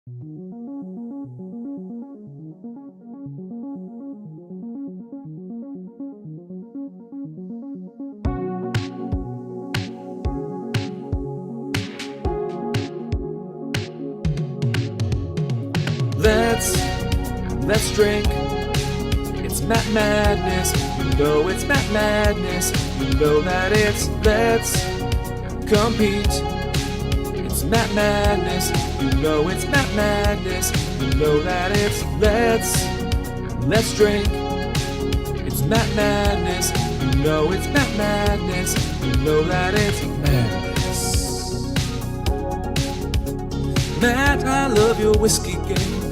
Let's drink. It's Matt Madness. You know it's Matt Madness. You know that it's let's compete. It's Matt Madness. You know it's Matt Madness. You know that it's let's drink. It's Matt Madness. You know it's Matt Madness. You know that it's madness. Matt, I love your whiskey game.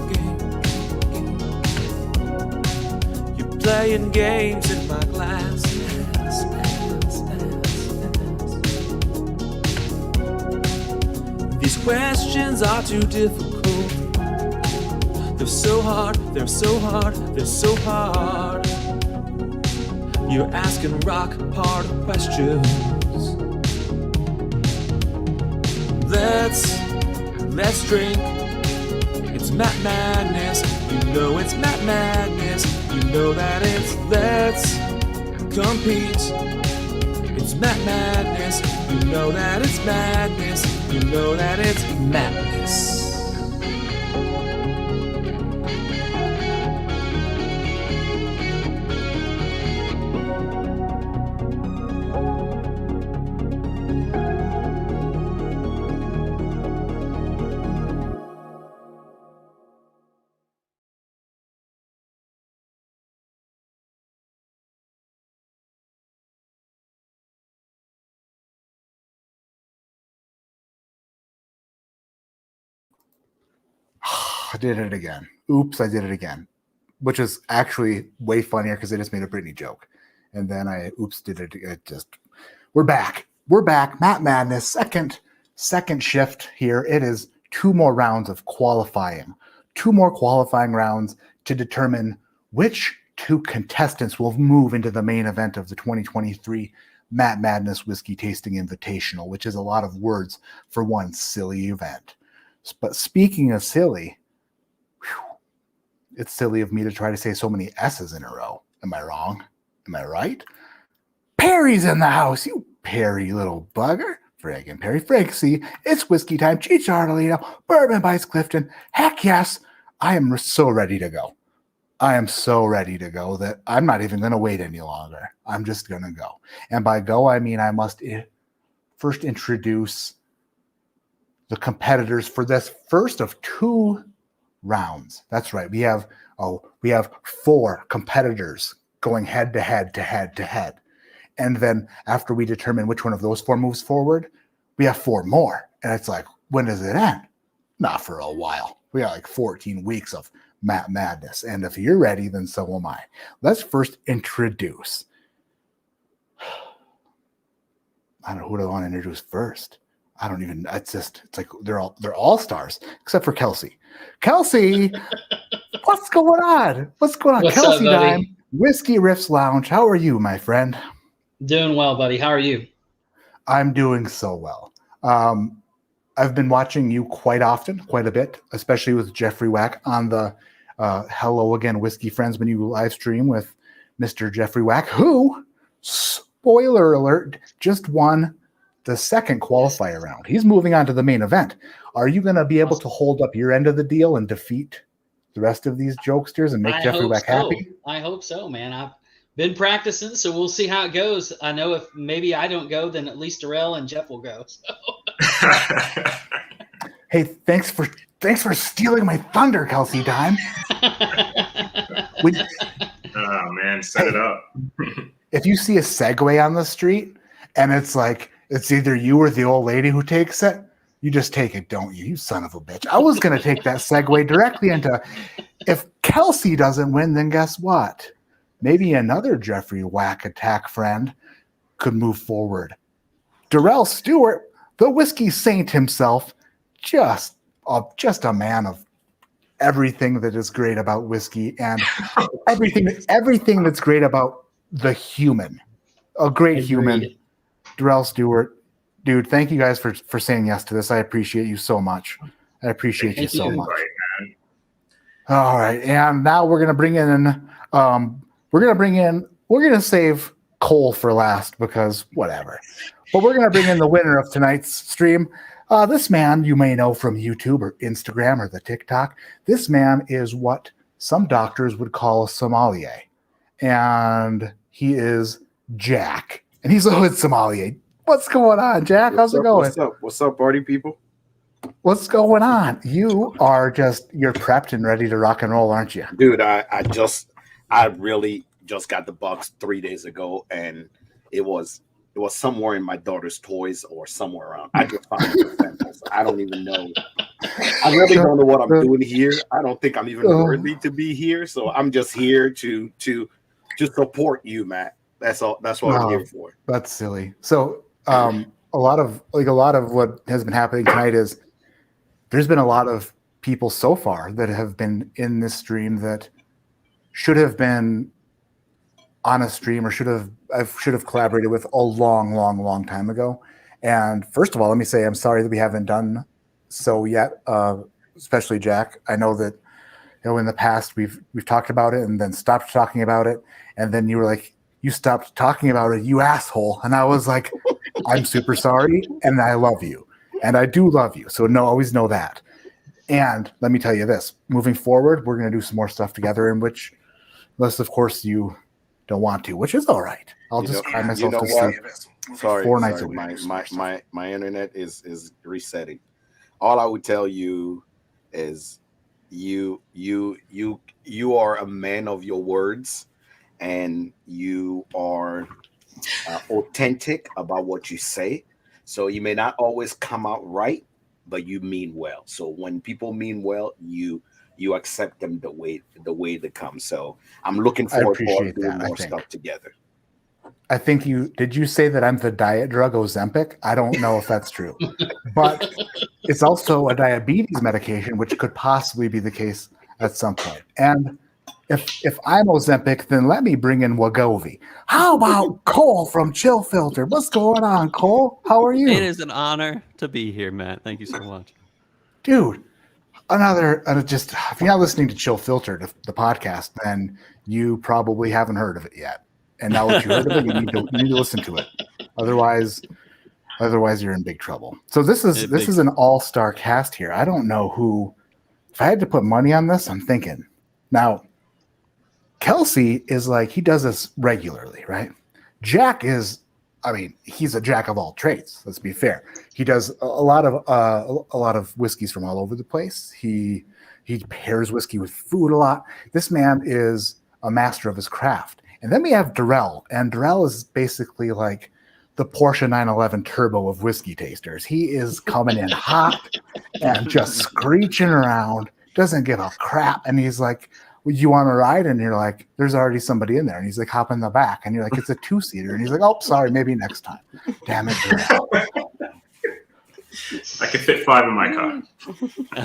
Playing games in my glass. These questions are too difficult. They're so hard, they're so hard, they're so hard. You're asking rock hard questions. Let's drink. It's Matt Madness. You know it's Matt Madness. You know that it's let's compete. It's Matt Madness. You know that it's madness. You know that it's madness. I did it again. Oops, I did it again. Which is actually way funnier because I just made a Britney joke. And then I did it. We're back. We're back. Matt Madness, second shift here. It is 2 more rounds of qualifying. 2 more qualifying rounds to determine which 2 contestants will move into the main event of the 2023 Matt Madness Whiskey Tasting Invitational, which is a lot of words for one silly event. But speaking of silly, it's silly of me to try to say so many S's in a row. Am I wrong? Am I right? Perry's in the house, you Perry little bugger. Friggin' Perry. Franksy, it's whiskey time. Cheech Artolino, Bourbon Bites Clifton. Heck yes, I am so ready to go. I am so ready to go that I'm not even going to wait any longer. I'm just going to go. And by go, I mean I must first introduce the competitors for this first of 2 rounds. That's right. We have 4 competitors going head to head. And then after we determine which one of those 4 moves forward, we have 4 more. And it's like, when does it end? Not for a while. We got like 14 weeks of Matt Madness. And if you're ready, then so am I. Let's first introduce. I don't know who do I want to introduce first. I don't even. It's like they're all stars except for Kelsey. Kelsey, what's going on? What's going on? What's Kelsey up, buddy? Dime, Whiskey Riffs Lounge. How are you, my friend? Doing well, buddy. How are you? I'm doing so well. I've been watching you quite often, quite a bit, especially with Jeffrey Wack on the Hello Again Whiskey Friends when you live stream with Mr. Jeffrey Wack, who, spoiler alert, just won the second qualifier round. He's moving on to the main event. Are you going to be able to hold up your end of the deal and defeat the rest of these jokesters and make Jeffrey Wack happy? I hope so, man. I've been practicing, so we'll see how it goes. I know if maybe I don't go, then at least Darrell and Jeff will go. So. Hey, thanks for stealing my thunder, Kelsey Dime. Oh man, set it up. If you see a Segway on the street and it's like it's either you or the old lady who takes it, you just take it, don't you? You son of a bitch. I was going to take that Segway directly into, if Kelsey doesn't win, then guess what? Maybe another Jeffrey Wack attack friend could move forward. Darrell Stewart, the whiskey saint himself, just a man of everything that is great about whiskey and everything that's great about the human. A great human. Darrell Stewart, dude, thank you guys for saying yes to this. I appreciate you so much. I appreciate you Thank so you. much. Right, man. All right, and now we're gonna bring in. We're gonna save Cole for last because whatever. But we're gonna bring in the winner of tonight's stream. This man you may know from YouTube or Instagram or the TikTok. This man is what some doctors would call a sommelier, and he is Jack, and he's a hood sommelier. What's going on, Jack? How's it going? What's up, party people? What's going on? You're prepped and ready to rock and roll, aren't you? Dude, I really just got the box 3 days ago, and it was somewhere in my daughter's toys or somewhere around. I just found it. I don't even know. I really don't know what I'm doing here. I don't think I'm even worthy to be here. So I'm just here to support you, Matt. That's all. That's what I'm here for. That's silly. So a lot of what has been happening tonight is there's been a lot of people so far that have been in this stream that should have been on a stream or should have collaborated with a long time ago. And first of all, let me say I'm sorry that we haven't done so yet, especially Jack. I know that in the past we've talked about it and then stopped talking about it, and then you were like, you stopped talking about it, you asshole. And I was like, I'm super sorry, and I love you, and I do love you. So always know that. And let me tell you this: moving forward, we're going to do some more stuff together, in which, unless of course you don't want to, which is all right. I'll just cry myself to sleep. Sorry, 4 nights a week. My internet is resetting. All I would tell you is you are a man of your words, and you are authentic about what you say. So you may not always come out right, but you mean well. So when people mean well, you accept them the way they come. So I'm looking forward to doing more stuff together. I think did you say that I'm the diet drug Ozempic? I don't know if that's true, but it's also a diabetes medication, which could possibly be the case at some point. And if I'm Ozempic, then let me bring in Wegovy. How about Cole from Chill Filter? What's going on, Cole? How are you? It is an honor to be here, Matt. Thank you so much. Dude, if you're not listening to Chill Filter, the podcast, then you probably haven't heard of it yet. And now that you heard of it, you need to listen to it. Otherwise you're in big trouble. So this is an all-star cast here. I don't know who. If I had to put money on this, I'm thinking. Now, Kelsey is like, he does this regularly, right? Jack is, he's a jack of all trades. Let's be fair. He does a lot of whiskeys from all over the place. He pairs whiskey with food a lot. This man is a master of his craft. And then we have Darrell, and Darrell is basically like the Porsche 911 Turbo of whiskey tasters. He is coming in hot and just screeching around, doesn't give a crap. And he's like, "Would you want to ride?" And you're like, "There's already somebody in there." And he's like, "Hop in the back." And you're like, "It's a 2-seater." And he's like, "Oh, sorry, maybe next time." Damn it, Darrell. I could fit 5 in my car.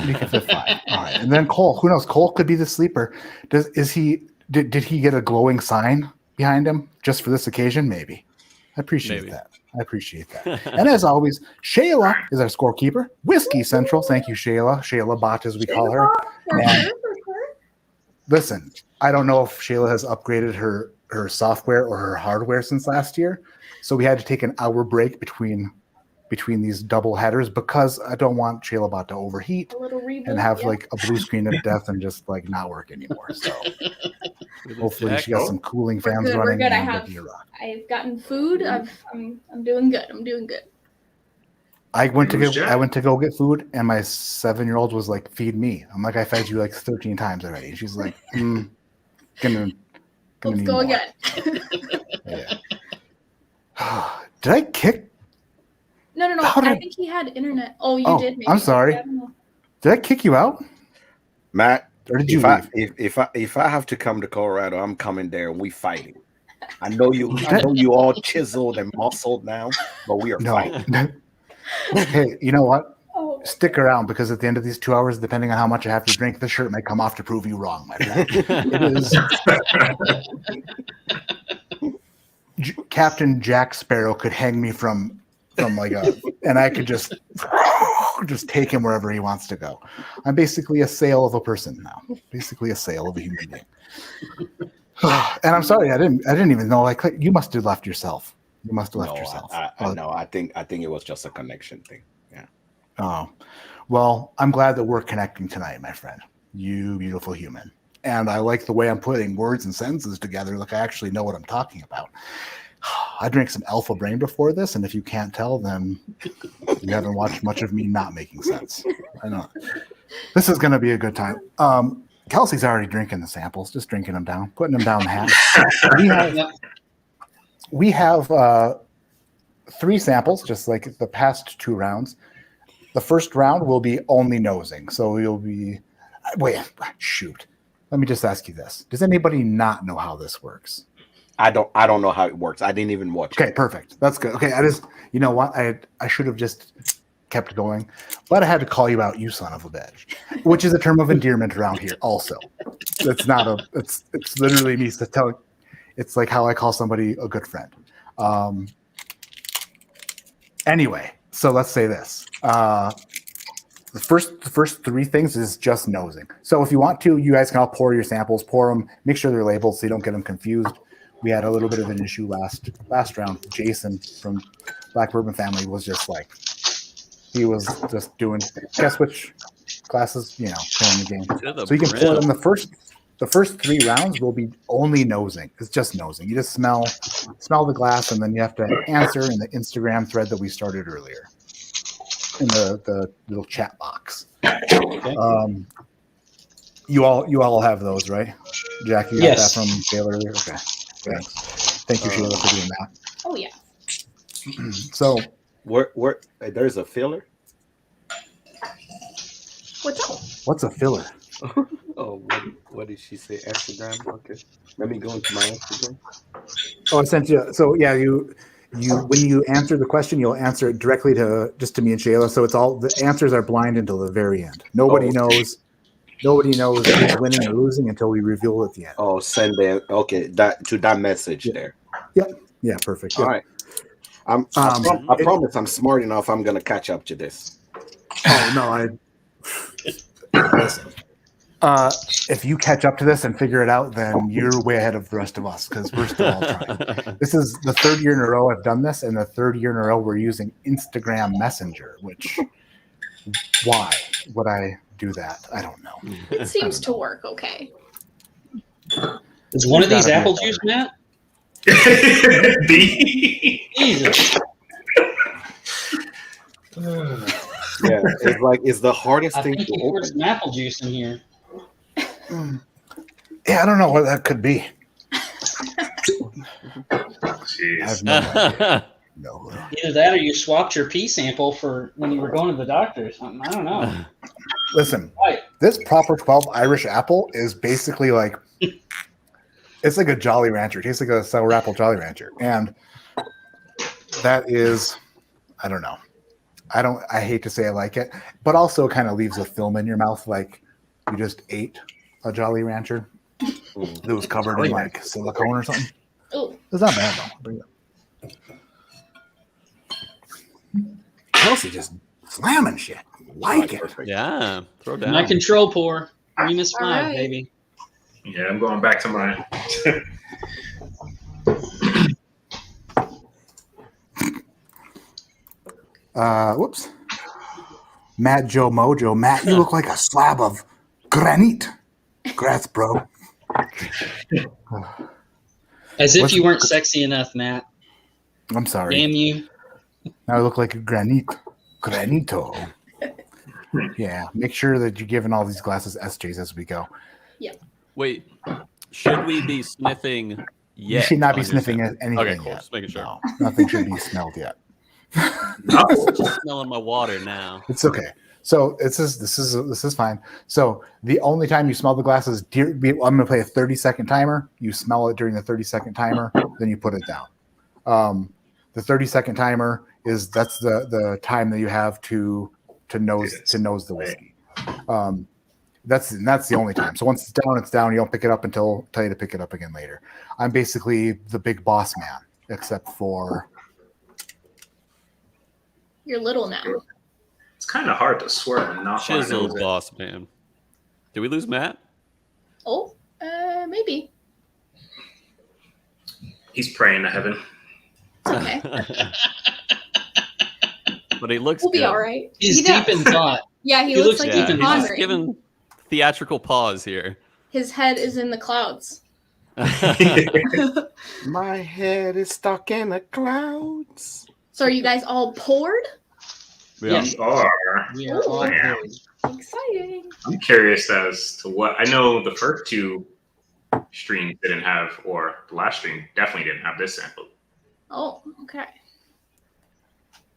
You can fit 5. All right. And then Cole, who knows? Cole could be the sleeper. Did he get a glowing sign behind him just for this occasion? Maybe. I appreciate that. And as always, Shayla is our scorekeeper. Whiskey Central. Thank you, Shayla. Shayla Bot, as we call her. And listen, I don't know if Shayla has upgraded her software or her hardware since last year. So we had to take an hour break between these double headers because I don't want Shayla Bot to overheat and have like a blue screen of death and just like not work anymore. So hopefully she got some cooling fans running. We're good. I've gotten food. I'm doing good. I went to go get food, and my 7-year-old was like, "Feed me." I'm like, "I fed you like 13 times already." She's like, "Gonna Let's go again." Yeah. Did I kick? No. I think he had internet. Oh, you did. Maybe. I'm sorry. Did I kick you out, Matt? Or did you leave? If I have to come to Colorado, I'm coming there and we fighting. I know you all chiseled and muscled now, but we are fighting. Hey, you know what? Stick around, because at the end of these 2 hours, depending on how much I have to drink, the shirt may come off to prove you wrong, my friend. It is Captain Jack Sparrow could hang me from like and I could just just take him wherever he wants to go. I'm basically a sale of a person now. Basically a sale of a human being. And I'm sorry, I didn't even know. Like, you must have left yourself. You must have left yourself. No, I think it was just a connection thing. Yeah. Oh, well, I'm glad that we're connecting tonight, my friend. You beautiful human. And I like the way I'm putting words and sentences together. Like I actually know what I'm talking about. I drank some Alpha Brain before this, and if you can't tell, then you haven't watched much of me not making sense. I know. This is going to be a good time. Kelsey's already drinking the samples, just drinking them down, putting them down the hat. We have 3 samples, just like the past 2 rounds. The first round will be only nosing. So you'll be, shoot. Let me just ask you this. Does anybody not know how this works? I don't know how it works. I didn't even watch. Okay, perfect. That's good. Okay, you know what? I should have just kept going, but I had to call you out, you son of a bitch, which is a term of endearment around here. Also, it's literally me telling. It's like how I call somebody a good friend. Anyway, so let's say this. The first 3 things is just nosing. So if you want to, you guys can all pour your samples, pour them, make sure they're labeled so you don't get them confused. We had a little bit of an issue last round. Jason from Black Bourbon Family was just like, he was just doing guess which classes, playing the game. So you can pour them. The first 3 rounds will be only nosing. It's just nosing. You just smell the glass, and then you have to answer in the Instagram thread that we started earlier in the little chat box. Okay. You all have those, right? Jack, you got that from Taylor earlier? Okay. Thanks. Thank you, Sheila, for doing that. Oh yeah. So Where there's a filler? What's up? what's a filler? Oh, what did she say? Instagram? Okay. Let me go into my Instagram. Oh, I sent you. So yeah, you when you answer the question, you'll answer it directly to me and Shayla. So it's all the answers are blind until the very end. Nobody knows who's winning or losing until we reveal at the end. Oh, send them. Okay, that message there. Yep. Yeah, perfect. Yep. All right. I promise I'm smart enough. I'm gonna catch up to this. Oh no, listen. If you catch up to this and figure it out, then you're way ahead of the rest of us because we're still all trying. This is the 3rd year in a row I've done this, and the 3rd year in a row we're using Instagram Messenger. Which, why would I do that? I don't know. It seems to work okay. Is one of these apple juice, Matt? Jesus. Yeah, it's the hardest thing to poured open. some apple juice in here. Yeah, I don't know what that could be. Jeez. I have no idea. No. Either that or you swapped your pee sample for when you were going to the doctor or something. I don't know. Listen, Right. this Proper 12 Irish apple is basically like, it's like a Jolly Rancher. It tastes like a sour apple Jolly Rancher. And that is, I don't know. I hate to say I like it, but also kind of leaves a film in your mouth like you just ate a Jolly Rancher that was covered in like silicone or something. Oh, It's not bad though. Bring it up. Kelsey just slamming shit. Like it. Yeah, throw down. My control pour. Remus 5, right. baby. Yeah, I'm going back to mine. Whoops. Matt Joe Mojo. Matt, you look like a slab of granite. Congrats, bro. As if you weren't sexy enough, Matt. I'm sorry. Damn you. Now I look like a granite. Granito. Yeah. Make sure that you're giving all these glasses SJs as we go. Wait, should we be sniffing yet? You should not be on your sniffing sample? anything Okay, cool. yet. Just making sure. No, nothing should be smelled yet. Just smelling my water now. It's okay. So this is fine. So the only time you smell the glass is I'm going to play a 30-second timer. You smell it during the 30-second timer, then you put it down. The 30-second timer that's the time that you have to nose the whiskey. That's the only time. So once it's down. You don't pick it up until tell you to pick it up again later. I'm basically the big boss man, except for you're little now. kind of hard to swear and not want to know Chiseled boss man. Did we lose Matt? Oh, maybe. He's praying to heaven. It's okay. But he looks We'll be good. all right. He's He deep does. in thought. Yeah, he He looks looks like deep he's in He's thought. just pondering. giving theatrical pause here. His head is in the clouds. My head is stuck in the clouds. So are you guys all poured? Yeah. We are. We are all Yeah. good. Exciting. I'm curious as to what I know. The first two streams didn't have, or the last stream definitely didn't have this sample. Oh, okay.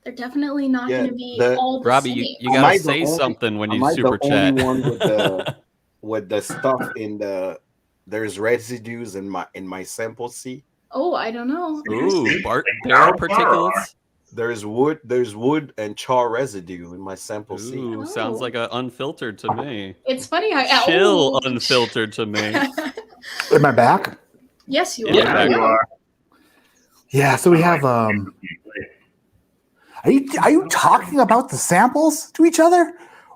They're definitely not Yeah, going to be the- all the Robbie, same. you Am gotta I the say only- something when Am you I super the chat. only one with the stuff in the? There's residues in my sample C. Oh, I don't know. Ooh, barrel Barrel particulates. There's wood and char residue in my sample C. Ooh, Oh. sounds like a unfiltered to me. It's funny how Chill oh. unfiltered to me. Am I back? Yes, you Yeah, are. you are. Yeah. So we have. Are you talking about the samples to each other?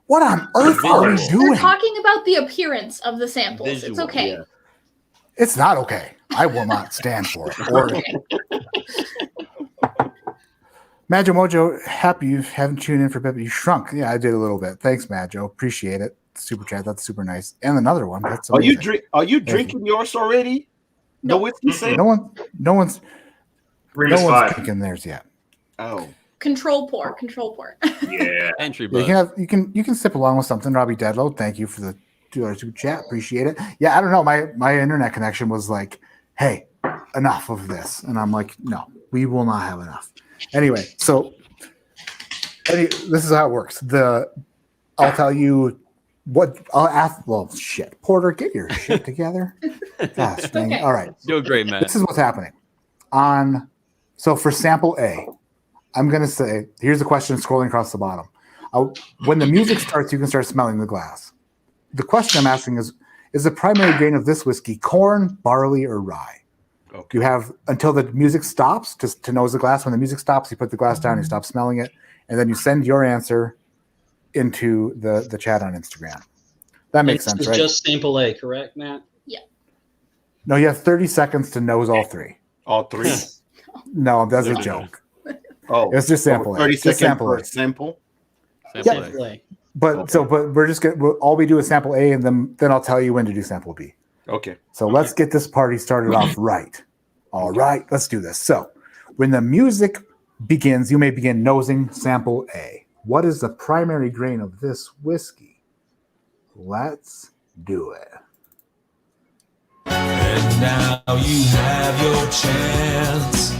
What on earth are we Visual. We're doing? talking about the appearance of the samples. It's Visual, okay. yeah. It's not okay. I will not stand for it. Or Majo Mojo, happy you haven't tuned in for a bit, but you shrunk. Yeah, I did a little bit. Thanks, Majo. Appreciate it. Super chat. That's super nice. And another one. That's Are you amazing. drinking yours already? No. The whiskey sample? No one's Ring no is one's five. drinking theirs yet. Oh, Control pour. Control pour. Yeah. Entry Yeah, buzz. you can sip along with something. Robbie Deadlow, thank you for the $2 super chat. Appreciate it. Yeah, I don't know. My internet connection was like, hey, enough of this. And I'm like, no, we will not have enough. Anyway, so this is how it works. I'll tell you what I'll ask. Well, shit, Porter, get your shit together. Gosh, dang it. Okay. All right. Doing great, Matt. This is what's happening. So for sample A, I'm going to say, here's the question scrolling across the bottom. When the music starts, you can start smelling the glass. The question I'm asking is the primary grain of this whiskey corn, barley, or rye? okay. You have until the music stops to nose the glass. When the music stops, you put the glass down, you stop smelling it, and then you send your answer into the chat on Instagram. That makes This sense, is right? just sample A, correct, Matt? No, you have 30 seconds to nose all three. All three. No, that's a joke. Oh, It's just sample A. 30 Just seconds sample per A. sample. Sample Yeah. A. Sample A. But we're just gonna all we do is sample A, and then I'll tell you when to do sample B. Okay. So let's get this party started off right. All right, let's do this. So when the music begins, you may begin nosing sample A. What is the primary grain of this whiskey? Let's do it. And now you have your chance.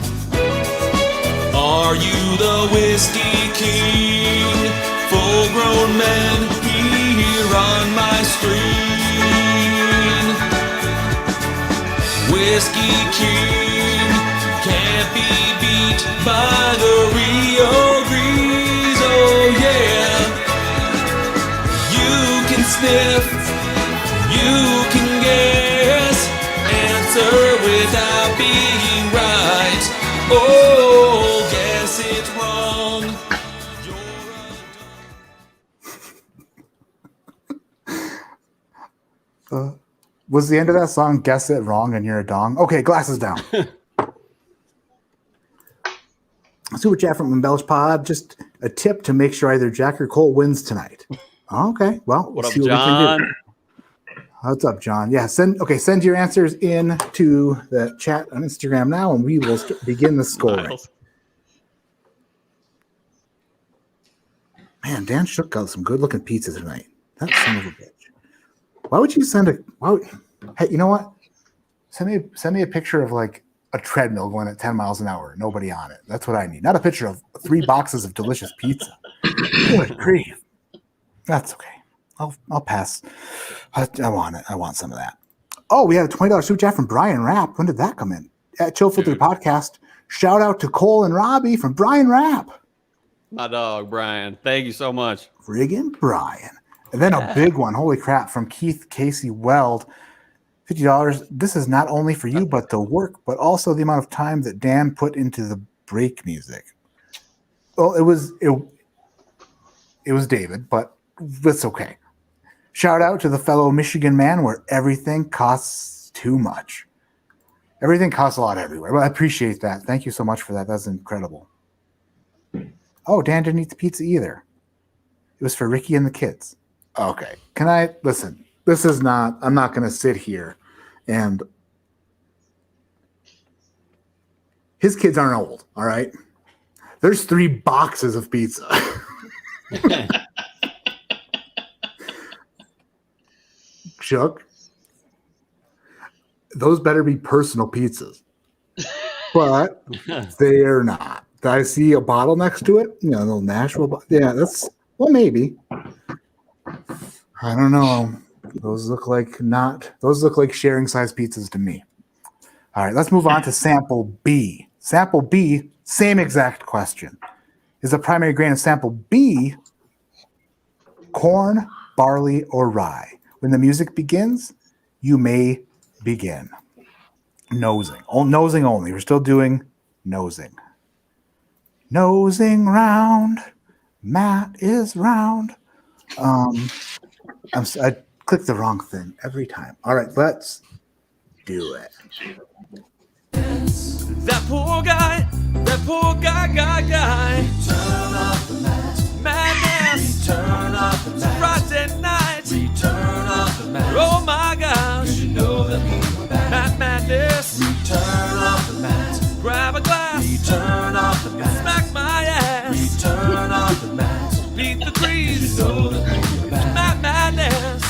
Are you the whiskey king? Full grown men here on my screen. Whiskey king can't be beat by the Rio Breeze. Oh yeah. You can sniff, you can guess, answer without being right. Oh, guess it's wrong. Was the end of that song Guess It Wrong and You're a Dong? Okay, glasses down. Super chat from Embellish Pod. Just a tip to make sure either Jack or Cole wins tonight. Okay, well, What we'll up, see what we can do. John? What's up, John? Yeah, send your answers in to the chat on Instagram now, and we will begin the scoring. Miles. Man, Dan Shook got some good-looking pizza tonight. That son of a bitch. Why would you send a? Hey, you know what? Send me a picture of like a treadmill going at 10 miles an hour, nobody on it. That's what I need. Not a picture of 3 boxes of delicious pizza. Good grief. That's okay. I'll pass. I want it. I want some of that. Oh, we had a $20 super chat from Brian Rapp. When did that come in? At Chill Filter Dude. Podcast. Shout out to Cole and Robbie from Brian Rapp. My dog, Brian. Thank you so much. Friggin' Brian. And then a big one, holy crap, from Keith Casey Weld. $50. This is not only for you, but the work, but also the amount of time that Dan put into the break music. Well, it was David, but it's okay. Shout out to the fellow Michigan man where everything costs too much. Everything costs a lot everywhere. Well, I appreciate that. Thank you so much for that. That's incredible. Oh, Dan didn't eat the pizza either. It was for Ricky and the kids. Okay. Can I listen? This is not, I'm not going to sit here and his kids aren't old. All right. There's 3 boxes of pizza. Chuck, those better be personal pizzas, but they are not. I see a bottle next to it, you know, a little Nashville. Yeah, that's, well, maybe. I don't know. Those look like sharing size pizzas to me. All right, let's move on to sample B. Sample B, same exact question. Is the primary grain of sample B corn, barley, or rye? When the music begins, you may begin. Nosing. Oh, nosing only. We're still doing nosing. Nosing round. Matt is round. I clicked the wrong thing every time. All right, let's do it. That poor guy, guy. Return of the madness. Return of the madness. Friday night. Return of the madness. Oh my gosh. You know that we were back. Madness. Return of the madness. Grab a glass. Return of the madness. Smack my ass. Return of the madness. Beat the trees. You know that we were back. Madness.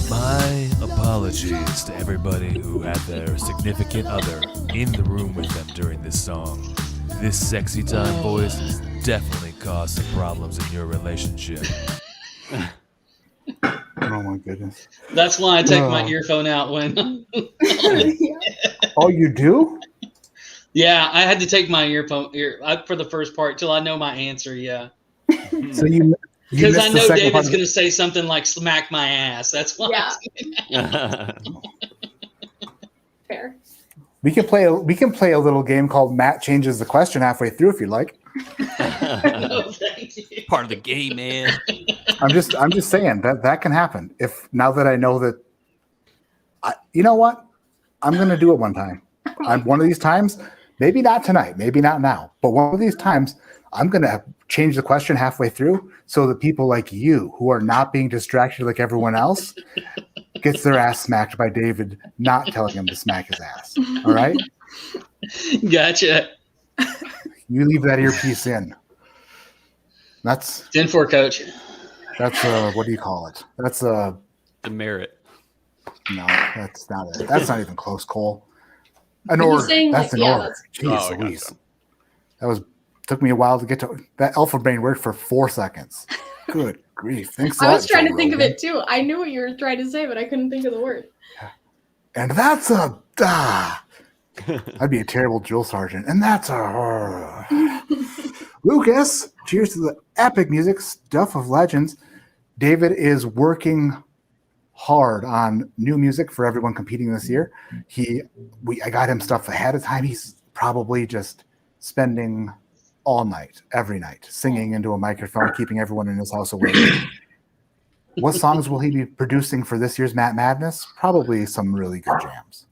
My apologies to everybody who had their significant other in the room with them during this song. This sexy time voice has definitely caused some problems in your relationship. Oh my goodness. That's why I take my earphone out when. Oh, you do? Yeah, I had to take my earphone for the first part till I know my answer. Yeah. So you because I missed know the second David's part. going to say something like "smack my ass." That's why. Yeah. Fair. We can play a little game called Matt changes the question halfway through if you like. No, thank you. Part of the game, man. I'm just saying that can happen. If now that I know that, you know what, I'm gonna do it one time. One of these times, maybe not tonight, maybe not now, but one of these times, I'm gonna change the question halfway through so that people like you who are not being distracted like everyone else gets their ass smacked by David not telling him to smack his ass. All right? Gotcha. You leave that earpiece in. That's 10-4, coach. That's what do you call it? That's Demerit. no, that's not it. That's not even close, Cole. An He's order. saying, That's like, an yeah, order. Oh, Jeez Louise. gotcha. That took me a while to get to that. Alpha brain worked for 4 seconds. Good grief. Thanks a lot. I was trying to Joe think of Rogan. it too. I knew what you were trying to say, but I couldn't think of the word. And that's a I'd be a terrible drill sergeant. And that's a Lucas. Cheers to the epic music, stuff of legends. David is working hard on new music for everyone competing this year. I got him stuff ahead of time. He's probably just spending all night, every night, singing into a microphone, keeping everyone in his house awake. What songs will he be producing for this year's Matt Madness? Probably some really good jams.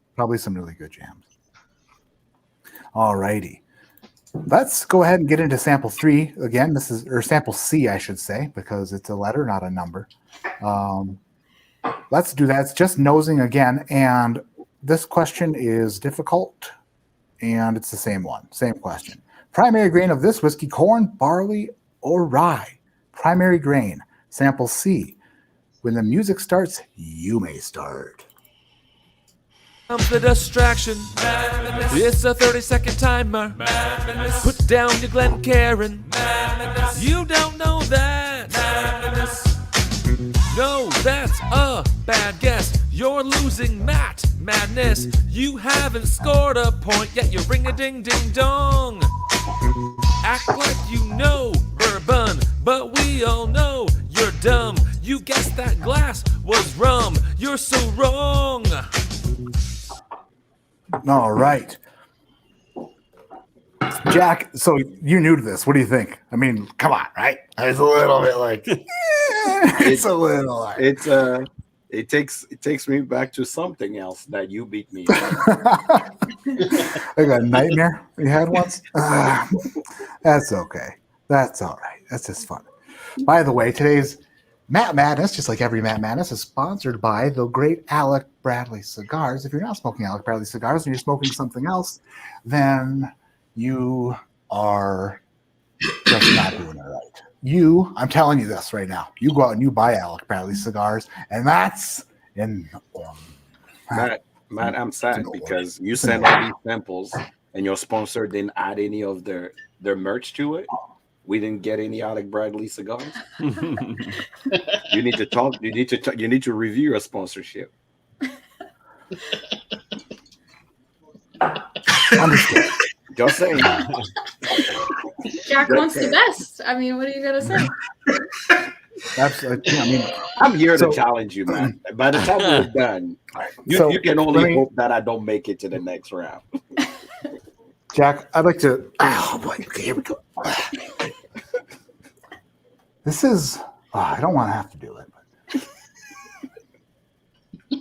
All righty. Let's go ahead and get into sample 3 again. Or sample C, I should say, because it's a letter, not a number. Let's do that. It's just nosing again. And this question is difficult. And it's the same one. Same question. Primary grain of this whiskey, corn, barley, or rye? Primary grain. Sample C. When the music starts, you may start. Comes the distraction. It's a 30-second timer. Put down your Glencairn. You don't know that. No, that's a bad guess. You're losing madness. You haven't scored a point yet. You ring a ding ding dong. Act like you know bourbon, but we all know you're dumb. You guessed that glass was rum. You're so wrong. All right. Jack, so you're new to this. What do you think? I mean, come on, right? It's a little bit like it's a little like it takes me back to something else that you beat me. like a nightmare you had once. That's okay. That's all right. That's just fun. By the way, today's Matt Madness, just like every Matt Madness, is sponsored by the great Alec Bradley cigars. If you're not smoking Alec Bradley cigars and you're smoking something else, then you are just not doing it right. I'm telling you this right now. You go out and you buy Alec Bradley cigars, and that's in Matt, I'm sad because you sent all these samples and your sponsor didn't add any of their merch to it. We didn't get any Alec Bradley cigars. You need to talk. You need to review your sponsorship. Understood. Just saying. Jack wants the best. I mean, what are you gonna say? Absolutely. I mean, I'm here to challenge you, man. By the time we're done, you can only hope that I don't make it to the next round. Jack, I'd like to. Oh boy, okay, here we go. This is. Oh, I don't want to have to do it. But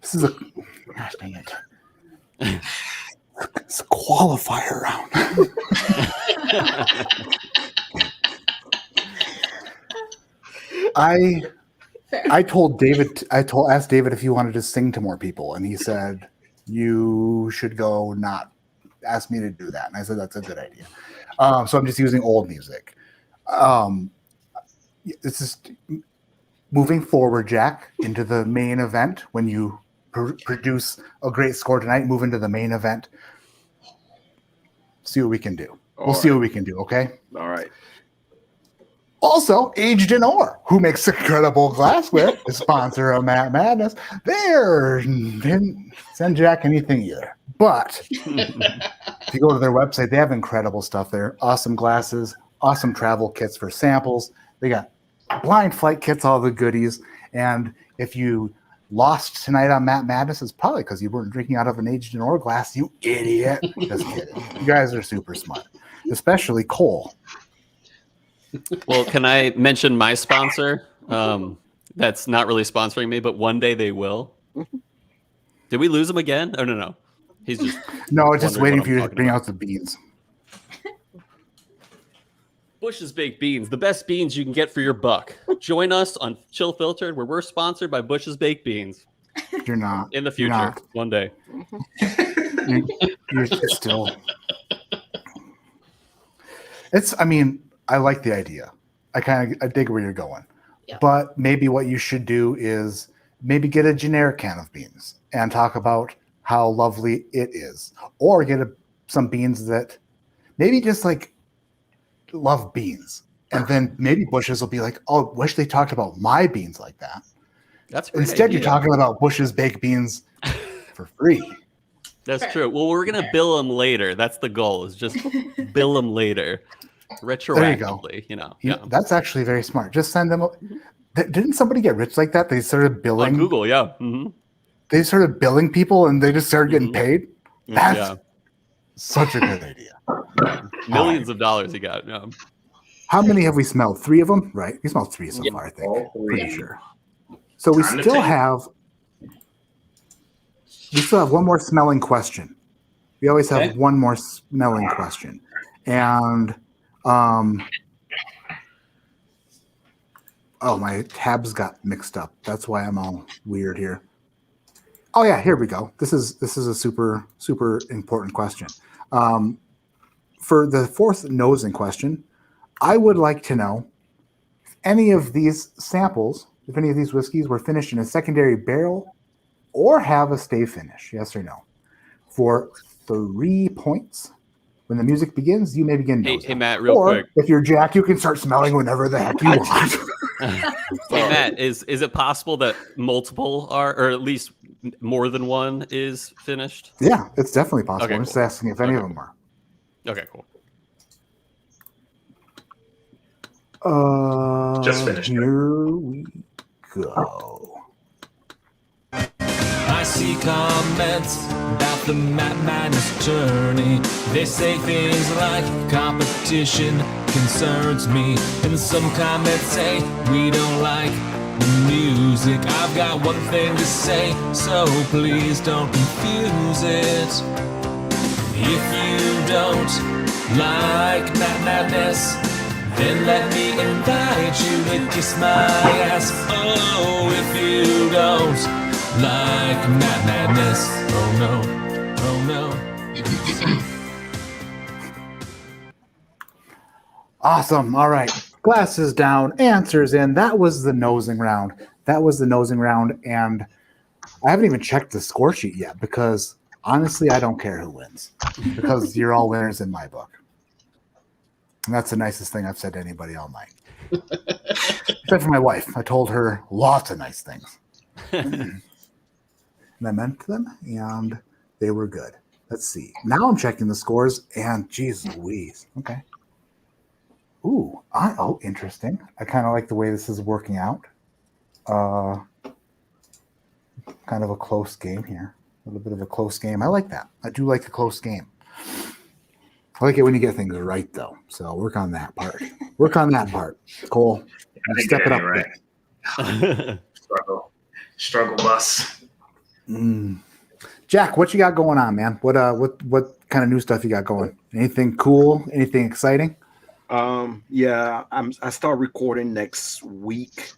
this is a. Gosh dang it! It's a qualifier round. I told David. Asked David if he wanted to sing to more people, and he said, "You should go not ask me to do that." And I said, "That's a good idea." So I'm just using old music. This is moving forward, Jack, into the main event. When you produce a great score tonight, move into the main event. See what we can do. We'll see what we can do. Okay. All right. Also, Aged in Ore, who makes incredible glassware, is sponsor of Matt Madness. Didn't send Jack anything either. But if you go to their website, they have incredible stuff there. Awesome glasses, awesome travel kits for samples. They got blind flight kits, all the goodies. And if you lost tonight on Matt Madness, it's probably because you weren't drinking out of an Aged in Ore glass, you idiot. Just kidding. You guys are super smart, especially Cole. Well, can I mention my sponsor? That's not really sponsoring me, but one day they will. Did we lose him again? Oh, no. He's just no, just waiting for you to bring out the beans. Bush's Baked Beans, the best beans you can get for your buck. Join us on Chill Filtered, where we're sponsored by Bush's Baked Beans. You're not. In the future, one day. You're still. I mean, I like the idea. I dig where you're going. Yeah. But maybe what you should do is maybe get a generic can of beans and talk about how lovely it is. Or get some beans that maybe just like love beans. And then maybe Bush's will be like, oh, wish they talked about my beans like that. That's a great Instead, idea. you're talking about Bush's baked beans for free. That's true. Well, we're going to bill them later. That's the goal, is just bill them later. Retroactively, Yeah. That's actually very smart. Just send them. Didn't somebody get rich like that? They started billing on Google, yeah. Mm-hmm. They started billing people, and they just started getting paid. That's such a good idea. Millions of dollars he got. Yeah. How many have we smelled? 3 of them, right? We smelled 3 so far, I think. Pretty sure. So we still have one more smelling question. We always have one more smelling question, and my tabs got mixed up. That's why I'm all weird here. Oh yeah, here we go. This is a super important question. For the 4th nosing question, I would like to know if any of these samples, if any of these whiskeys were finished in a secondary barrel or have a stay finish, yes or no. For 3 points. When the music begins, you may begin nosing. Hey Matt, real quick. If you're Jack, you can start smelling whenever the heck you want. Hey Matt, is it possible that multiple are, or at least more than one is finished? Yeah, it's definitely possible. Okay, I'm just asking if any of them are. Okay, cool. Just finished. Here we go. I see comments about the Matt Madness journey. They say things like competition concerns me, and some comments say we don't like the music. I've got one thing to say, so please don't confuse it. If you don't like Matt Madness, then let me invite you to kiss my ass. Oh, if you don't like Matt Madness, oh no, oh no. Awesome. All right. Glasses down, answers in. That was the nosing round. And I haven't even checked the score sheet yet because honestly, I don't care who wins because you're all winners in my book. And that's the nicest thing I've said to anybody all night. Except for my wife. I told her lots of nice things. And I meant them, and they were good. Let's see. Now I'm checking the scores, and geez Louise. Okay. Ooh. Interesting. I kind of like the way this is working out. Kind of a close game here. A little bit of a close game. I like that. I do like a close game. I like it when you get things right, though. So work on that part. Cole, step it up. Right. Struggle bus. Jack, what you got going on, man? What kind of new stuff you got going? Anything cool? Anything exciting? Yeah, I start recording next week.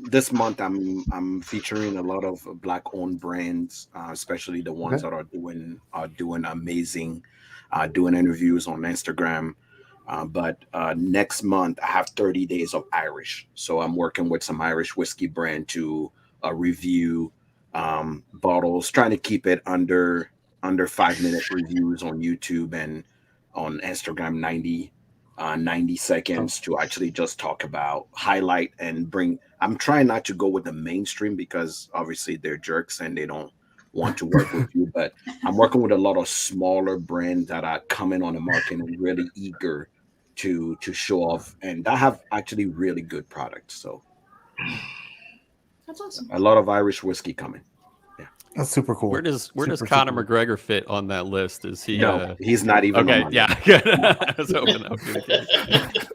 This month I'm featuring a lot of Black-owned brands, especially the ones that are doing amazing. Doing interviews on Instagram. But next month, I have 30 days of Irish. So I'm working with some Irish whiskey brand to review bottles, trying to keep it under 5-minute reviews on YouTube and on Instagram, 90 seconds to actually just talk about, highlight, and bring. I'm trying not to go with the mainstream because obviously they're jerks and they don't want to work with you, but I'm working with a lot of smaller brands that are coming on the market and really eager to show off, and I have actually really good products. So That's awesome. a lot of Irish whiskey coming. Yeah, that's super cool. Where does Conor McGregor fit on that list? Is he? No, he's not even. Okay, on yeah. I was hoping that would be the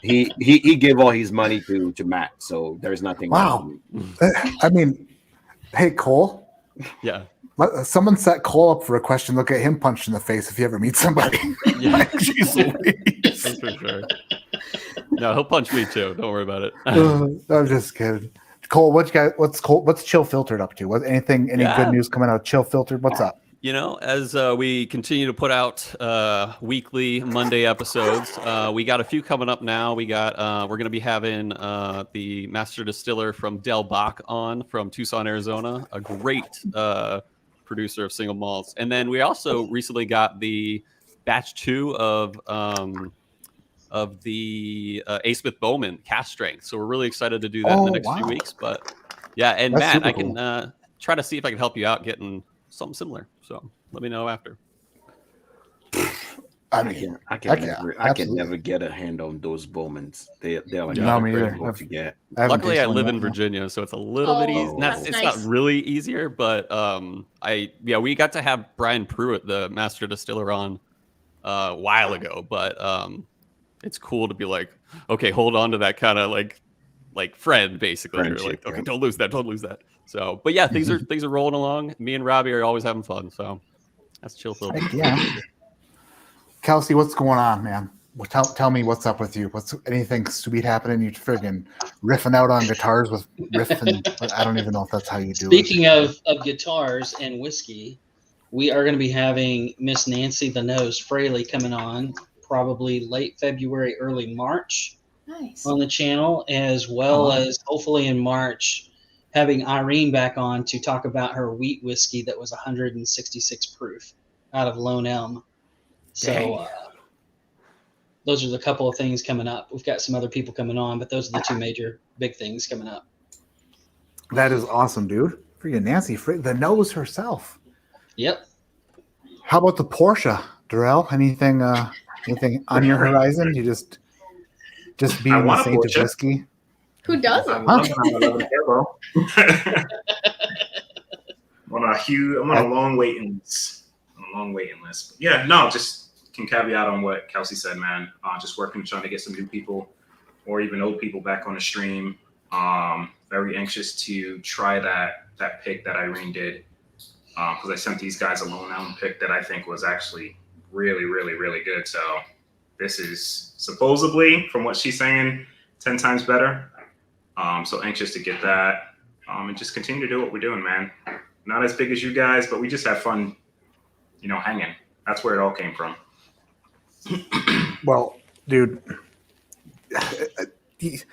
case. He gave all his money to Matt, so there's nothing. Wow. I mean, hey Cole. Yeah. Someone set Cole up for a question. Look at him punched in the face if you ever meet somebody. Yeah. Like, geez Louise. That's for sure. No, he'll punch me too. Don't worry about it. I'm just kidding. Cole, what's Chill Filtered up to? Any good news coming out of Chill Filtered? What's up? You know, as we continue to put out weekly Monday episodes, we got a few coming up now. We're going to be having the master distiller from Del Bach on from Tucson, Arizona, a great producer of single malts. And then we also recently got the batch 2 of the A. Smith Bowman cast strength. So we're really excited to do that in the next few weeks. But yeah, and That's Matt, I cool. can try to see if I can help you out getting something similar. So let me know after. I can never get a hand on those Bowmans. They're like No, me either. incredible to get. Luckily, I live in Virginia, so it's a little bit easy. That's It's nice. not really easier, but we got to have Brian Pruitt, the master distiller, on a while ago. But it's cool to be like, okay, hold on to that kind of like friend, basically. You're Friendship, like, okay, yeah. don't lose that. So, but yeah, things are rolling along. Me and Robbie are always having fun. So that's chill. Yeah. Kelsey, what's going on, man? Well, tell me what's up with you. What's anything sweet happening? You friggin' riffing out on guitars with riffing. I don't even know if that's how you do Speaking of guitars and whiskey, we are going to be having Miss Nancy the Nose Fraley coming on probably late February, early March Nice. on the channel, as well as hopefully in March having Irene back on to talk about her wheat whiskey that was 166 proof out of Lone Elm. So those are the couple of things coming up. We've got some other people coming on, but those are the two major big things coming up. That is awesome, dude. Freaking Nancy, the nose herself. Yep. How about the Porsche, Darrell? Anything on your horizon? You just being the want a saint of Porsche. whiskey? Who doesn't? I'm loving turbo. I'm on a long waiting list. But yeah, no, just can caveat on what Kelsey said, man. Just working, trying to get some new people or even old people back on the stream. Very anxious to try that pick that Irene did. Because I sent these guys a Lone Elm pick that I think was actually really, really, really good. So this is supposedly, from what she's saying, 10 times better. So anxious to get that. And just continue to do what we're doing, man. Not as big as you guys, but we just have fun, hanging. That's where it all came from. Well, dude, it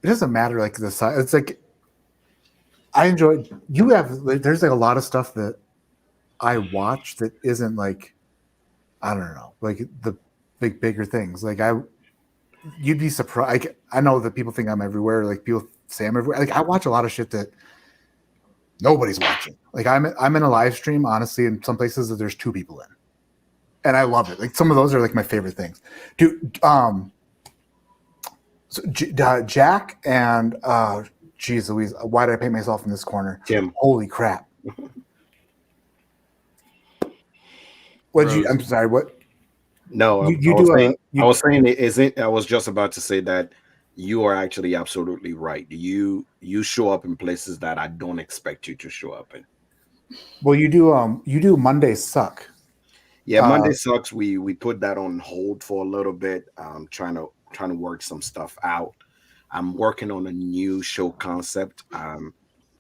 doesn't matter like the size. It's like I enjoy. There's like a lot of stuff that I watch that isn't like, I don't know, like the bigger things. Like you'd be surprised. I know that people think I'm everywhere. Like people say I'm everywhere. Like I watch a lot of shit that nobody's watching. Like I'm in a live stream, honestly, in some places that there's 2 people in, and I love it. Like some of those are like my favorite things, dude. So Jack and geez Louise, why did I paint myself in this corner? Tim. Holy crap! I'm sorry. What? No, I was just about to say that you are actually absolutely right. You show up in places that I don't expect you to show up in. Well, you do Mondays Suck. Yeah, Monday Sucks. We put that on hold for a little bit. Trying to work some stuff out. I'm working on a new show concept.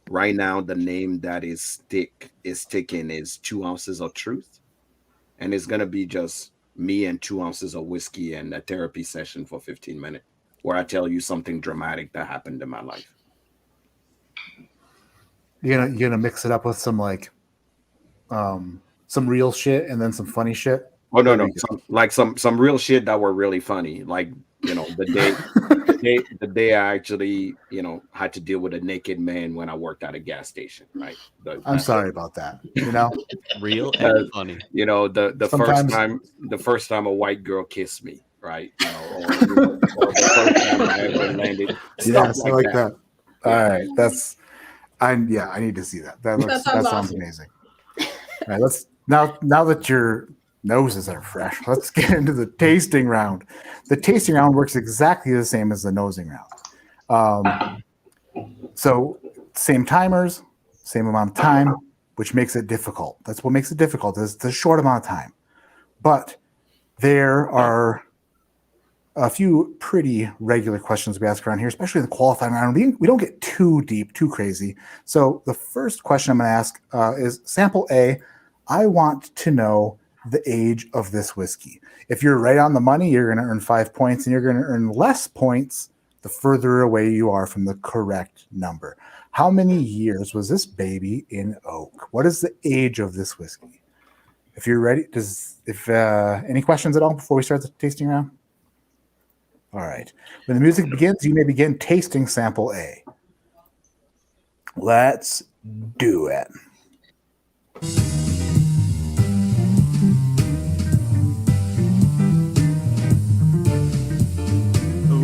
Right now the name that is sticking is 2 ounces of truth, and it's gonna be just me and 2 ounces of whiskey and a therapy session for 15 minutes where I tell you something dramatic that happened in my life. You're gonna mix it up with some like some real shit and then some funny shit. Oh no, some real shit that were really funny. Like, the day I actually, had to deal with a naked man when I worked at a gas station, right? I'm sorry about that. Real and funny. The first time a white girl kissed me, right? Or the first time I ever landed. Yes, I like that. All right, I need to see that. That sounds awesome. amazing. All right, let's now that your noses are fresh, let's get into the tasting round. The tasting round works exactly the same as the nosing round. So same timers, same amount of time, which makes it difficult. That's what makes it difficult, is the short amount of time. But there are a few pretty regular questions we ask around here, especially in the qualifying round. We don't get too deep, too crazy. So the first question I'm going to ask is sample A. I want to know the age of this whiskey. If you're right on the money, you're going to earn 5 points, and you're going to earn less points the further away you are from the correct number. How many years was this baby in oak? What is the age of this whiskey? If you're ready, any questions at all before we start the tasting round? All right. When the music begins, you may begin tasting sample A. Let's do it.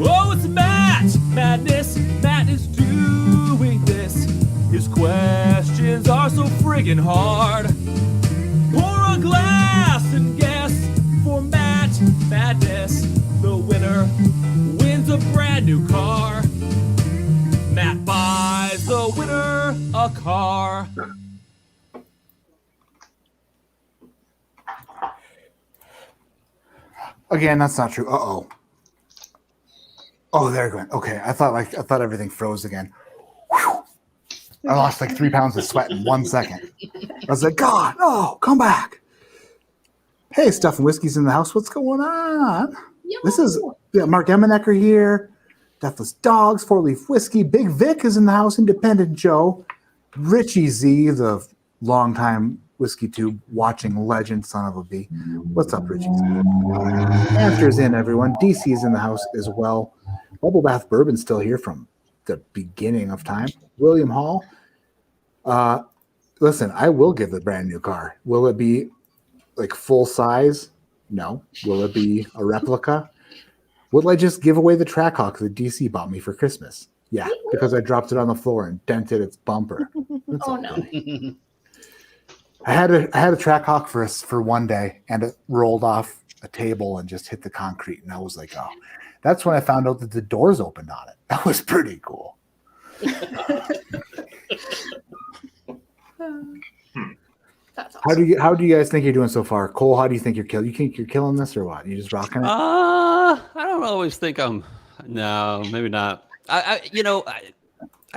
Oh, it's Madness. Matt is doing this. His questions are so friggin' hard. Pour a glass and guess for Madness. The winner wins a brand new car. Matt buys the winner a car. Again, that's not true. Uh-oh. Oh, there it went. Okay, I thought everything froze again. Whew. I lost like 3 pounds of sweat in 1 second. I was like, God, no, come back. Hey, Stuff and Whiskey's in the house. What's going on? Yo. This is Mark Emmenecker here. Deathless Dogs, 4-Leaf Whiskey. Big Vic is in the house. Independent Joe. Richie Z, the longtime Whiskey Tube watching legend, son of a bee. What's up, Richie Z? After's in, everyone. DC is in the house as well. Bubble Bath Bourbon's still here from the beginning of time. William Hall. Listen, I will give the brand new car. Will it be like full size? No. Will it be a replica? Will I just give away the Trackhawk that DC bought me for Christmas? Yeah, because I dropped it on the floor and dented its bumper. It's Oh all no. good. I had a track hawk for one day, and it rolled off a table and just hit the concrete, and I was like, oh. That's when I found out that the doors opened on it. That was pretty cool. That's awesome. How do you guys think you're doing so far? Cole, how do you think you're killing? You think you're killing this or what? You just rocking it? I don't always think I'm. No, maybe not. I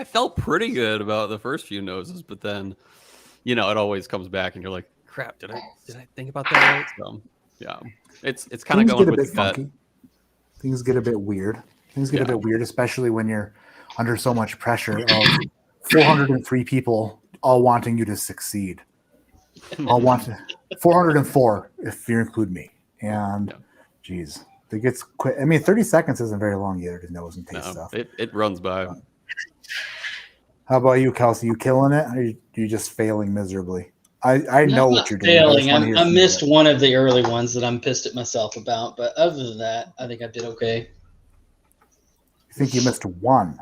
felt pretty good about the first few noses, but then, it always comes back, and you're like, crap, did I think about that right? So, yeah, it's kind of Things going get a with bit the gut. funky. Things get a bit weird. Things get a bit weird, especially when you're under so much pressure of 403 people all wanting you to succeed. All want 404 if you include me. And geez, it gets quick. I mean, 30 seconds isn't very long either to nose and taste stuff. It runs by. How about you, Kelsey? You killing it, or you just failing miserably? I know I'm what not you're doing. I just failing. wanna hear I from missed you. one of the early ones that I'm pissed at myself about, but other than that, I think I did okay. You think you missed one?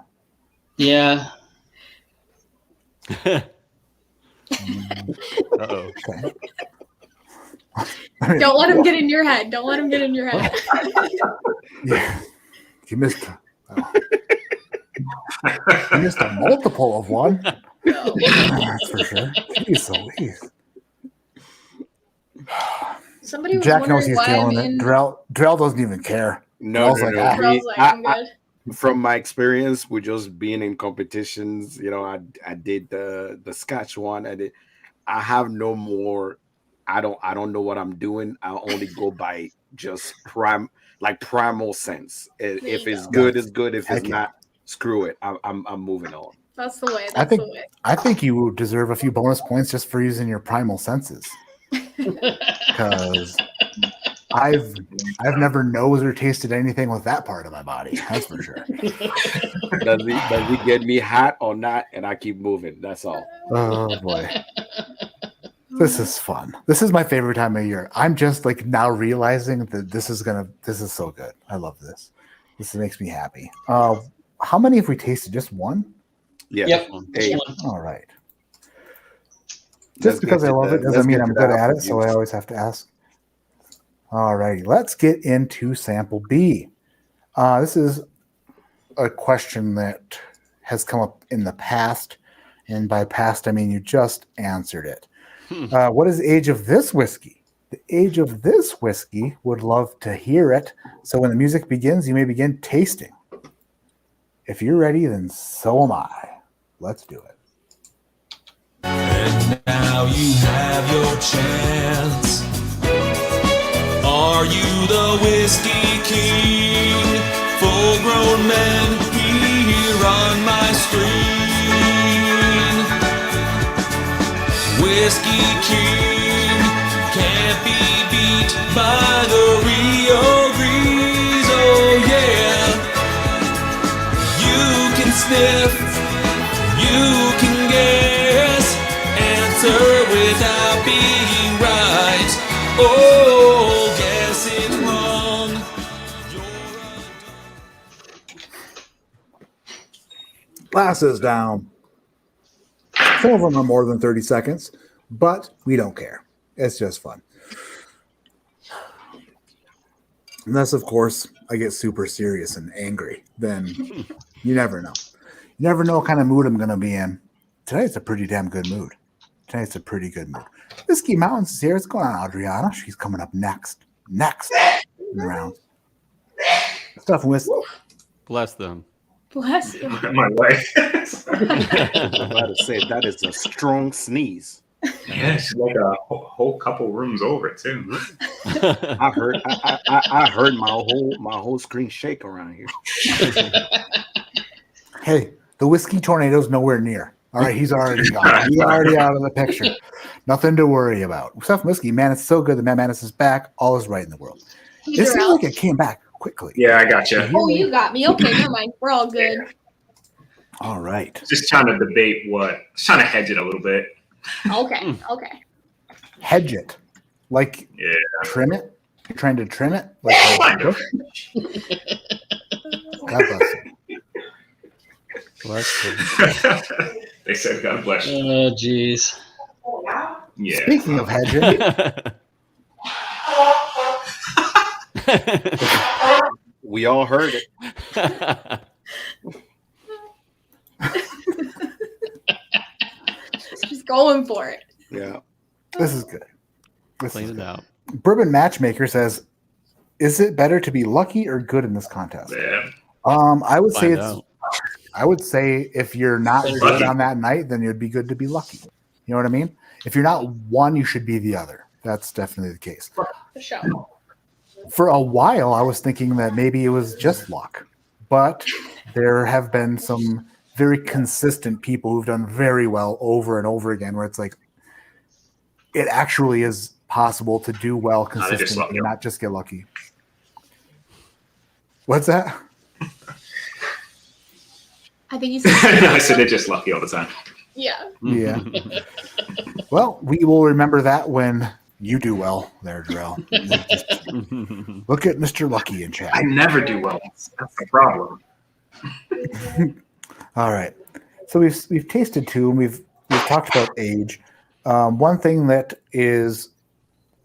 Yeah. Uh-oh. Okay. Don't let him get in your head. Don't let him get in your head. Yeah, you missed. Oh. You missed a multiple of one. No. That's for sure. Jeez Louise. Somebody was Jack knows wondering he's why I'm killing it. in. Drell doesn't even care. No, Drell's like, no. ah. Girls like, I'm good. From my experience with just being in competitions, I did the Scotch one. I have no more. I don't know what I'm doing. I only go by just primal sense. If you it's go. good, it's good. If it's Okay. not, screw it. I'm moving on. That's the way. I That's the think way. I think you deserve a few bonus points just for using your primal senses. Because I've never nosed or tasted anything with that part of my body. That's for sure. Does he get me hot or not? And I keep moving. That's all. Oh boy. This is fun. This is my favorite time of year. I'm just like now realizing that this is so good. I love this. This makes me happy. How many have we tasted? Just one? Yeah. Yep. Hey, All right. let's Just because get I to love the- it doesn't let's mean get I'm to the good at apple it, so I juice. always have to ask. All righty, let's get into sample B. This is a question that has come up in the past, and by past I mean you just answered it. What is the age of this whiskey? The age of this whiskey would love to hear it. So when the music begins, you may begin tasting. If you're ready, then so am I. Let's do it. And now you have your chance. Are you the whiskey king? Full-grown man here on my screen. Whiskey king can't be beat by the Rio Breeze. Oh yeah. You can sniff, you can guess, answer without being right. Oh, guessing wrong. Glasses down. Some of them are more than 30 seconds, but we don't care. It's just fun. Unless, of course, I get super serious and angry, then you never know. You never know what kind of mood I'm going to be in. Tonight's a pretty damn good mood. Tonight's a pretty good mood. Whiskey Mountains is here. What's going on, Adriana? She's coming up next in the round. Stuff and whiskey. Bless them. Bless you. My wife. I'm about to say that is a strong sneeze. Yeah, she's like a whole couple rooms over too. I heard my whole screen shake around here. Hey, the whiskey tornado's nowhere near. All right, he's already gone. He's already out of the picture. Nothing to worry about. Stuff and whiskey, man, it's so good. The man Madness is back. All is right in the world. It He's seems around. like it came back quickly. Yeah, I got you. Oh, you got me. Okay, never mind. We're all good. All right. Just trying to debate trying to hedge it a little bit. Okay, okay. Hedge it. Like Yeah. trim it. You're trying to trim it? Like Kind of. God bless you. Bless you. They said God bless you. Oh, jeez. Yeah. Speaking of hedging, We all heard it. She's going for it. Yeah. this is good. This Clean is it good. out. Bourbon Matchmaker says, "Is it better to be lucky or good in this contest?" Yeah. I would say Find it's. out. I would say if you're not Lucky. good on that night, then it'd be good to be lucky. You know what I mean? If you're not one, you should be the other. That's definitely the case. For sure. For a while, I was thinking that maybe it was just luck, but there have been some very consistent people who've done very well over and over again, where it's like it actually is possible to do well they just consistently lucky. and not just get lucky. What's that? I think you said I said they're just lucky all the time. yeah. Yeah. Well, we will remember that when you do well there, Darrell. Look at Mr. Lucky in chat. I never do well. That's the problem. All right. So we've tasted two, and we've talked about age. One thing that is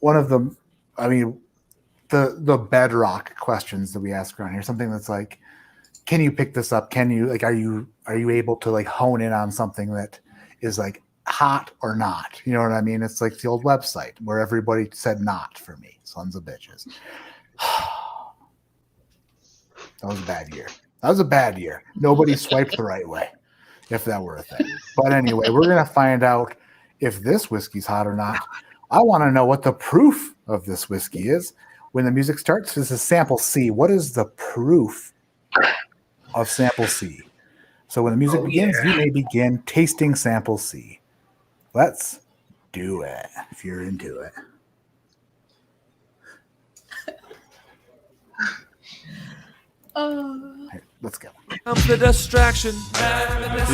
one of the, I mean, the bedrock questions that we ask around here, something that's like, can you pick this up? Can you are you able to like hone in on something that is like hot or not? You know what I mean? It's like the old website where everybody said not for me, sons of bitches. That was a bad year. That was a bad year. Nobody swiped the right way, if that were a thing. But anyway, we're going to find out if this whiskey's hot or not. I want to know what the proof of this whiskey is. When the music starts, this is sample C. What is the proof of sample C? So when the music begins, you may begin tasting sample C. Let's do it if you're into it. Here, let's go. Comes the distraction.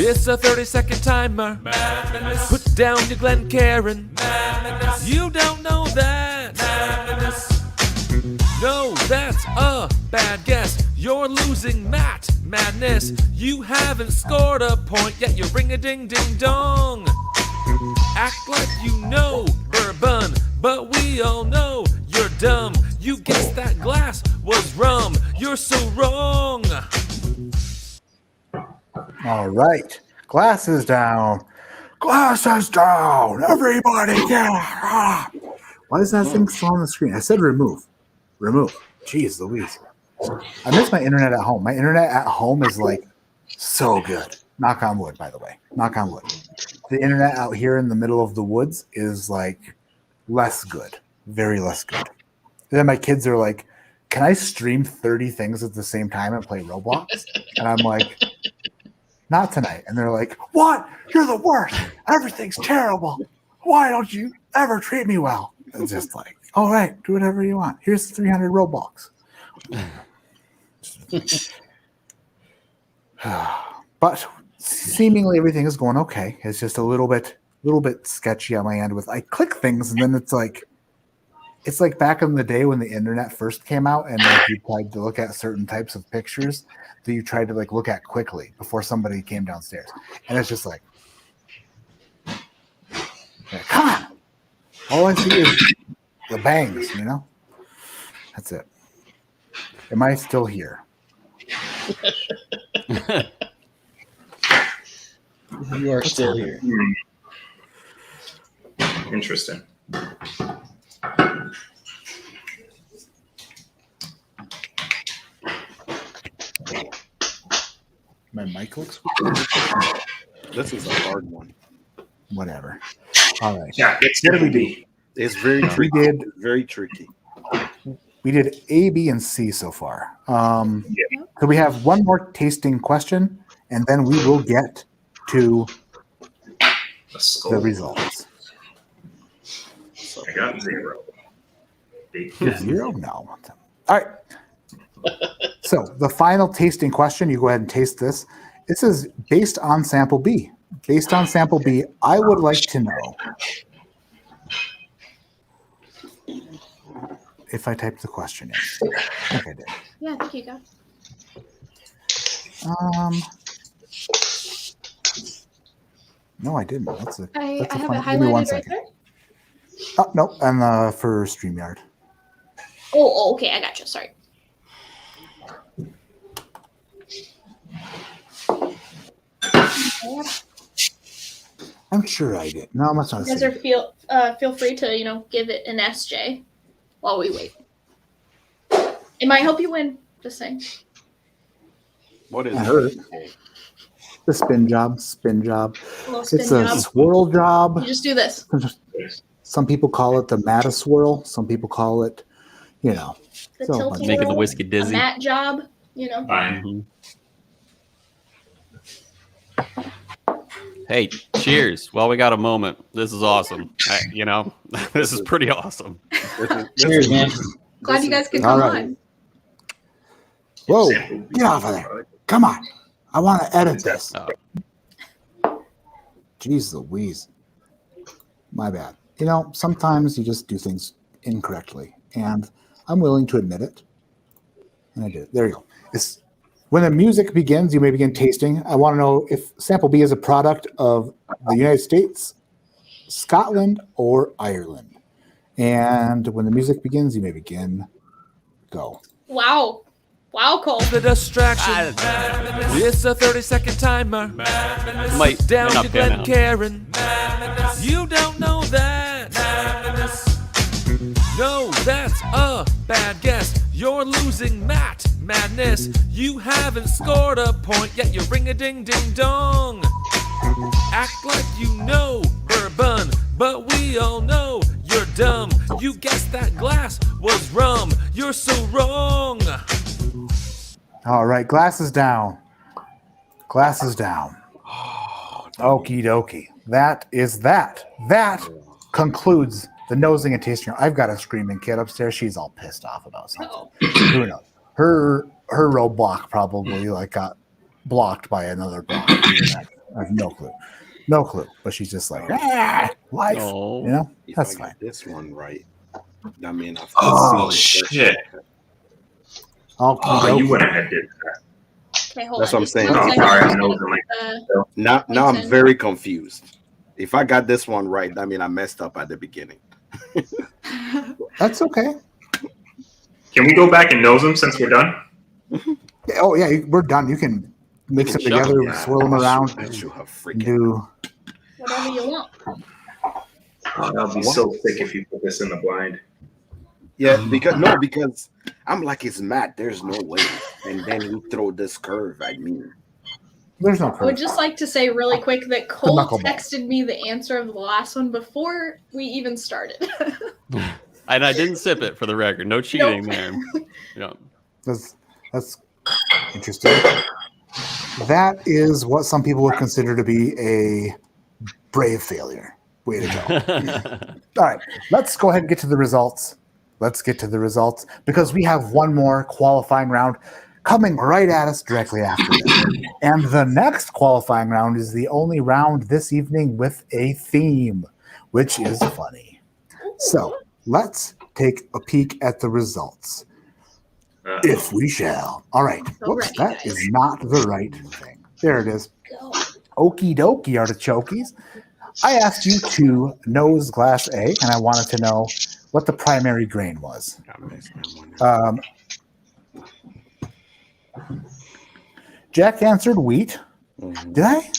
It's a 30-second timer. Put down your Glencairn. You don't know that. No, that's a bad guess. You're losing madness. You haven't scored a point yet. You're ring-a-ding-ding-dong. Act like you know bourbon, but we all know you're dumb. You guessed that glass was rum. You're so wrong. All right. Glasses down. Glasses down. Everybody, yeah. Why is that thing still on the screen? I said remove. Remove. Jeez Louise. I miss my internet at home. My internet at home is like so good. Knock on wood, by the way. Knock on wood. The internet out here in the middle of the woods is like less good. Very less good. And then my kids are like, can I stream 30 things at the same time and play Roblox? And I'm like, not tonight. And they're like, what? You're the worst. Everything's terrible. Why don't you ever treat me well? It's just like, all right, do whatever you want. Here's 300 Roblox. But seemingly everything is going okay. It's just a little bit sketchy on my end with I click things and then it's like back in the day when the internet first came out and like you tried to look at certain types of pictures that you tried to like look at quickly before somebody came downstairs. And it's just like, come on. All I see is the bangs, you know? That's it. Am I still here? You are still here. Interesting. My mic looks This is a hard one. whatever. All right. Yeah, it's What did we definitely. do? It's very We tricky. did Very tricky. we did A, B, and C so far. So we have one more tasting question, and then we will get to Let's go. the results. I got 0. Big Zero? No. All right. So the final tasting question, you go ahead and taste this. This is based on sample B. Based on sample B, I would like to know if I typed the question in. I think I did. Yeah, I think you got. No, I didn't. That's a I have it fun. Give me 1 highlighted right second. there. Oh no, and for StreamYard. Oh, okay, I got you. Sorry. I'm sure I did. No, I'm not trying You to guys say. feel free to give it an SJ while we wait. It might help you win. Just saying. What is I heard it? the spin job. Spin job. A little spin It's a job. swirl job. You just do this. Some people call it the Matta swirl. Some people call it, The so tilt Making the whiskey a dizzy. mat job. Fine. Hey, cheers! While we got a moment, this is awesome. This is pretty awesome. Cheers, man. Glad you guys could All come right. on. Whoa, get off of there. Come on. I want to edit this. Jeez Louise. My bad. Sometimes you just do things incorrectly, and I'm willing to admit it. And I did it. There you go. When the music begins, you may begin tasting. I want to know if Sample B is a product of the United States, Scotland, or Ireland. And when the music begins, you may begin. Go. Wow. Wow, Cole. The distraction. It's a 30-second timer. Might Down not to pan Glen out. Karen. You don't know that. No, that's a bad guess. You're losing madness. You haven't scored a point yet. You ring a ding ding dong. Act like you know bourbon, but we all know you're dumb. You guessed that glass was rum. You're so wrong. All right, glasses down. Glasses down. Okie dokie. That is that. That concludes the nosing and tasting. I've got a screaming kid upstairs. She's all pissed off about something. Who knows? Her roadblock probably got blocked by another block. I have no clue. No clue. But she's just like, life. Oh. That's If I fine. get this one right. I mean, I've Oh, seen it. shit. Okie Oh, you dokie. went ahead and did that. Okay, hold That's on. what I'm Just saying. one Oh, second. sorry, I'm I just know gonna the put the- Now I'm Makes very confused. If I got this one right, I mean, I messed up at the beginning. That's okay. Can we go back and nose them since we're done? Oh, yeah, we're done. You can mix them Shut together, Yeah, swirl them around, I should have and freaking. do. whatever you want. Oh, that'd be so sick if you put this in the blind. Yeah, because I'm like, it's Matt. There's no way. And then he throw this curve at me. There's no I would curve. just like to say really quick that Cole knuckleball. texted me the answer of the last one before we even started. And I didn't sip it for the record. No cheating there. That's interesting. That is what some people would consider to be a brave failure. Way to go. All right, let's go ahead and get to the results. Let's get to the results because we have one more qualifying round coming right at us directly after this. And the next qualifying round is the only round this evening with a theme, which is funny. So let's take a peek at the results. If we shall. All right. Whoops, that is not the right thing. There it is. Go. Okie dokie, artichokies. I asked you to nose glass A, and I wanted to know what the primary grain was. Jack answered wheat. Did I? Is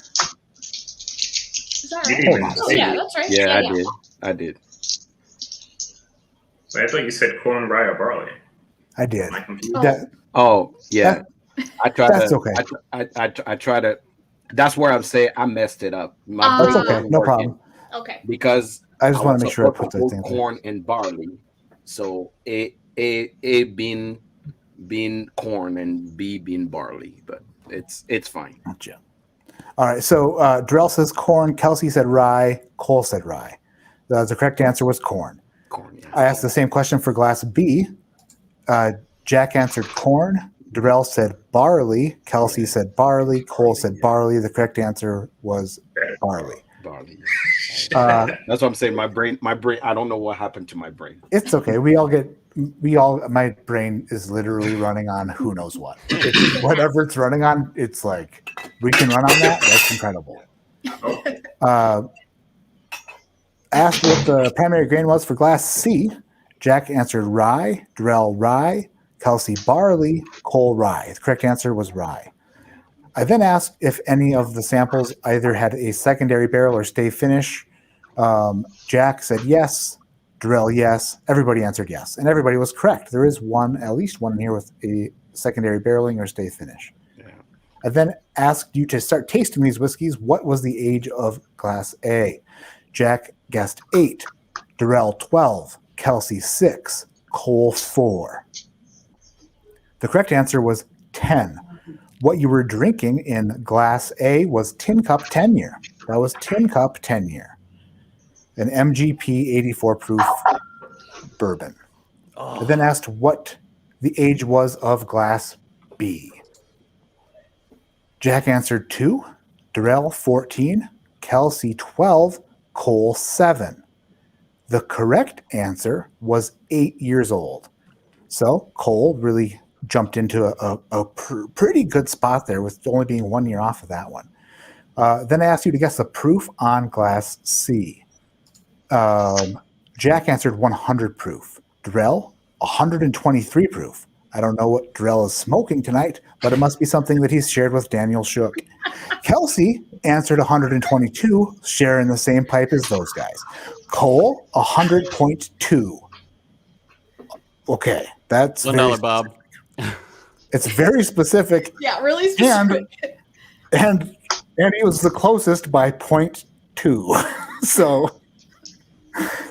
that You right? didn't even Hold on. Oh, say yeah, it. that's right. Yeah, I did. Wait, I thought you said corn, rye, or barley. I did. Am I confused? Oh. That, Oh, yeah. I tried That's to. okay. I try to. That's where I'm saying I messed it up. My that's brain okay. wasn't No working problem. Okay. Because I just want was to make sure I supposed put to that thing. corn and barley. So A being corn and B being barley, but it's fine. Gotcha. All right. So Drell says corn. Kelsey said rye. Cole said rye. The correct answer was corn. Corn. Yeah. I asked the same question for glass B. Jack answered corn. Darrell said barley. Kelsey said barley. Cole said barley. The correct answer was barley. Barley. Uh, That's what I'm saying. My brain. I don't know what happened to my brain. It's okay. My brain is literally running on who knows what. Whatever it's running on, it's like, we can run on that. That's incredible. Asked what the primary grain was for glass C. Jack answered rye, Darrell rye, Kelsey barley, Cole rye. The correct answer was rye. I then asked if any of the samples either had a secondary barrel or stay finish. Jack said yes, Darrell yes, everybody answered yes, and everybody was correct. There is at least one in here with a secondary barreling or stay finish. Yeah. I then asked you to start tasting these whiskeys. What was the age of Glass A? Jack guessed 8, Darrell 12, Kelsey 6, Cole 4. The correct answer was 10. What you were drinking in Glass A was Tin Cup 10 year. That was Tin Cup 10 year. An MGP 84 proof bourbon. I then asked what the age was of Glass B. Jack answered 2, Darrell 14, Kelsey 12, Cole 7. The correct answer was 8 years old. So Cole really jumped into a pretty good spot there with only being 1 year off of that one. Then I asked you to guess the proof on Glass C. Jack answered 100 proof. Darrell, 123 proof. I don't know what Darrell is smoking tonight, but it must be something that he's shared with Daniel Shook. Kelsey answered 122, sharing the same pipe as those guys. Cole, 100.2. Okay, that's $1, Bob. It's very specific. Yeah, really specific. And he was the closest by 0.2. So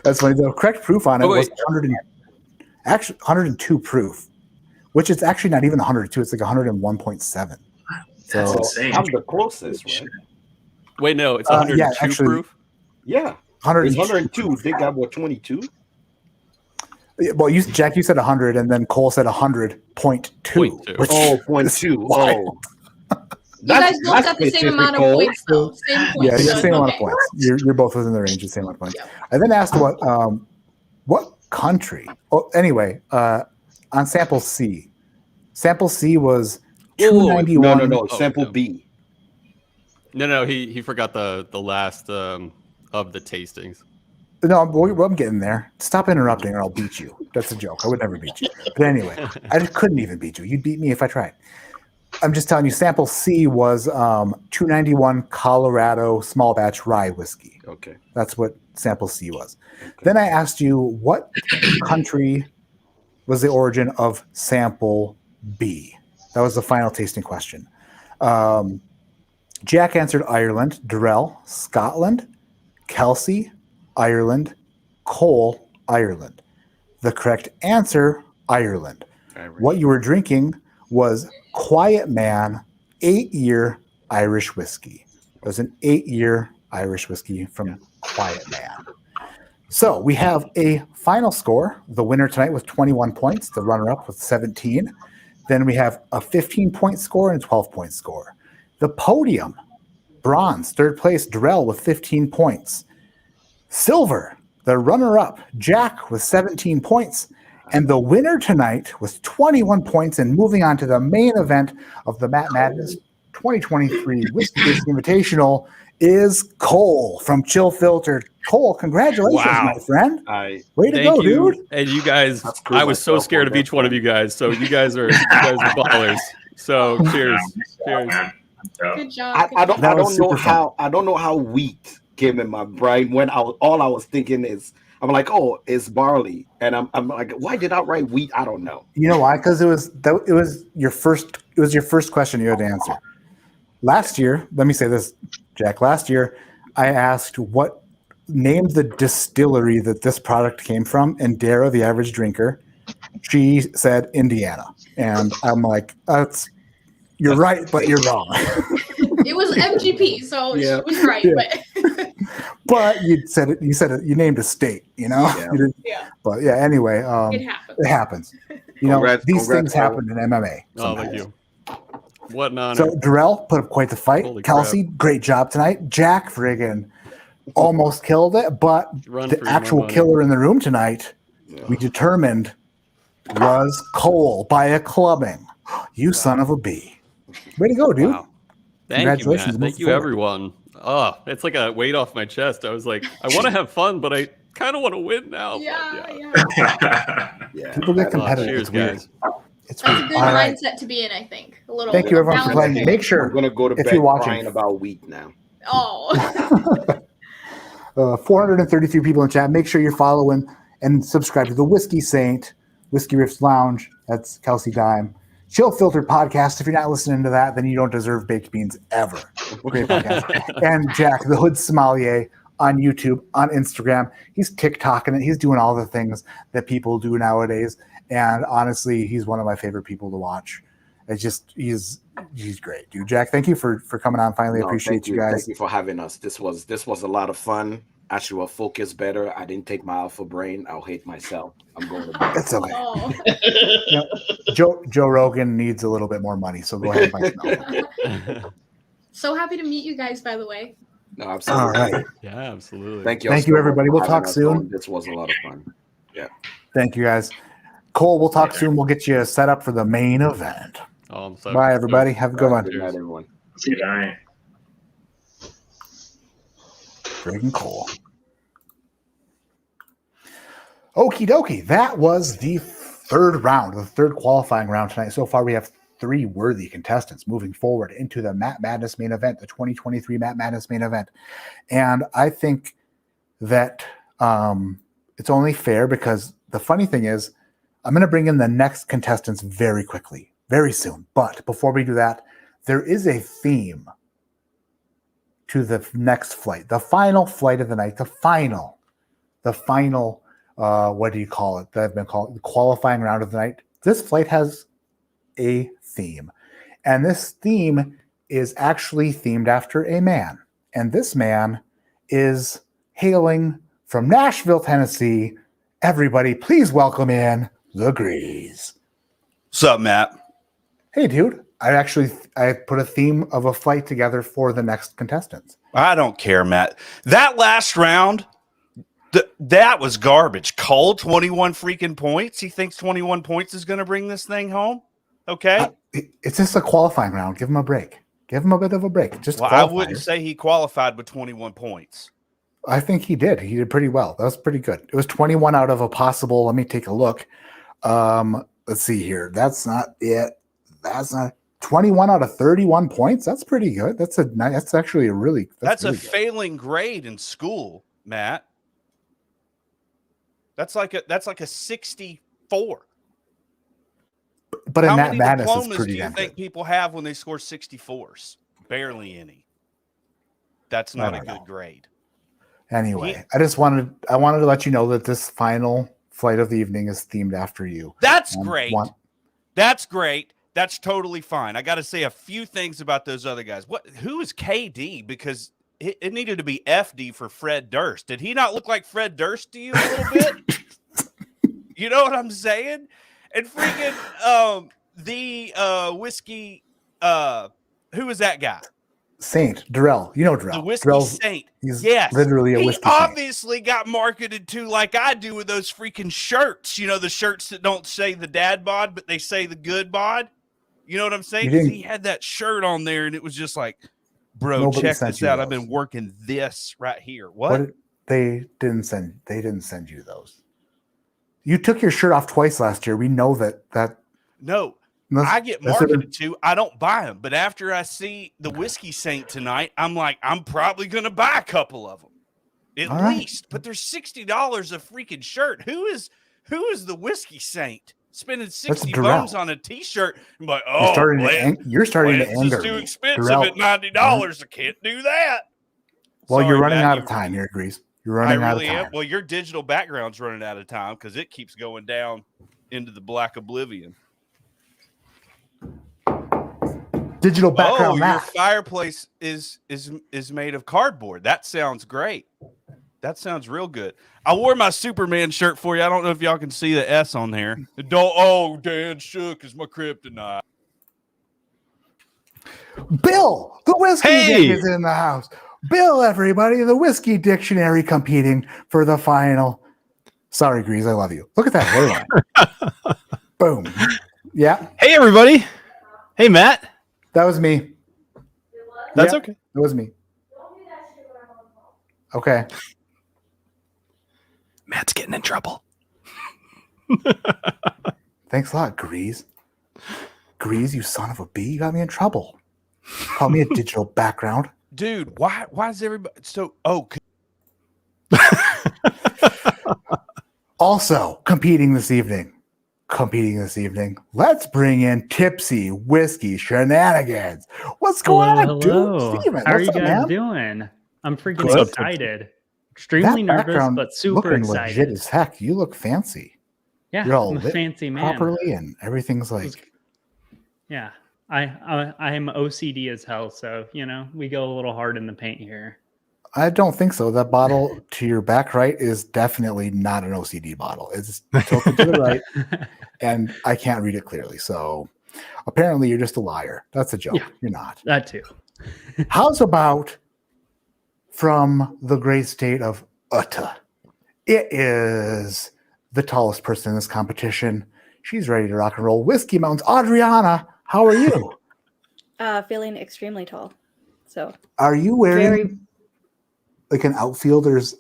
that's funny. The correct proof on it was 102 proof, which is actually not even 102. It's like 101.7. That's So insane. I'm the closest, right? Wait, no, it's 102 yeah, actually- proof. Yeah. 100. It's 102. They got what, 22? Well, Jack, you said 100, and then Cole said 100.2. 0.2. Which Oh, is 0.2. wild. Oh. You guys both got the same amount of points, though. Same points. Yeah, so same amount of okay. points. You're both within the range of the same amount of points. Yeah. I then asked what country. Oh, anyway, on sample C. Sample C was 291. No. Oh, Sample no. B. No, he forgot the last of the tastings. No, I'm getting there. Stop interrupting or I'll beat you. That's a joke. I would never beat you. But anyway, I just couldn't even beat you. You'd beat me if I tried. I'm just telling you, sample C was 291 Colorado small batch rye whiskey. Okay. That's what sample C was. Then I asked you what country was the origin of sample B. That was the final tasting question. Jack answered Ireland, Darrell, Scotland, Kelsey, Ireland, Cole, Ireland. The correct answer, Ireland. What you were drinking was Quiet Man 8-year Irish whiskey. It was an 8-year Irish whiskey from Quiet Man. So we have a final score. The winner tonight with 21 points, the runner-up with 17. Then we have a 15-point score and a 12-point score. The podium, bronze, third place, Darrell with 15 points. Silver, the runner-up, Jack with 17 points. And the winner tonight with 21 points and moving on to the main event of the Matt Madness 2023 Whiskey Tasting Invitational is Cole from Chill Filter. Cole, congratulations, my friend. Way to go, dude. And you guys, cool I was so myself scared on of each one of you guys. So you guys are ballers. So cheers. Cheers. Good job. I good don't job. know how wheat came in my brain when all I was thinking is I'm like, oh, it's barley, and I'm like, why did I write wheat? I don't know. You know why? Because it was your first question you had to answer. Last year, let me say this, Jack. Last year, I asked named the distillery that this product came from, and Dara, the average drinker, she said Indiana, and I'm like, you're right, but you're wrong. It was MGP, so she was right. Yeah. But you said it. You named a state. You know. Yeah. You didn't- Yeah. But yeah. Anyway, It happens. It happens. You know, Congrats, these things Cole. happen in MMA. Oh, thank you. What an honor. So Darrell put up quite the fight. Holy Kelsey, great job tonight. Jack friggin' almost killed it, but Run the for your actual money. killer in the room tonight, we determined, was Cole by a clubbing. You son of a bee. Way to go, dude. Wow. Thank you, Matt. Congratulations. Thank Move you, forward. everyone. Oh, it's like a weight off my chest. I was like, I want to have fun, but I kind of want to win now. But Yeah. People get competitive. Cheers, It's weird. guys. It's That's a weird. good All right. mindset to be in, I think. A little. Thank you, everyone, for balance. playing. Make sure I'm gonna go to if bed you're watching, crying about wheat now. Oh. 433 people in chat. Make sure you're following and subscribe to the Whiskey Saint, Whiskey Riffs Lounge. That's Kelsey Dime. Chill Filter Podcast. If you're not listening to that, then you don't deserve baked beans ever. Great podcast. And Jack, the Hood Sommelier, on YouTube, on Instagram. He's TikToking it. He's doing all the things that people do nowadays. And honestly, he's one of my favorite people to watch. It's just he's great, dude. Jack, thank you for coming on. Finally, appreciate thank you guys. Thank you for having us. This was a lot of fun. I should have focused better. I didn't take my alpha brain. I'll hate myself. I'm going to bed. It's okay. Oh. You know, Joe Rogan needs a little bit more money, so go ahead and buy some alpha. So happy to meet you guys, by the way. No, absolutely. All right. Yeah, absolutely. Thank you. Thank you, everybody. We'll talk soon. This was a lot of fun. Yeah. Thank you, guys. Cole, we'll talk soon. We'll get you set up for the main event. Oh, I'm so Bye, everybody. Have a good one. Good night, everyone. See you, all right. Friggin' Cole. Okie dokie. That was the third round, the third qualifying round tonight. So far, we have 3 worthy contestants moving forward into the Matt Madness main event, the 2023 Matt Madness main event. And I think that it's only fair because the funny thing is, I'm going to bring in the next contestants very quickly, very soon. But before we do that, there is a theme to the next flight, the final flight of the night, the final, what do you call it? That have been called the qualifying round of the night. This flight has a theme, and this theme is actually themed after a man, and this man is hailing from Nashville, Tennessee. Everybody, please welcome in the Grease. What's up, Matt? Hey, dude. I put a theme of a flight together for the next contestants. I don't care, Matt. That last round, that was garbage. Cole, 21 freaking points. He thinks 21 points is going to bring this thing home. Okay. It's just a qualifying round. Give him a break. Give him a bit of a break. Just well, I wouldn't say he qualified with 21 poits. I think he did. He did pretty well. That was pretty good. It was 21 out of a possible. Let me take a look. Let's see here. That's not it. That's not 21 out of 31 points. That's pretty good. That's actually a really. That's really a good. failing grade in school, Matt. That's like a 64. But in How Matt many Madness, it's diplomas pretty do you damn think good. people have when they score 64s? Barely any. That's not a good grade. Anyway, I wanted to let you know that this final flight of the evening is themed after you. That's great. That's great. That's totally fine. I got to say a few things about those other guys. Who is KD? Because it needed to be FD for Fred Durst. Did he not look like Fred Durst to you a little bit? You know what I'm saying? And freaking the whiskey. Who is that guy? Saint Darrell. You know Darrell. The whiskey Darrell's- saint. He's Yes. literally a He whiskey saint. obviously got marketed to like I do with those freaking shirts. You know, the shirts that don't say the dad bod, but they say the good bod. You know what I'm saying? 'Cause he had that shirt on there, and it was just like, bro, Nobody check sent this you out. I've those. been working this right here. What? They didn't send you those. You took your shirt off twice last year. We know that. No. I get marketed to. I don't buy them. But after I see the Whiskey Saint tonight, I'm like, I'm probably going to buy a couple of them. At least. But there's $60 a freaking shirt. Who is the Whiskey Saint? Spending 60 bones on a T-shirt. I'm like, oh, you're starting to anger It's too me. expensive Darrell, at $90. I can't do that. Well, Sorry, you're running Matt, out of time here, Grease. You're running out of time. Am. Well, your digital background's running out of time because it keeps going down into the black oblivion. Digital background your map. fireplace is made of cardboard. That sounds great. That sounds real good. I wore my Superman shirt for you. I don't know if y'all can see the S on there. Dan Shook is my kryptonite. Bill, the whiskey dick is in the house. Bill, everybody, the whiskey dictionary competing for the final. Sorry, Grease, I love you. Look at that hairline. Boom. Yeah. Hey, everybody. Hey, Matt. That was me. That's Yeah, okay. It was me. Okay. Matt's getting in trouble. Thanks a lot, Grease. Grease, you son of a bee. You got me in trouble. Call me a digital background. Dude, why is everybody so? Oh, Also, competing this evening, let's bring in Tipsy Whiskey Shenanigans. What's going on, Hello. dude? Steven, How are what's you up, guys man? doing? I'm freaking What's up, excited. Extremely That nervous, background but super looking legit excited. as heck. You look fancy. Yeah, You're all I'm a lit fancy man. properly, and everything's like. Yeah, I am OCD as hell, so we go a little hard in the paint here. I don't think so. That bottle to your back right is definitely not an OCD bottle. It's tilted to the right, and I can't read it clearly. So apparently, you're just a liar. That's a joke. Yeah. You're not. That too. How's about from the great state of Utah? It is the tallest person in this competition. She's ready to rock and roll. Whiskey Mountains, Adriana. How are you? Feeling extremely tall. So Are you wearing very. like an outfielder's?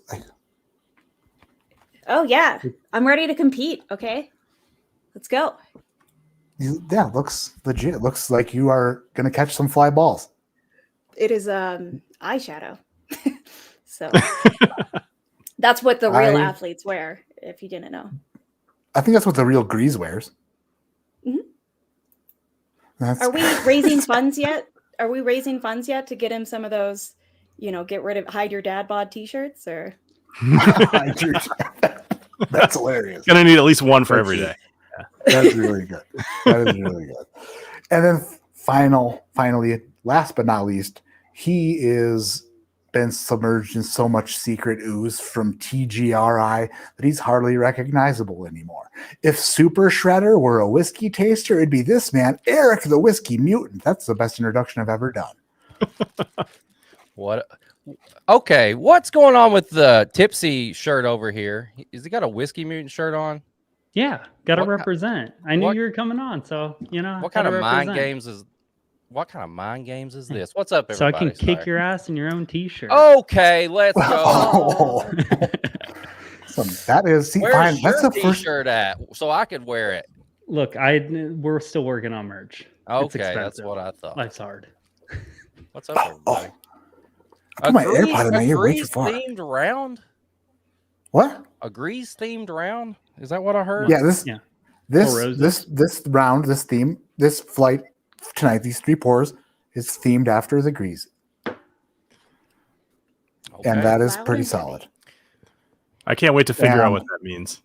Oh yeah, I'm ready to compete. Okay, let's go. Yeah, looks legit. Looks like you are gonna catch some fly balls. It is eyeshadow. So that's what the real athletes wear. If you didn't know. I think that's what the real Grease wears. Mhm. That's Are we raising funds yet? Are we raising funds yet to get him some of those, get rid of hide your dad bod t-shirts or? That's hilarious. Gonna need at least one for every day. That's really good. That is really good. And then finally, last but not least, he is been submerged in so much secret ooze from TGRI that he's hardly recognizable anymore. If Super Shredder were a whiskey taster, it'd be this man, Eric the Whiskey Mutant. That's the best introduction I've ever done. What? Okay, what's going on with the Tipsy shirt over here? Has he got a Whiskey Mutant shirt on? Yeah, gotta What- represent. I knew you were coming on, so What kind of mind games is? What kind of mind games is this? What's up, So I everybody? can kick your ass in your own t-shirt. Okay, let's go. Oh. So that is Where's fine. your That's the first. t-shirt at? So I could wear it. Look, we're still working on merch. It's Okay, that's expensive. what I thought. Life's hard. What's up, everybody? Put my AirPod in there. You're way too Grease far. themed round? What? A Grease themed round? Is that what I heard? Yeah, this round, this theme, this flight tonight, these 3 pours is themed after the Grease. And that is pretty solid. I can't wait to figure out what that means.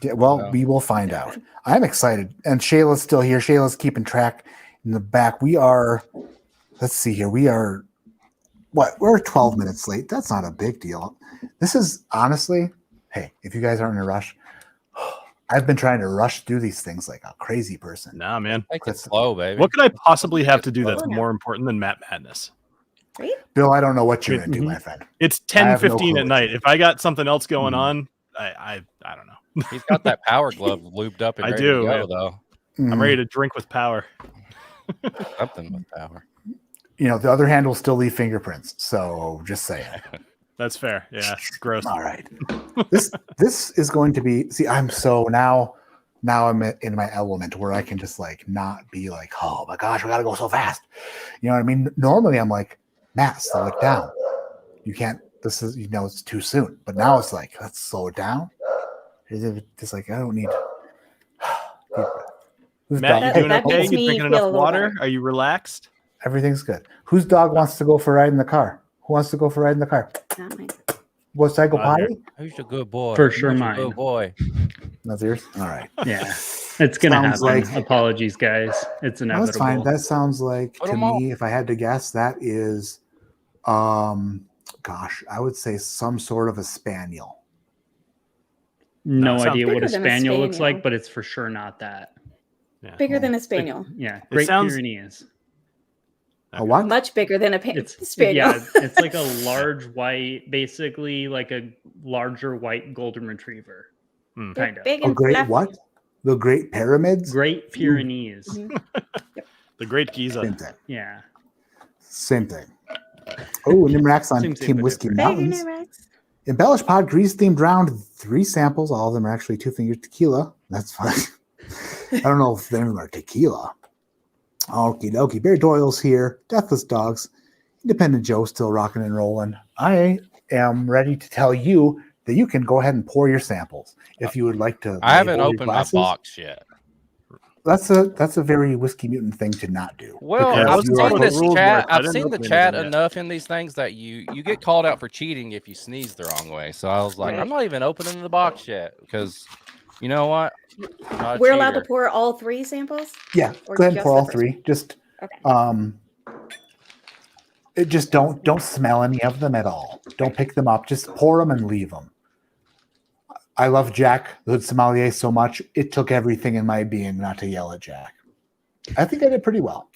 Yeah, well, we will find out. I'm excited. And Shayla's still here. Shayla's keeping track in the back. We are, let's see here. We are, we're 12 minutes late. That's not a big deal. This is honestly, hey, if you guys aren't in a rush, I've been trying to rush through these things like a crazy person. Nah, man. Take it slow, baby. What could I possibly have to do that's more important than Matt Madness? Bill, I don't know what you're into, my friend. It's I have no 10:15 clue at night. If I got something else going on, I don't know. He's got that power glove lubed up and I ready do, to go, man. though. I'm ready to drink with power. Something with power. The other hand will still leave fingerprints. So just saying. That's fair. Yeah, gross. All right. This is going to be. See, I'm so now I'm in my element where I can just like not be like, oh my gosh, we gotta go so fast. You know what I mean? Normally I'm like, Matt, slow it down. You can't. This is it's too soon. But now it's like, let's slow it down. It's like I don't need. Matt, you doing okay? You drinking enough water? Are you relaxed? Everything's good. Whose dog wants to go for a ride in the car? Who wants to go for a ride in the car? Not mine. Was I go potty? Who's a good boy? For sure, Who's a mine. Good boy. That's yours. All right. Yeah, it's gonna Sounds happen. like- Apologies, guys. It's No, inevitable. that's fine. That sounds like Put to 'em all. me, if I had to guess, that is, gosh, I would say some sort of a spaniel. No sounds idea what bigger a than a spaniel looks spaniel. like, but it's for sure not that. Yeah. Bigger than a spaniel. Yeah, Great sounds- Pyrenees. A what? Much bigger than a It's spaniel. Yeah, it's like a large white, basically like a larger white golden retriever. Hmm. They're Kind of. big A and great fluffy. what? The Great Pyramids? Great Pyrenees. Mhm. The Great Giza. Think that. Yeah. Same thing. Oh, Nimrax on Same Team but Whiskey different. Hey, Mountains. Rex. Embellish Pod Grease themed round, 3 samples. All of them are actually 2 finger tequila. That's fine. I don't know if any of them are tequila. Okie dokie. Barry Doyle's here. Deathless Dogs. Independent Joe still rocking and rolling. I am ready to tell you that you can go ahead and pour your samples if you would like to. I haven't label your opened my glasses. box yet. That's a very Whiskey Mutant thing to not do. Well, Yeah, I I've wasn't seen sure what the this rules chat. were, so I I've didn't seen the open chat anything yet. enough in these things that you get called out for cheating if you sneeze the wrong way. So I was like, Right. I'm not even opening the box yet because you know what? I'm not a We're allowed to cheater. pour all 3 samples? Yeah, Or go ahead and just pour the all first 3. Just Okay. it just don't smell any of them at all. Don't pick them up. Just pour them and leave them. I love Jack, the Hood Sommelier, so much. It took everything in my being not to yell at Jack. I think I did pretty well.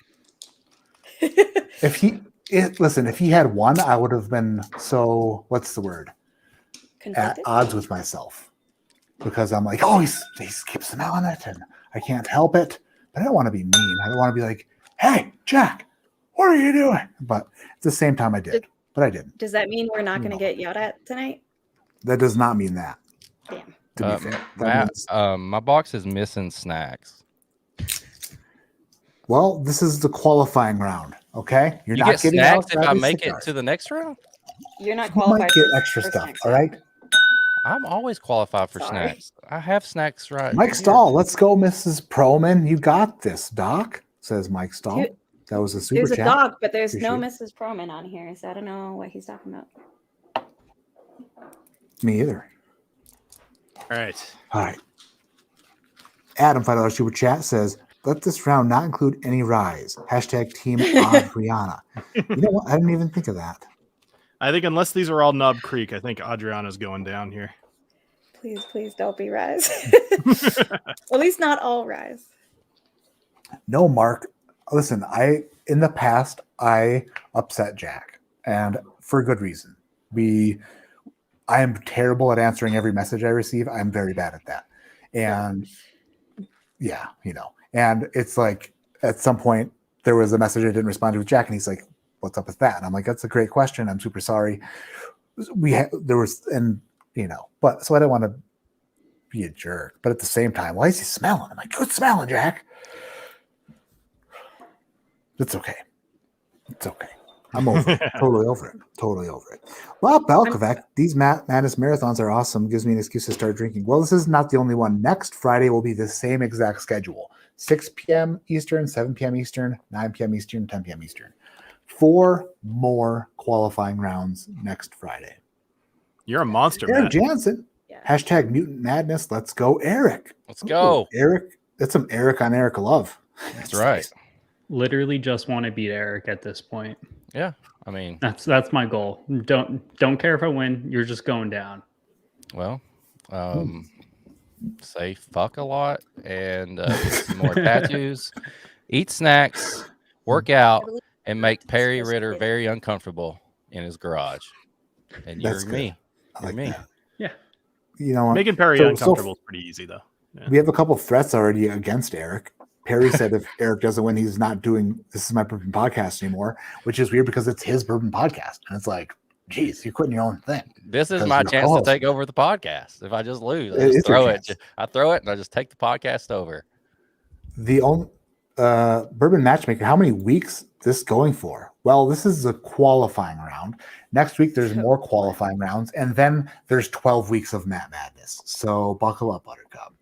If he had won, I would have been so, what's the word? At Conflicted? odds with myself. Because I'm like, oh, he keeps smelling it and I can't help it. But I don't want to be mean. I don't want to be like, hey, Jack, what are you doing? But at the same time, I did. But I didn't. Does that mean we're not going to get yelled at tonight? That does not mean that. Damn. To be fair. That Matt, means, my box is missing snacks. well, this is the qualifying round, okay? You're You not get getting snacks if I Bradley's make cigar. it to the next round? You're not You qualified might get for- extra for stuff, snacks all yet. right? I'm always qualified for Sorry. snacks. I have snacks right Mike here. Stahl, let's go, Mrs. Proman. You got this, Doc, says Mike Stahl. Dude, That was a super There's a chat. dog, but there's no Appreciate Mrs. Proman on here, so I don't know what he's talking about. Me either. All right. All right. Adam, $5 super chat says, let this round not include any rise. Hashtag Team Adriana. You know what? I didn't even think of that. I think unless these are all Nub Creek, I think Adriana's going down here. Please don't be Rise. At least not all Rise. No, Mark. Listen, in the past I upset Jack, and for good reason. I am terrible at answering every message I receive. I'm very bad at that. And yeah, and it's like at some point there was a message I didn't respond to with Jack, and he's like, what's up with that? And I'm like, that's a great question. I'm super sorry. But so I don't want to be a jerk, but at the same time, why is he smelling? I'm like, good smelling, Jack. It's okay. It's okay. I'm over it. Totally over it. Totally over it. Well, Balkovac, these Madness Marathons are awesome. Gives me an excuse to start drinking. Well, this is not the only one. Next Friday will be the same exact schedule. 6 p.m. Eastern, 7 p.m. Eastern, 9 p.m. Eastern, 10 p.m. Eastern. 4 more qualifying rounds next Friday. You're a monster, Eric Matt. Jansen. Hashtag Mutant Madness. Let's go, Eric. Let's go. Ooh, Eric. That's some Eric on Eric love. That's right. Literally just want to beat Eric at this point. Yeah. I mean, That's my goal. Don't care if I win. You're just going down. well, say fuck a lot and get some more tattoos, eat snacks, work out, and make Perry Ritter very uncomfortable in his garage. And you're That's good. me. I You're like me. that. Yeah. You know, Making Perry uncomfortable is pretty easy, though. Yeah. We have a couple of threats already against Eric. Perry said if Eric doesn't win, he's not doing This Is My Bourbon Podcast anymore, which is weird because it's his bourbon podcast. And it's like, geez, you're quitting your own thing. This is Because my you're chance to co-host. take over the podcast. If I just lose, I It just is your throw it. chance. I throw it and I just take the podcast over. The only bourbon matchmaker, how many weeks this going for? Well, this is a qualifying round. Next week, there's more qualifying rounds. And then there's 12 weeks of Matt Madness. So buckle up, Buttercup.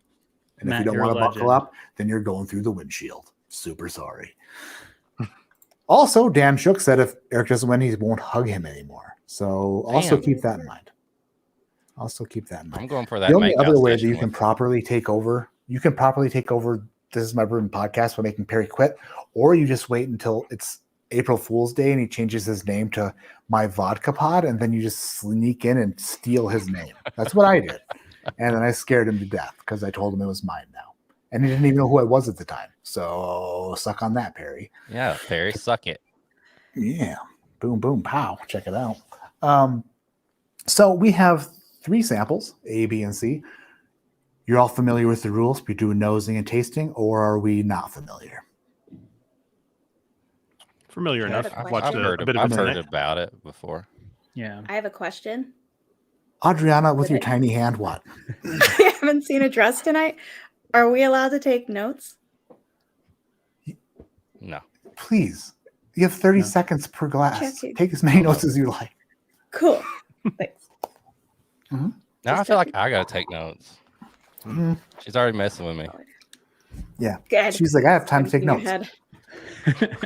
And Matt, if you don't you're a want to buckle legend. up, then you're going through the windshield. Super sorry. Also, Dan Shook said if Eric doesn't win, he won't hug him anymore. So also Damn. keep that in mind. Also keep that in mind. I'm going for that. The only makeout other way that session you can with- properly take over, This Is My Bourbon Podcast by making Perry quit, or you just wait until it's April Fool's Day and he changes his name to My Vodka Pod, and then you just sneak in and steal his name. That's what I did. And then I scared him to death because I told him it was mine now. And he didn't even know who I was at the time. So suck on that, Perry. Yeah, Perry, suck it. Yeah. Boom, boom, pow. Check it out. So we have 3 samples, A, B, and C. You're all familiar with the rules. We do nosing and tasting, or are we not familiar? Familiar I have enough. a I've watched question. a bit of I've it heard tonight. about it before. Yeah. I have a question. Adriana, with your Okay. tiny hand, what? I haven't seen a dress tonight. Are we allowed to take notes? No. Please. You have 30 No. seconds per glass. Checking. Take as many notes as you like. Cool. Thanks. Now I Just feel like checking. I gotta take notes. Mhm. She's already messing with me. Yeah. Good. She's like, I have time to take In your notes. head.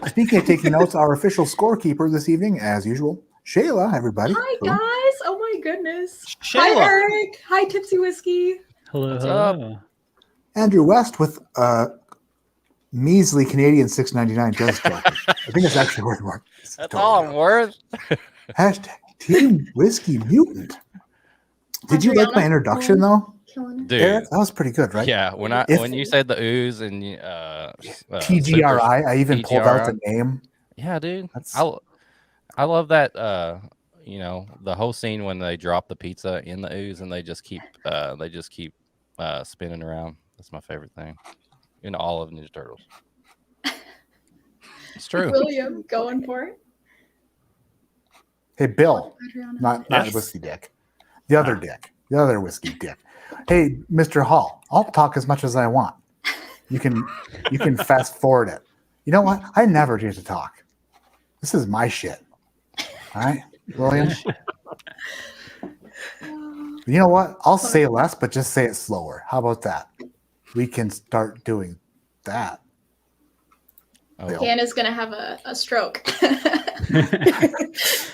Speaking of taking notes, our official scorekeeper this evening, as usual, Shayla, everybody. Hi Hello. guys! Oh my goodness! Shayla. Hi Eric! Hi Tipsy Whiskey! Hello. What's hello. Andrew West with measly Canadian $6.99 just joking. I think it's actually worth more. It's That's totally all I'm joking. worth. Hashtag Team Whiskey Mutant. Did you like my Adriana, introduction though, Killing it. Dude. Eric? That was pretty good, right? Yeah, when If- you said the ooze and TGRI. I even pulled out the name. Yeah, dude. That's I love that the whole scene when they drop the pizza in the ooze and they just keep spinning around. That's my favorite thing in all of Ninja Turtles. It's true. William going for it. Hey Bill, Adriana. not Yes. Whiskey Dick. The other Dick. The other Whiskey Dick. Hey, Mr. Hall, I'll talk as much as I want. You can fast forward it. You know what? I never get to talk. This is my shit. All right, William? You know what? I'll say less, but just say it slower. How about that? We can start doing that. Oh, Bill. Dan is gonna have a stroke.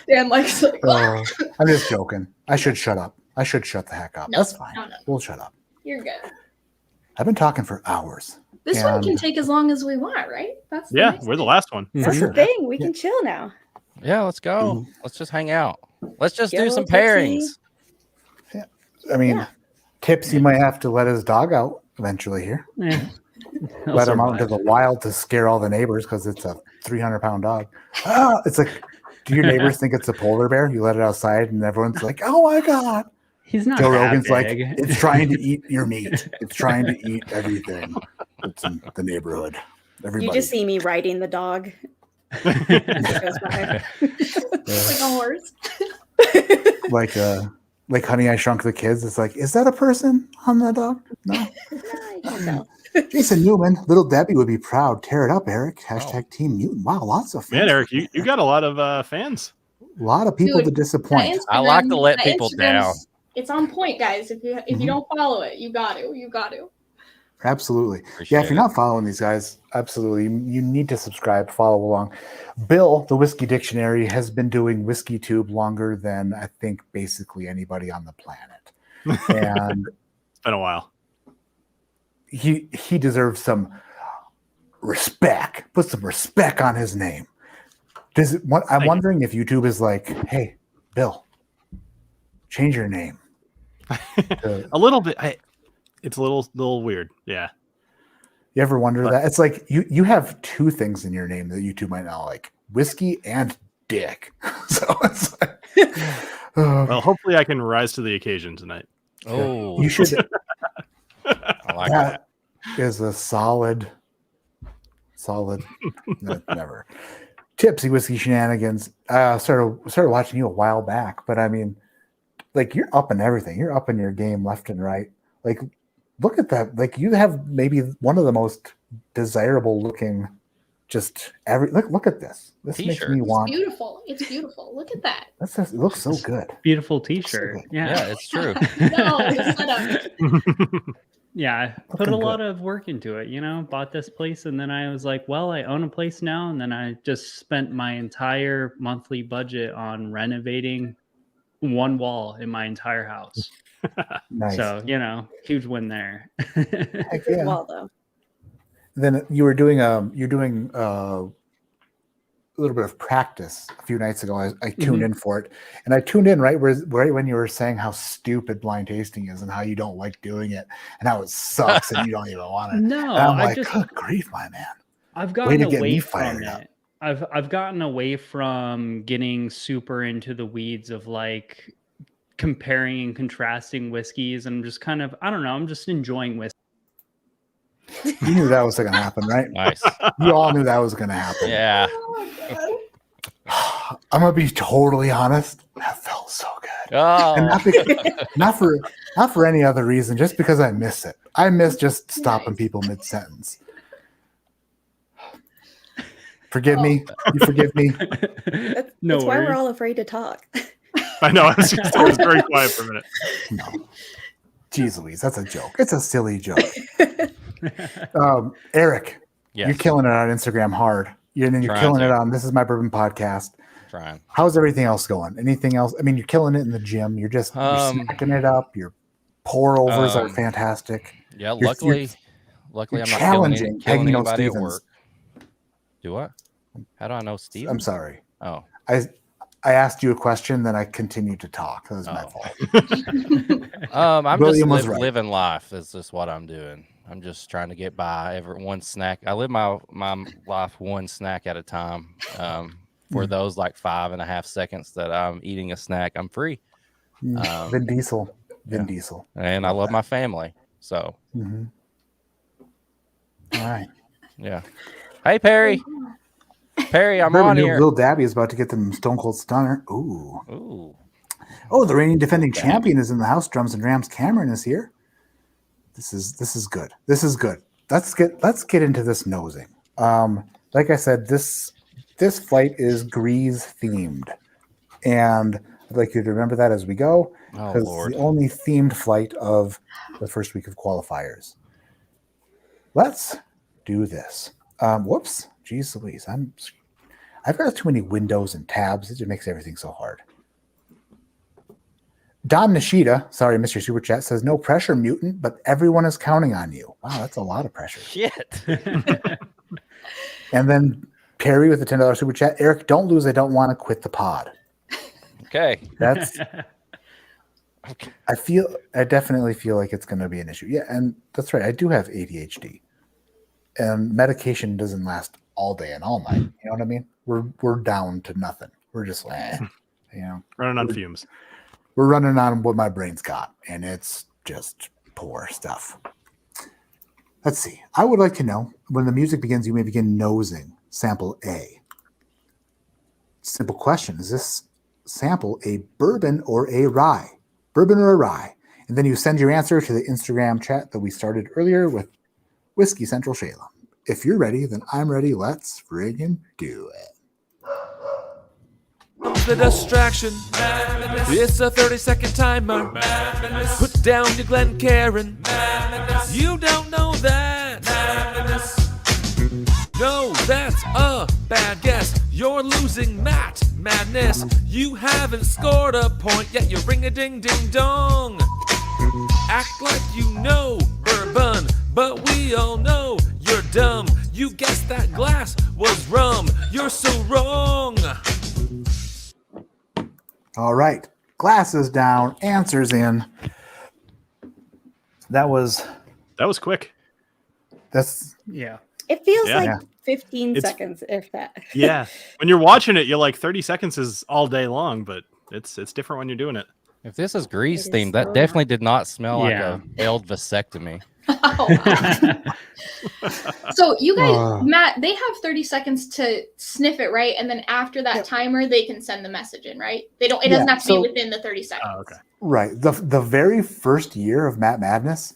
Dan likes like, Oh, I'm just joking. I should shut up. I should shut the heck up. No, That's fine. no. We'll shut up. You're good. I've been talking for hours. This one And- can take as long as we want, right? That's the Yeah, nice we're the thing. last one. That's sure. the thing. We can chill now. Yeah, let's go. Let's just hang out. Let's just Get do a some little pairings. tipsy. I mean, Yeah. Tips, you might have to let his dog out eventually here. Yeah. He'll Let him out into survive. the wild to scare all the neighbors because it's a 300-pound dog. It's like, do your neighbors think it's a polar bear? You let it outside and everyone's like, oh my God. He's not Joe that Rogan's like, big. it's trying to eat your meat. It's trying to eat everything that's in the neighborhood. Everybody. You just see me riding the dog. As it goes by. Like a horse. like Honey, I Shrunk the Kids. It's like, is that a person on the dog? No. You can tell. Jason Newman, Little Debbie would be proud. Tear it up, Eric. Hashtag Team Mutant. Wow, lots of fans. Man, Eric, you got a lot of fans. A lot of people Dude, to disappoint. I like to let that people down. Instagram's- It's on point, guys. If you Mhm. don't follow it, you got to. You got to. Absolutely. Appreciate Yeah, if you're not following these guys, absolutely. You need to subscribe, follow along. Bill, the Whiskey Dictionary, has been doing Whiskey Tube longer than I think basically anybody on the planet. And It's been a while. he deserves some respect. Put some respect on his name. I'm Thank you. wondering if YouTube is like, hey, Bill, change your name. to- A little bit. It's a little weird. Yeah. You ever wonder But- that? It's like you have two things in your name that YouTube might not like: whiskey and dick. So it's like, Well, hopefully I can rise to the occasion tonight. Oh, you should. I like that. That is a solid. No, never. Tipsy Whiskey Shenanigans. Started watching you a while back, but I mean, like you're up in everything. You're up in your game left and right. Like, look at that. Like you have maybe one of the most desirable looking. Just look at this. This makes T-shirt. me It's want. beautiful. It's beautiful. Look at that. It looks so good. Beautiful T-shirt. Yeah, Yeah. it's true. No, it's set up. Yeah, I put a Looking lot good. of work into it, bought this place and then I was like, well, I own a place now. And then I just spent my entire monthly budget on renovating one wall in my entire house. Nice. So, huge win there. Heck Good yeah. wall, though. Then you're doing a little bit of practice a few nights ago. I tuned in for it, and I tuned in right when you were saying how stupid blind tasting is and how you don't like doing it and how it sucks and you don't even want it. No, And I'm I like, just good grief, my man. I've Way gotten to get away me from fired up. it. I've gotten away from getting super into the weeds of like comparing and contrasting whiskeys. And I'm just kind of, I don't know, I'm just enjoying whiskey. You knew that was going to happen, right? Nice. You all knew that was going to happen. Yeah. I'm going to be totally honest. That felt so good. Oh. And not for any other reason, just because I miss it. I miss just stopping people mid-sentence. Forgive me. You forgive me. That's No why we're worries. all afraid to talk. I know. I was very quiet for a minute. No. Jeez Louise, that's a joke. It's a silly joke. Eric, Yes. you're killing it on Instagram hard. You're Trying killing it to. on This Is My Bourbon podcast. Trying. How's everything else going? Anything else? I mean, you're killing it in the gym. You're just you're snacking it up. Your pour overs are fantastic. Yeah, You're- luckily you're I'm not challenging killing Peggy No anybody at Stevens. work. Do what? How do I know Steve? I'm sorry. Oh. I asked you a question, then I continued to talk. That was my fault. I'm William was just right. living life. That's just what I'm doing. I'm just trying to get by every one snack. I live my life one snack at a time. For those like 5.5 seconds that I'm eating a snack, I'm free. Vin Diesel. Vin Diesel. And I love my family. So Mhm. All right. yeah. Hey Perry. Perry, I'm Bourbon on Noob here. Lil Dabby is about to get them Stone Cold Stunner. Ooh. Ooh. Oh, the reigning defending champion is in the house. Drums and Rams. Cameron is here. This is good. This is good. Let's get into this nosing. Like I said, this flight is Grease themed, and I'd like you to remember that as we go, Oh, because Lord. it's the only themed flight of the first week of qualifiers. Let's do this. Whoops. Jeez Louise. I've got too many windows and tabs. It just makes everything so hard. Don Nishida, sorry, Mr. Super Chat, says no pressure, mutant, but everyone is counting on you. Wow, that's a lot of pressure. Shit. And then Perry with the $10 Super Chat. Eric, don't lose. I don't want to quit the pod. Okay. That's. I definitely feel like it's going to be an issue. Yeah, and that's right. I do have ADHD, and medication doesn't last all day and all night. You know what I mean? We're down to nothing. We're just like, running on fumes. We're running on what my brain's got, and it's just poor stuff. Let's see. I would like to know, when the music begins, you may begin nosing sample A. Simple question. Is this sample a bourbon or a rye? Bourbon or a rye? And then you send your answer to the Instagram chat that we started earlier with Whiskey Central Shalem. If you're ready, then I'm ready. Let's friggin' do it. The distraction. It's a 30-second timer. Put down your Glencairn. You don't know that. No, that's a bad guess. You're losing madness. You haven't scored a point yet. You're ring-a-ding-ding-dong. Act like you know bourbon, but we all know you're dumb. You guessed that glass was rum. You're so wrong. All right. Glasses down, answers in. That was quick. That's yeah. It feels Yeah. like Yeah. 15 It's- seconds, if that. Yeah. When you're watching it, you're like 30 seconds is all day long, but it's different when you're doing it. If this is Grease It is themed, that so definitely did not smell like Yeah. a failed vasectomy. So you guys, Oh. Matt, they have 30 seconds to sniff it, right? And then after that timer, they can send the message in, right? They don't. It doesn't Yeah, have to be so- within the 30 seconds. Oh, okay. right. The very first year of Matt Madness,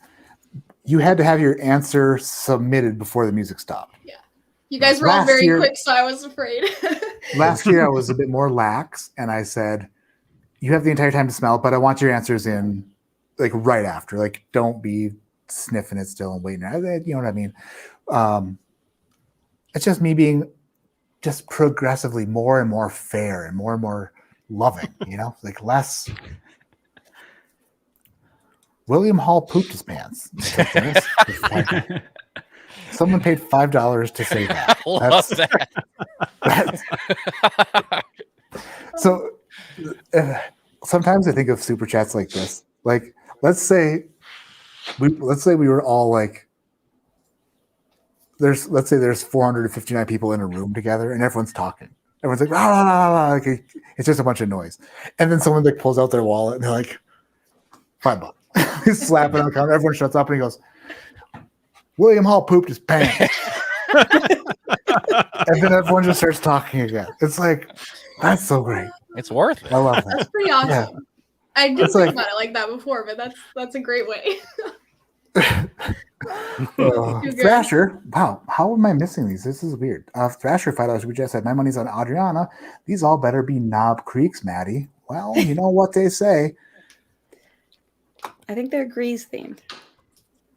you had to have your answer submitted before the music stopped. You guys were all Last very year- quick, so I was afraid. Last year, I was a bit more lax, and I said, "You have the entire time to smell, but I want your answers in like right after. Like, don't be sniffing it still and waiting. You know what I mean?" It's just me being just progressively more and more fair and more loving. You know, like less. William Hall pooped his pants. Someone paid $5 to say that. I love That's- So sometimes I think of super chats like this. Like, let's say we were all like, let's say there's 459 people in a room together and everyone's talking. Everyone's like, rah, rah, rah, rah. Like, it's just a bunch of noise. And then someone like pulls out their wallet and they're like, $5. He's slapping on the counter. Everyone shuts up and he goes, William Hall pooped his pants. And then everyone just starts talking again. It's like, that's so great. It's worth it. I love that. That's pretty awesome. Yeah. I didn't It's think like- about it like that before, but that's a great way. Too good. Thrasher, wow, how am I missing these? This is weird. Thrasher $5 we just said my money's on Adriana. These all better be Knob Creeks, Maddie. Well, you know what they say. I think they're Grease themed.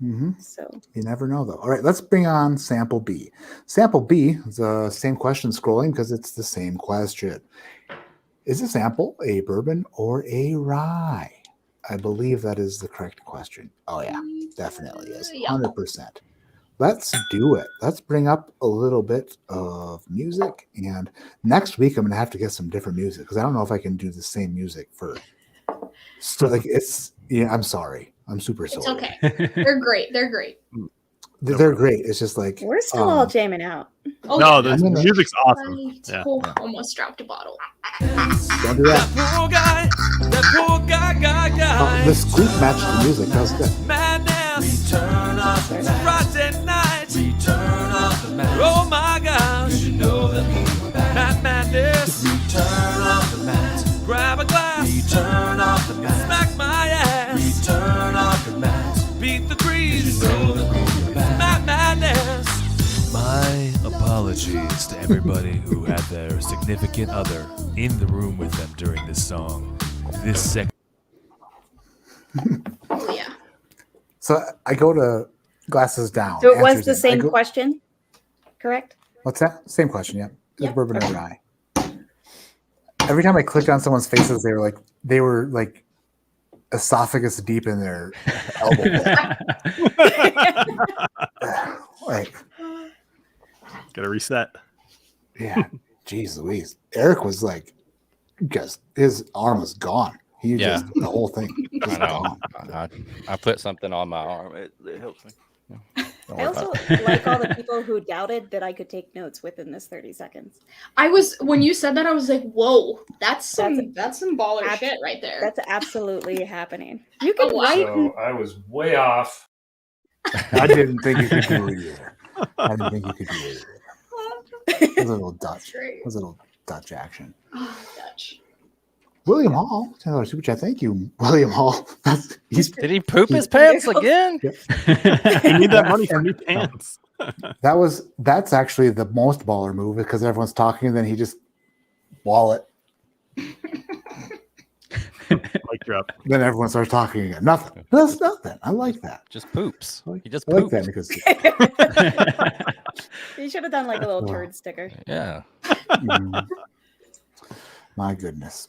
Mm-hmm. So You never know, though. All right, let's bring on Sample B. Sample B is the same question scrolling because it's the same question. Is a sample a bourbon or a rye? I believe that is the correct question. Oh, yeah, definitely is. 100%. Let's do it. Let's bring up a little bit of music. And next week, I'm going to have to get some different music because I don't know if I can do the same music for. So, like, it's, yeah, I'm sorry. I'm super It's sorry. okay. They're great. They're great. They're great. It's just like we're still all jamming out. Oh, No, yeah. the I'm gonna- music's awesome. Right. Yeah. Oh, almost dropped a bottle. don't do that. That poor guy. The squeak matched the music. That was good. Madness. Return of the Friday night. Return of the madness. Oh my gosh. You know that we were back. Madness. Return of the madness. Grab a glass. Return of the madness. Smack my ass. Return of the madness. Beat the trees. You know that we were back. Madness. My apologies to everybody who had their significant other in the room with them during this song. This Oh yeah. So I go to Glasses Down. So it was answers the in. I same go- question, correct? What's that? Same question. Yeah. Yeah. Bourbon or rye. Every time I clicked on someone's faces, they were like esophagus deep in their elbow. Like, Gotta reset. yeah. Jeez Louise. Eric was like, just his arm was gone. He Yeah. just the whole thing. I Was know. gone. I put something on my arm. It helps me. I also like all the people who doubted that I could take notes within this 30 seconds. When you said that, I was like, whoa, that's some baller Ab- shit right there. That's absolutely happening. You can Oh, wow. write. So I was way off. I didn't think you could do it either. I didn't think you could do it either. It was a little Dutch. It was a little Dutch action. Oh, Dutch. William Hall, $10 super chat. Thank you, William Hall. Did he poop his pants again? You need that money for new pants. That's actually the most baller move because everyone's talking and then he just wallet. Mic drop. Then everyone starts talking again. Nothing. That's nothing. I like that. Just poops. He just I like poops. that because You should have done like a little turd sticker. Yeah. My goodness.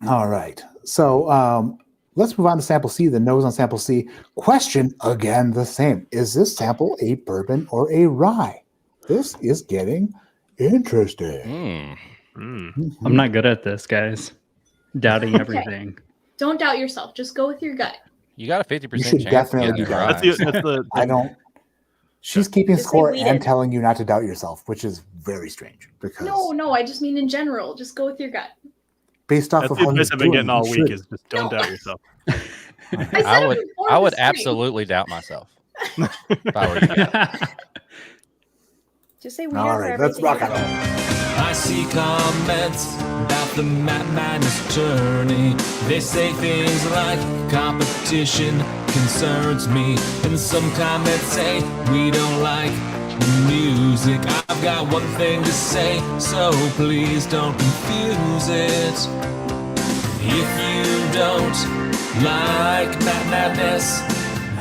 All right. So let's move on to sample C. The nose on sample C. Question again the same. Is this sample a bourbon or a rye? This is getting interesting. I'm not good at this, guys. Doubting everything. Don't doubt yourself. Just go with your gut. You got a 50% You should chance. definitely do to get it that. right. I don't. She's keeping Just say score we and did. telling you not to doubt yourself, which is very strange because No, I just mean in general. Just go with your gut. based off That's of the how advice you're I've been doing, getting all you week should. is just don't doubt yourself. I would absolutely doubt myself. If I were you. Just say we All right, let's rock and roll. I see comments about the Matt Madness journey. They say things like competition concerns me, and some comments say we don't like the music. I've got one thing to say, so please don't confuse it. If you don't like Matt Madness,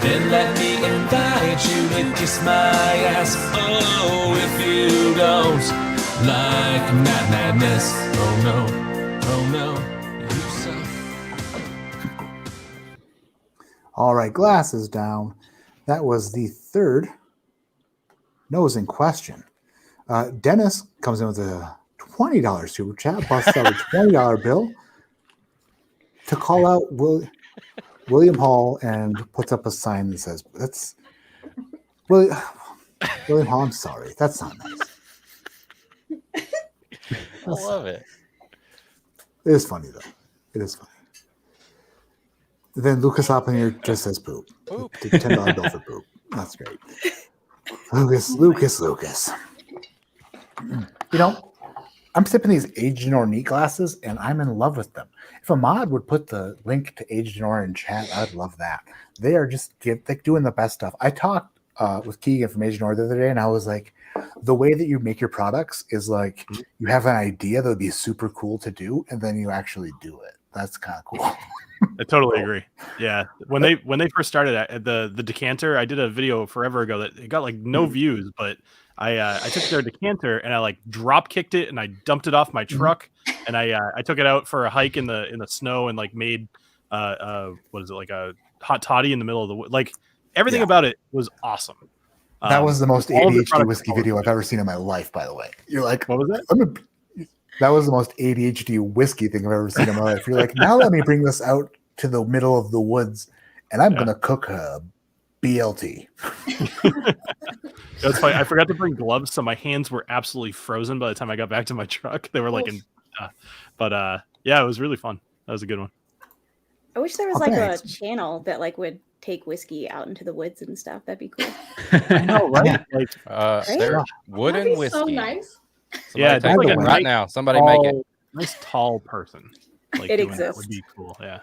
then let me invite you to kiss my ass. Oh, if you don't like Matt Madness, oh no, you suck. All right, glasses down. That was the third nose in question. Dennis comes in with a $20 super chat, busts out a $20 bill to call out William Hall and puts up a sign that says, "That's William Hall. I'm sorry, that's not nice." I love it. It is funny though. It is funny. Then Lucas Oppenheimer just says poop. Poop. $10 bill for poop. That's great. Lucas. You know, I'm sipping these Aged in Or neat glasses, and I'm in love with them. If a mod would put the link to Aged in Or in chat, I'd love that. They are just doing the best stuff. I talked with Keegan from Aged in Or the other day, and I was like, the way that you make your products is like you have an idea that would be super cool to do, and then you actually do it. That's kind of cool. I totally agree. Yeah, when they first started at the decanter, I did a video forever ago that it got like no views, but I took their decanter and I like drop kicked it and I dumped it off my truck and I took it out for a hike in the snow and like made what is it, like a hot toddy in the middle of the wood. Like everything about it was awesome. That was the most ADHD whiskey video I've ever seen in my life, by the way. You're like, what was that? That was the most ADHD whiskey thing I've ever seen in my life. You're like, now let me bring this out to the middle of the woods, and I'm gonna cook a BLT. That's funny. I forgot to bring gloves, so my hands were absolutely frozen by the time I got back to my truck. They were like yeah, it was really fun. That was a good one. I wish there was like a channel that like would take whiskey out into the woods and stuff. That'd be cool. I know, right? Like, there wooden whiskey. So nice. Yeah, take like it right now. Somebody make it. Nice tall person. Like it doing exists. That would be cool. Yeah.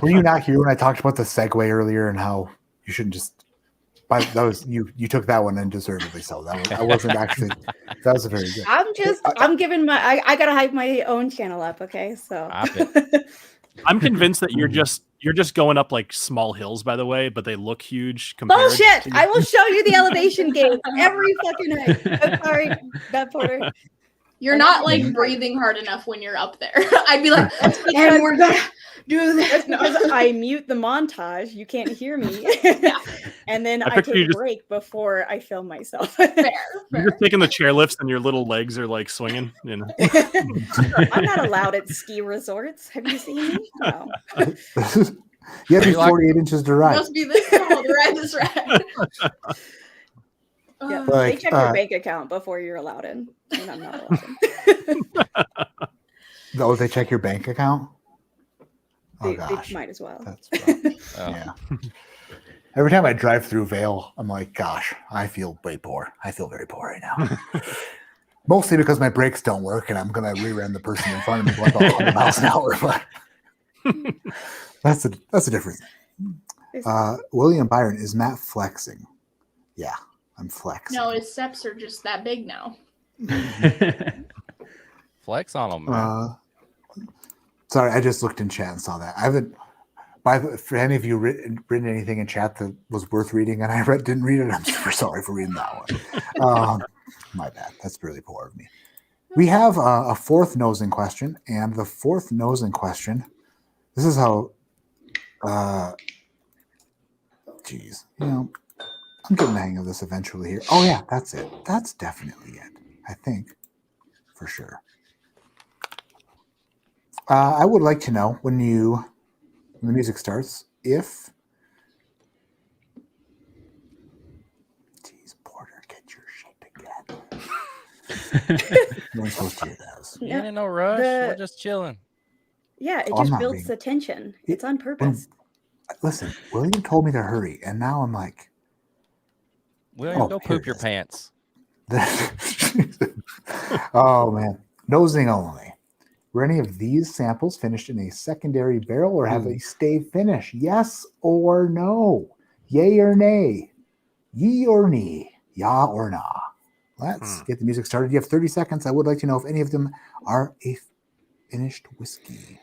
Were you not here when I talked about the segue earlier and how you shouldn't just? That was you. You took that one and deservedly so. I wasn't actually. That was a very good. I'm giving my. I gotta hype my own channel up. Okay, so. I'm convinced that you're just going up like small hills, by the way, but they look huge. Bullshit! I will show you the elevation gauge every fucking night. I'm sorry, Beth Porter. You're not like breathing hard enough when you're up there. I'd be like, and we're gonna do this. Because I mute the montage, you can't hear me. And then I take a break before I film myself. You're just taking the chairlifts and your little legs are like swinging. You know? I'm not allowed at ski resorts. Have you seen me? No. You have 48 inches to ride. Must be this tall to ride this ride. Yeah, they check your bank account before you're allowed in, and I'm not allowed in. Oh, they check your bank account? They might as well. That's yeah. Every time I drive through Vale, I'm like, gosh, I feel way poor. I feel very poor right now. Mostly because my brakes don't work, and I'm going to rear-end the person in front of me going about 100 miles an hour. But that's a difference. William Byron, is Matt flexing? Yeah. I'm flexing. No, his steps are just that big now. Flex on them, man. Sorry, I just looked in chat and saw that. I haven't. For any of you written anything in chat that was worth reading, and I didn't read it, I'm super sorry for reading that one. My bad. That's really poor of me. We have a fourth nosing question, and the fourth nosing question. This is how. Geez, I'm getting the hang of this eventually here. Oh, yeah, that's it. That's definitely it. I think, for sure. I would like to know when the music starts, if... Jeez, Porter, get your shit together. You weren't supposed to hear those. Yeah, no rush. We're just chilling. Yeah, it just builds the tension. It's on purpose. Listen, William told me to hurry, and now I'm like... William, go poop your pants. Oh, man. Nosing only. Were any of these samples finished in a secondary barrel or have they stay finish? Yes or no? Yay or nay? Ye or nee? Ya or nah? Let's get the music started. You have 30 seconds. I would like to know if any of them are a finished whiskey.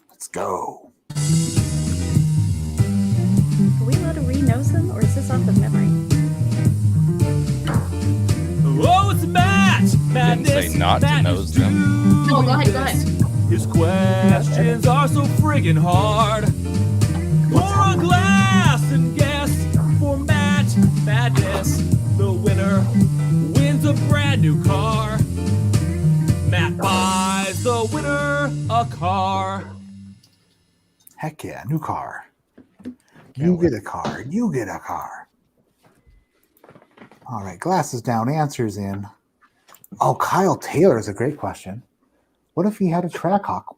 Let's go. Are we allowed to re-nose them, or is this off of memory? Oh, it's Matt! Didn't say not to nose them. No, go ahead. His questions are so friggin' hard. Pour a glass and guess for Matt Madness. The winner wins a brand new car. Matt buys the winner a car. Heck yeah, new car. You get a car. You get a car. All right, glasses down, answers in. Oh, Kyle Taylor is a great question. What if he had a Trackhawk?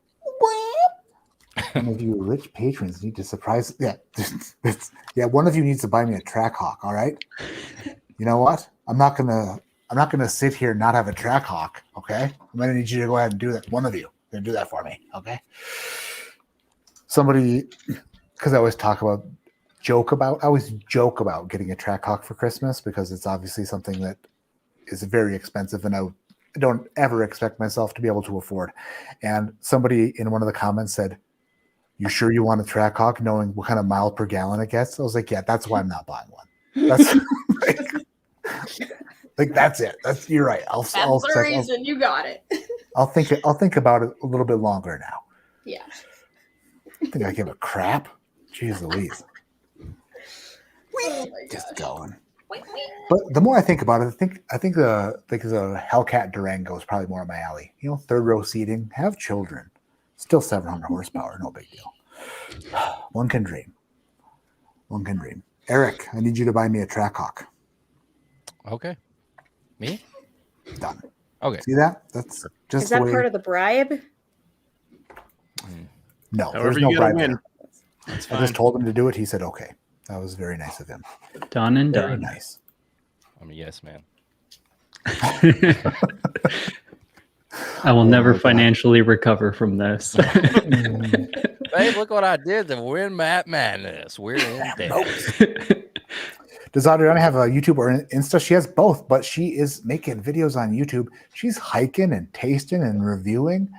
One of you rich patrons need to surprise. Yeah, yeah. One of you needs to buy me a track hawk. All right. You know what? I'm not gonna sit here and not have a track hawk. Okay. I'm gonna need you to go ahead and do that. One of you gonna do that for me. Okay. Somebody, because I always joke about getting a track hawk for Christmas because it's obviously something that is very expensive and I don't ever expect myself to be able to afford. And somebody in one of the comments said, "You sure you want a track hawk knowing what kind of mile per gallon it gets?" I was like, yeah, that's why I'm not buying one. That's like that's it. You're right. That's the reason you got it. I'll think about it a little bit longer now. Yeah. I think I give a crap. Jeez Louise. Oh Just going. But the more I think about it, I think the Hellcat Durango is probably more up my alley. You know, third row seating, have children, still 700 horsepower, no big deal. One can dream. One can dream. Eric, I need you to buy me a track hawk. Okay. Me? Done. Okay. See that? That's just Is that the way. part of the bribe? No, However there's you no gotta bribe win. there. That's I just told him to do it. He said, okay. That was very nice of him. Done and Very done. nice. I'm a yes man. I will never financially recover from this. Babe, look what I did to win Matt Madness. We're in debt. Does Adriana have a YouTube or an Insta? She has both, but she is making videos on YouTube. She's hiking and tasting and reviewing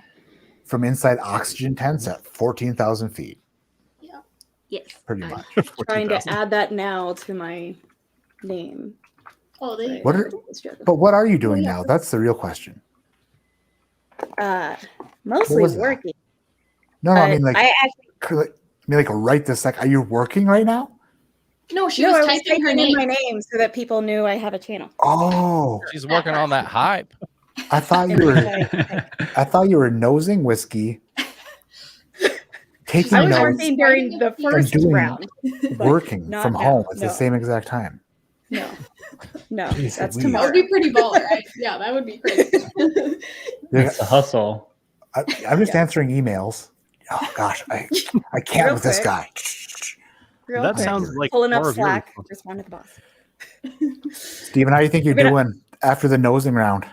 from inside oxygen tents at 14,000 feet. Yes. Pretty much. Trying to add that now to my name. Oh, they. But what are you doing now? That's the real question. Mostly was that? working. No, I mean I right this second. Are you working right now? No, she I was was typing her in name. my name so that people knew I have a channel. Oh, she's working on that hype. I thought you were nosing whiskey, taking I was notes, working during the first doing round. but working not from now. home at No. the same exact time. No, Jeez that's Louise. That tomorrow. would be pretty baller, right? Yeah, that would be crazy. It's a hustle. I'm just answering emails. Oh gosh, I can't Real with this quick. guy. That sounds like Pulling up more of your slack. Respond to the boss. Steven, how do you think you're doing after the nosing round?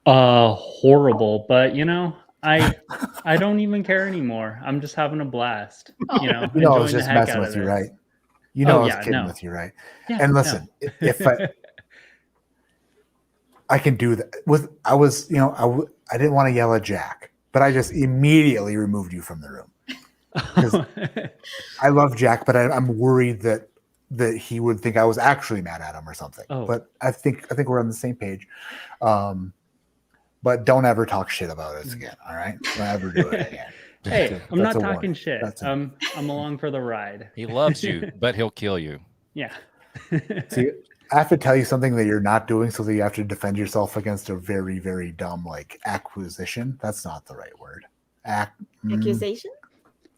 Horrible, but I don't even care anymore. I'm just having a blast. You know, You know I was enjoying the just heck messing out with of you, it. right? You know Oh, I was yeah, kidding no. with you, right? Yeah, And listen, if I can do that I didn't want to yell at Jack, but I just immediately removed you from the room. 'Cause I love Jack, but I'm worried that he would think I was actually mad at him or something. Oh. But I think we're on the same page. But don't ever talk shit about us again. All right, don't ever do it again. Hey, I'm not That's a talking warning. shit. That's I'm along for the ride. He loves you, but he'll kill you. Yeah. See, I have to tell you something that you're not doing, so that you have to defend yourself against a very, very dumb acquisition. That's not the right word. Accusation?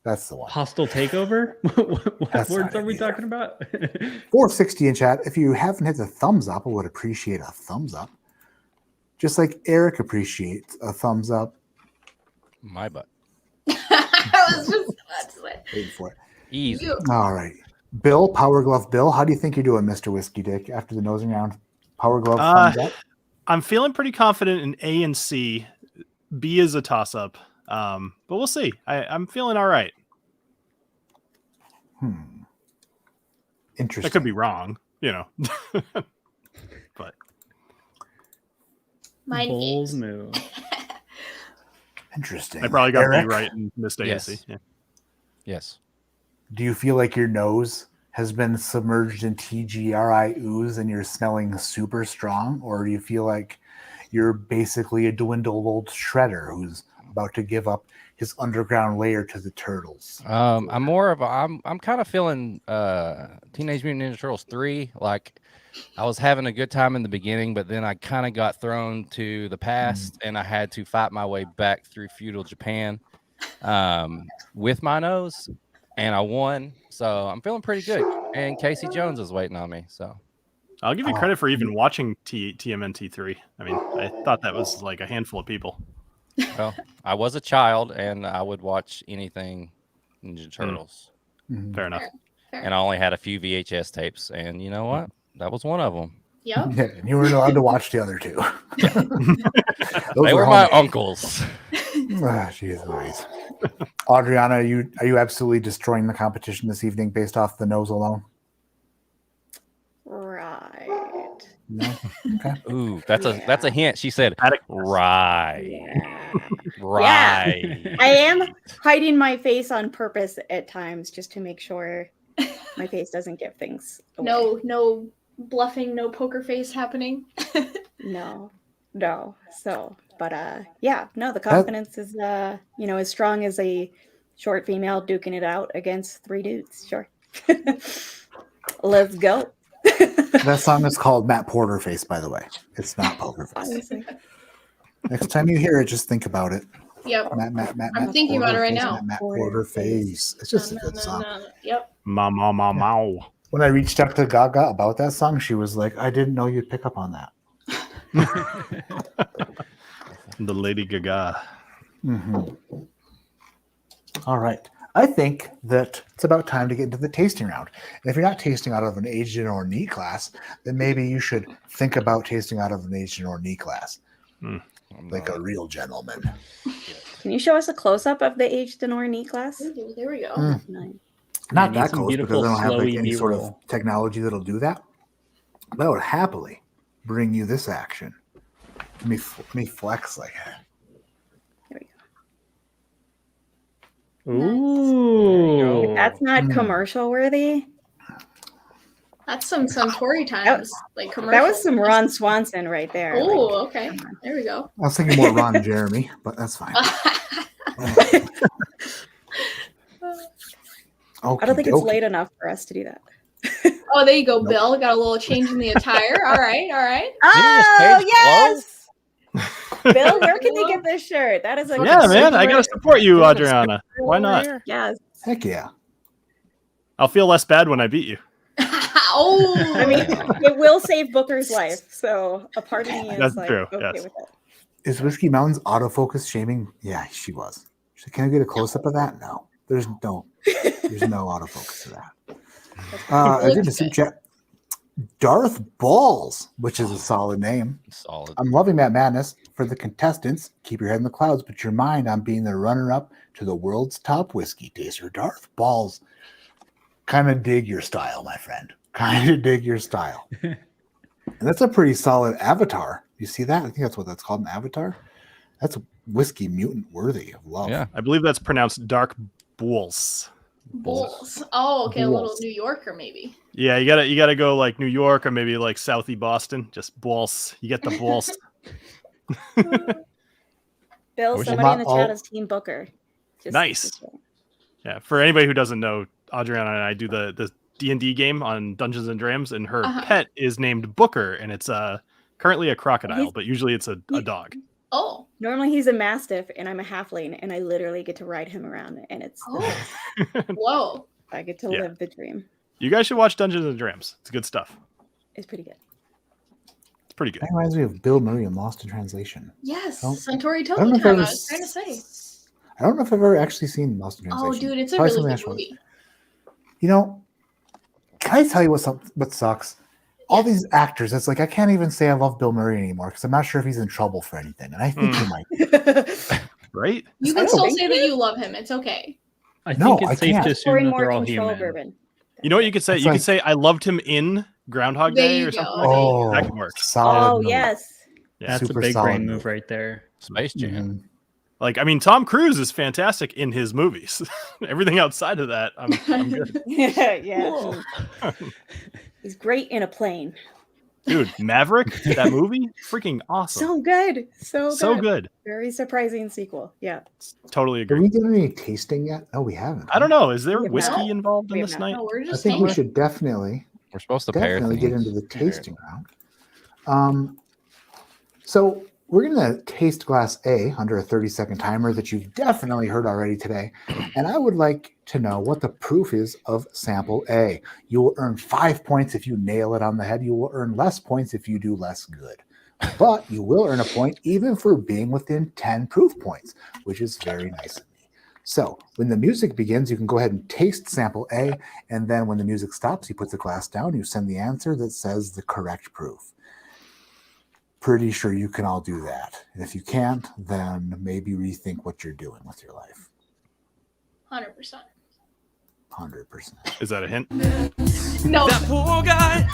That's the one. Hostile takeover? What That's words not are it we either. talking about? 460 in chat. If you haven't hit the thumbs up, I would appreciate a thumbs up. Just like Eric appreciates a thumbs up. My butt. I was just about to say. Waiting for it. Easy. All right. Bill, Power Glove Bill, how do you think you're doing, Mr. Whiskey Dick, after the nosing round? Power Glove, thumbs up? I'm feeling pretty confident in A and C. B is a toss up. But we'll see. I'm feeling all right. Interesting. I could be wrong, but Mind Bold games. move. Interesting. I probably got Eric, B right and missed A and C. Yes. Yeah. Yes. do you feel like your nose has been submerged in TGRI ooze and you're smelling super strong? Or do you feel like you're basically a dwindled old shredder who's about to give up his underground lair to the turtles? I'm more of a, I'm kind of feeling Teenage Mutant Ninja Turtles 3. Like I was having a good time in the beginning, but then I kind of got thrown to the past and I had to fight my way back through feudal Japan with my nose, and I won. So I'm feeling pretty good. And Casey Jones is waiting on me. So I'll give you credit for even watching TMNT 3. I mean, I thought that was like a handful of people. well, I was a child and I would watch anything Ninja Turtles. Fair enough. And I only had a few VHS tapes, and you know what? That was one of them. Yep. Yeah, and you weren't allowed to watch the other two. They were my uncles. Jeez Louise. Adriana, are you absolutely destroying the competition this evening based off the nose alone? Right. No. Okay. Ooh, that's a hint. She said, right. Yeah. Right. I am hiding my face on purpose at times just to make sure my face doesn't give things away. No bluffing, no poker face happening. No. So, but the confidence is as strong as a short female duking it out against three dudes. Sure. Let's go. That song is called Matt Porter Face, by the way. It's not Poker Face. Next time you hear it, just think about it. Yep. Matt. I'm thinking about it right now. Matt Porter Face. It's just a good song. Yep. Mau. When I reached out to Gaga about that song, she was like, I didn't know you'd pick up on that. The Lady Gaga. Mm-hmm. All right. I think that it's about time to get into the tasting round. And if you're not tasting out of an aged or knee class, then maybe you should think about tasting out of an aged or knee class. Like a real gentleman. Can you show us a close-up of the aged and or knee class? Ooh, there we go. Not need that some close because beautiful, I don't have like flowy any sort of B-roll. technology that'll do that. But I would happily bring you this action. Let me flex like that. Ooh. If that's not commercial worthy. That's some Suntory times, like commercial. That was some Ron Swanson right there. Oh, okay. There we go. I was thinking more Ron Jeremy, but that's fine. I don't think it's late enough for us to do that. Oh, there you go, Bill. Got a little change in the attire. All right. Oh, yes. Bill, where can they get this shirt? That is a Yeah, man. I got to support you, Adriana. Why not? Yes. Heck yeah. I'll feel less bad when I beat you. Oh. I mean, it will save Booker's life. So a part of me is That's like, true, okay yes. with it. Is Whiskey Mountain's autofocus shaming? Yeah, she was. She's like, can I get a close up of that? No. There's no autofocus of that. I did the soup chat. Darth Balls, which is a solid name. Solid. I'm loving that madness. For the contestants, keep your head in the clouds, put your mind on being the runner-up to the world's top whiskey taster. Darth Balls. Kind of dig your style, my friend. Kind of dig your style. And that's a pretty solid avatar. You see that? I think that's what that's called, an avatar. That's a whiskey mutant worthy of love. Yeah. I believe that's pronounced Dark Bulls. Bulls. Oh, okay. A little Bulls. New Yorker, maybe. Yeah, you gotta go like New York or maybe like Southie Boston. Just balls. You get the balls. Bill, wish somebody in the I'm not chat all- is Team Booker. Nice. Yeah. For anybody who doesn't know, Adriana and I do the D&D game on Dungeons and Dragons, and her pet is named Booker, and it's currently a crocodile, but usually it's a dog. Oh. Normally he's a mastiff and I'm a halfling and I literally get to ride him around and it's Whoa. I get to Yeah. live the dream. You guys should watch Dungeons and Dragons. It's good stuff. It's pretty good. It's pretty good. That reminds me of Bill Murray in Lost in Translation. Yes. Oh. Suntory I don't know Total if Time. I I was- was trying to say. I don't know if I've ever actually seen Lost in Oh, Translation. dude, it's a Probably really something good I should- movie. You know, can I tell you what sucks? All these actors, it's like I can't even say I love Bill Murray anymore because I'm not sure if he's in trouble for anything. And I think he might. Right? You can still say that you love him. It's okay. I No, think I it's safe can't. to Pouring assume that more they're all control human. bourbon. You know what you could say? It's You like- could say, I loved him in Groundhog There Day you or go. something. Oh, That can work. solid. Oh move. yes. Yeah. That's Super a big solid brain move. move right there. Space Jam. Mhm. Like, I mean, Tom Cruise is fantastic in his movies. Everything outside of that, I'm good. Yeah. He's great in a plane. Dude, Maverick, that movie, freaking awesome. So good. So good. Very surprising sequel. Yeah. Totally Have agree. we done any tasting yet? No, we haven't. I don't know. Is there We have whiskey not. involved in We have this not. night? No, we're I just think we saying. should definitely We're supposed to pair get things. into the tasting round. So we're going to taste glass A under a 30-second timer that you've definitely heard already today. And I would like to know what the proof is of sample A. You will earn 5 points if you nail it on the head. You will earn less points if you do less good. But you will earn a point even for being within 10 proof points, which is very nice of me. So when the music begins, you can go ahead and taste sample A, and then when the music stops, you put the glass down, you send the answer that says the correct proof. Pretty sure you can all do that. And if you can't, then maybe rethink what you're doing with your life. 100%. 100%. Is that a hint? No. That poor guy,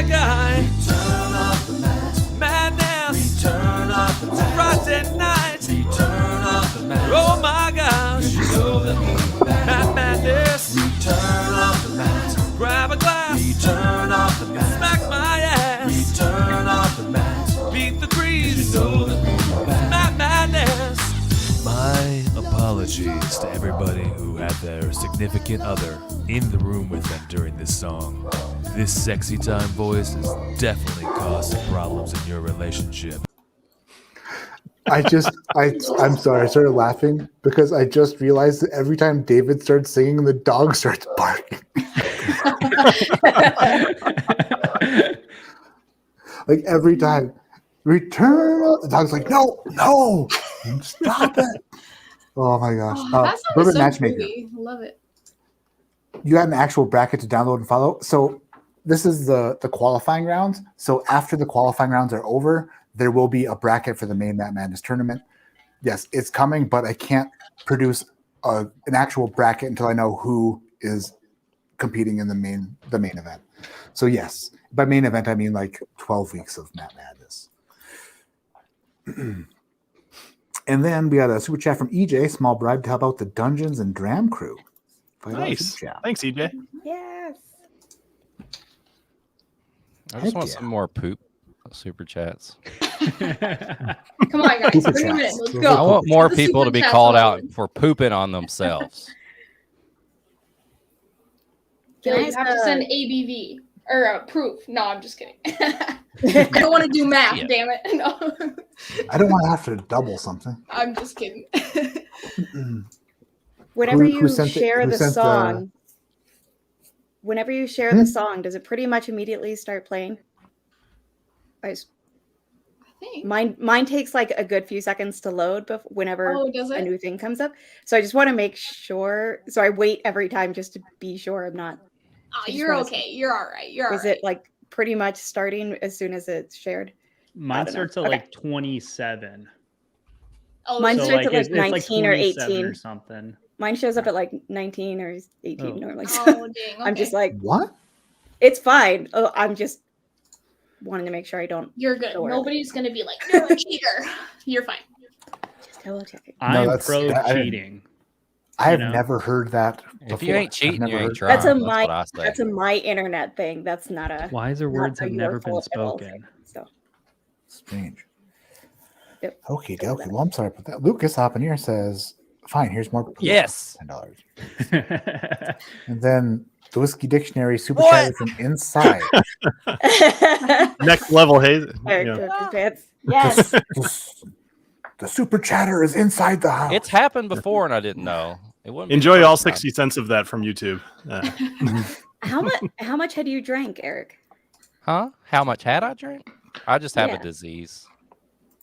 guy. Turn off the mat. Madness. Turn off the mat. Friday night. Turn off the mat. Oh my gosh. Show the Mad Madness. Turn off the mat. Grab a glass. Turn off the mat. Smack my ass. Turn off the mat. Beat the breeze. Show the Mad Madness. My apologies to everybody who had their significant other in the room with them during this song. This sexy time voice has definitely caused some problems in your relationship. I'm sorry, I started laughing because I just realized that every time David starts singing, the dog starts barking. Like every time. Return. The dog's like, no, stop it. Oh my gosh. Oh, that sounds Bourbon so Matchmaker. groovy. Love it. You got an actual bracket to download and follow. So this is the qualifying rounds. So after the qualifying rounds are over, there will be a bracket for the main Matt Madness tournament. Yes, it's coming, but I can't produce an actual bracket until I know who is competing in the main event. So yes, by main event I mean like 12 weeks of Matt Madness. And then we got a super chat from EJ, small bribe to help out the Dungeons and Dram crew. Nice. Thanks, EJ. Yes. I just want some more poop super chats. Come on, guys. Super 30 chats. minutes. Let's Yeah. go. I want more The people to super be chats called rolling. out for pooping on themselves. Gil, you have to send ABV or proof. No, I'm just kidding. I don't want to do math. Yeah. Damn it. No, I don't want to have to double something. I'm just kidding. Whenever Who you sent it- share who the sent the- song, whenever you share the song, does it pretty much immediately start playing? Mine takes like a good few seconds to load whenever Oh, does a it? new thing comes up. So I just want to make sure. So I wait every time just to be sure I'm not. Oh, I just you're wanna- okay. You're all right. You're all Is right. it like pretty much starting as soon as it's shared? Mine don't know. starts at Okay. like 27. Oh, Mine So, starts at like it's 19 or 27 18. or something. Mine shows up at like 19 or 18 Oh. normally. Oh, So dang. I'm just okay. like, What? it's fine. Oh, I'm just wanting to make sure I don't. You're good. Sure. Nobody's gonna be like, you're a cheater. You're fine. Just double checking. I'm that's- pro I didn't- cheating. I have You know? never heard that If you before. ain't I've cheating, never you ain't heard- trying. That's a That's my. what I say. That's a my internet thing. That's not a. Wiser not words a have your never been fault at all spoken. thing, So Strange. Yep. Okay, dokie. Well, I'm sorry about that. Lucas hopping here says, fine, here's more. poop. Yes. $10. And then the Whiskey Dictionary super chat from inside. Next level, hey. Eric you know. took his pants. Yes. The super chatter is inside the house. It's happened before and I didn't know. It wouldn't be the Enjoy first all time. 60 cents of that from YouTube. How much had you drank, Eric? Huh? How much had I drank? I just have Yeah. a disease.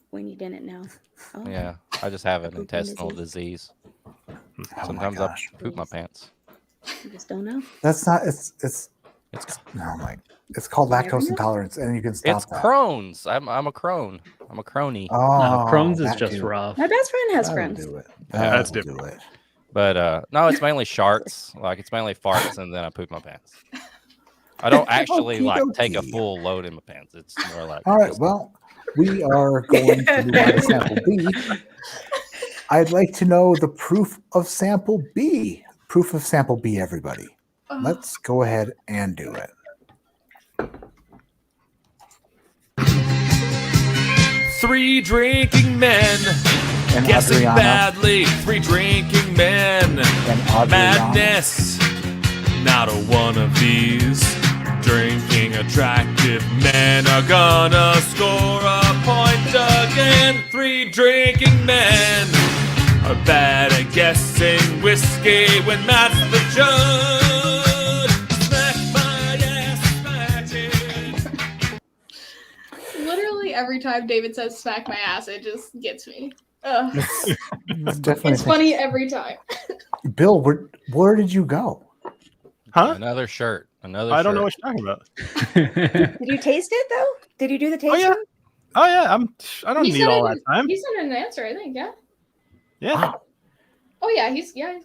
When you didn't know. Oh. Yeah, I just have an Pooping intestinal disease. disease. Oh my Sometimes I gosh. poop my pants. You just don't know. That's not. It's. It's Oh my. It's called Never lactose know. intolerance, and you can stop it's that. Crohn's. I'm a crone. I'm a crony. Oh, No, Crohn's is that just too. rough. My best friend has That'll friends. do it. That's That'll do different. it. But no, it's mainly sharts. Like it's mainly farts and then I poop my pants. I don't actually like take a Okey-dokey. full load in my pants. It's more like All right. just- Well, we are going to move on to sample B. I'd like to know the proof of sample B. Proof of sample B, everybody. Let's go ahead and do it. Three drinking men And guessing Adriana. badly. Three drinking men. And Adriana. Madness. Not a one of these. Drinking attractive men are gonna score a point again. Three drinking men are bad at guessing whiskey when Matt's the judge. Smack my ass, smack it. Literally every time David says "smack my ass," it just gets me. It's definitely It's funny every time. Bill, where did you go? Huh? Another shirt. Another. I don't know shirt. what you're talking about. Did you taste it though? Did you do the tasting? yeah. Oh yeah, I don't He need sent all in- that time. He sent an answer, I think. Yeah. Yeah. Oh yeah, he's good.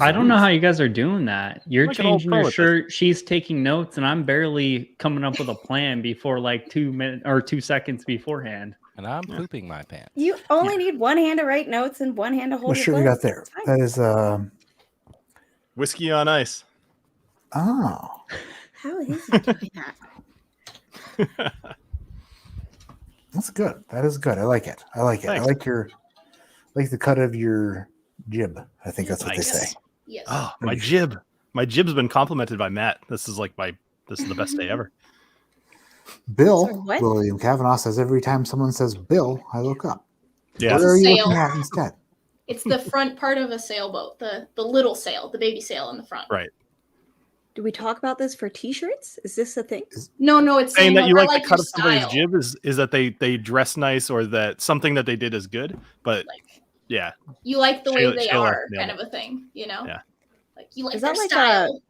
I don't know how you guys are doing that. You're Like an old changing pro your with this. shirt. She's taking notes, and I'm barely coming up with a plan before like 2 minutes or 2 seconds beforehand. And I'm pooping my pants. You only need one hand to write notes and one hand to hold What your shirt you phone. got there? It's fine. That is Whiskey on ice. oh. How is he doing that? That's good. That is good. I like it. I like it. Thanks. I like the cut of your jib. I think that's what Nice. they say. Yes. Oh, my jib. My jib's been complimented by Matt. This is the best day ever. Bill, Sorry, what? William Kavanaugh says every time someone says Bill, I look up. Yeah. Where are you Sail. looking at instead? It's the front part of a sailboat, the little sail, the baby sail in the front. Right. Do we talk about this for T-shirts? Is this a thing? No, it's Saying that you about, like the cut your of somebody's style. jib is that they dress nice or that something that they did is good. But yeah. You like the way Shayla- they Shayla are, nailed kind it. of a thing, you know? Yeah. Like you like Is their that like style.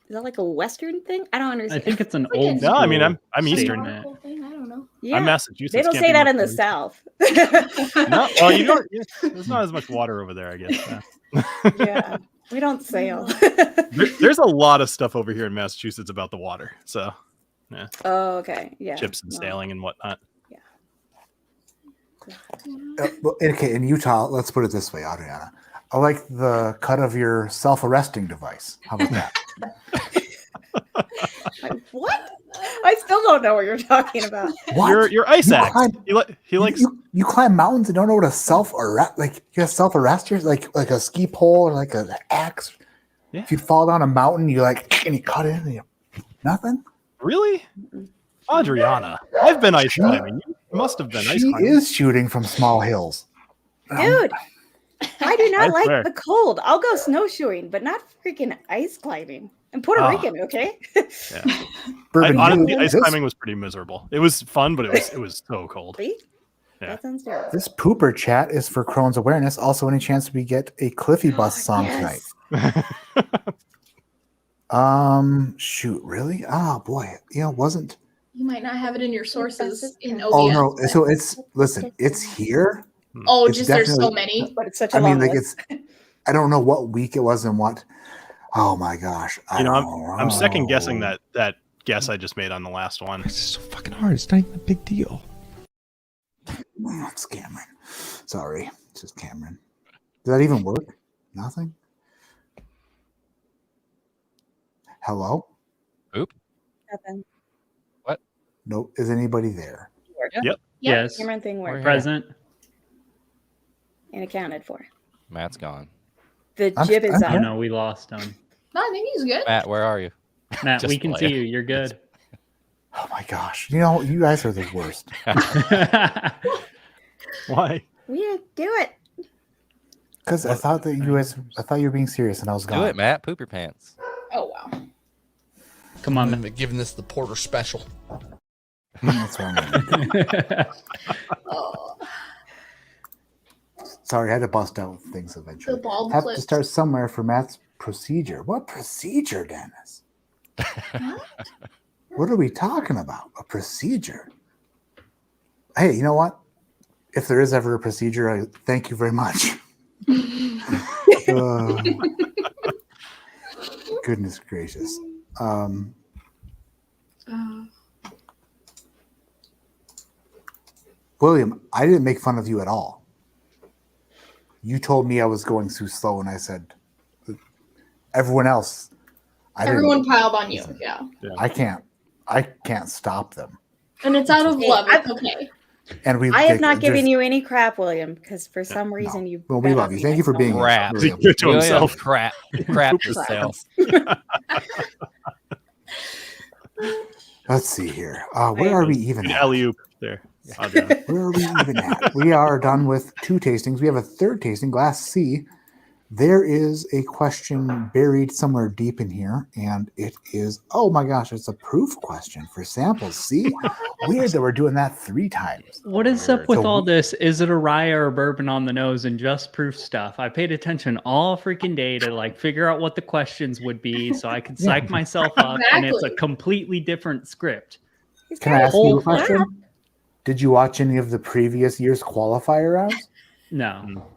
Is that like a Western thing? I don't I understand. think it's an Like old. a- No, I mean I'm school Eastern. statement. Nautical thing, I don't know. Yeah, I'm Massachusetts. they don't can't say be that much in the worse. South. No, well, you don't. Yeah, there's not as much water over there, I guess. Yeah. Yeah, we don't sail. There's a lot of stuff over here in Massachusetts about the water. So, yeah, Oh, okay. Yeah. ships and no. sailing and whatnot. Well, okay, in Utah, let's put it this way, Adriana. I like the cut of your self-arresting device. How about that? Like, what? I still don't know what you're talking about. What? Your ice You axe. climb- He likes. You climb mountains and don't know what a self-arrest like you have self-arresters like a ski pole or like an axe. Yeah. If you fall down a mountain, you and you cut it and you nothing. Really, Adriana? I've been ice climbing. You must have been ice She climbing. is shooting from small hills. Dude, I do not I like swear. the cold. I'll go snowshoeing, but not freaking ice climbing. I'm Puerto Oh. Rican, okay? Yeah. Bourbon, Honestly, ice this, climbing was pretty miserable. It was fun, but it was so cold. See? Yeah. That sounds terrible. this pooper chat is for Crohn's awareness. Also, any chance we get a Cliffy Bus song Yes. tonight? Shoot, really? Oh boy, wasn't. You might not have it in your sources in OBS. Oh no, so it's here. Oh, It's just there's so definitely- many. But it's such a I mean, long like list. I don't know what week it was and what. Oh my gosh! I'm second guessing that guess I just made on the last one. It's so fucking hard. It's not even a big deal. Oh, it's Cameron. Sorry, it's just Cameron. Did that even work? Nothing. Hello? Nothing. Nope. Is anybody there? Yep. Yes. Cameron thing We're worked here. Present. and accounted for. Matt's gone. The I'm- jib is I'm Oh up. no, we lost him. No, I think he's good. Matt, where are you? Matt, we Just can see playing. you. You're good. Oh my gosh! You guys are the worst. Why? We didn't do it. Because I thought you were being serious, and I was Do gone. it, Matt. Poop your pants. Oh wow. Come on, I'm giving this the Porter special. That's wrong. Oh, Sorry, I had to bust out things eventually. the bald Have clip. to start somewhere for Matt's procedure. What procedure, Dennis? What are we talking about? A procedure? Hey, you know what? If there is ever a procedure, I thank you very much. Goodness gracious. William, I didn't make fun of you at all. You told me I was going too slow, and I said, everyone else. Everyone piled on you. Listen. Yeah. I can't stop them. And it's out of Hey, love. I've- It's okay. And we. I have not given there's- you any crap, William, because for some reason you. Well, we love you. Thank you for being Crap. William. Good to William, himself. crap. Crap yourself. Let's see here. Where are we even at? Alley-oop there. Adriana. Where are we even at? We are done with 2 tastings. We have a third tasting, Glass C, there is a question buried somewhere deep in here, and it is, oh my gosh, it's a proof question for samples. See? Weird that we're doing that 3 times. What is up with So all this? Is it a rye or a bourbon on the nose and just proof stuff? I paid attention all freaking day to like figure out what the questions would be so I could psych myself up, and it's a completely different script. Can I ask you a question? Did you watch any of the previous year's qualifier rounds? No.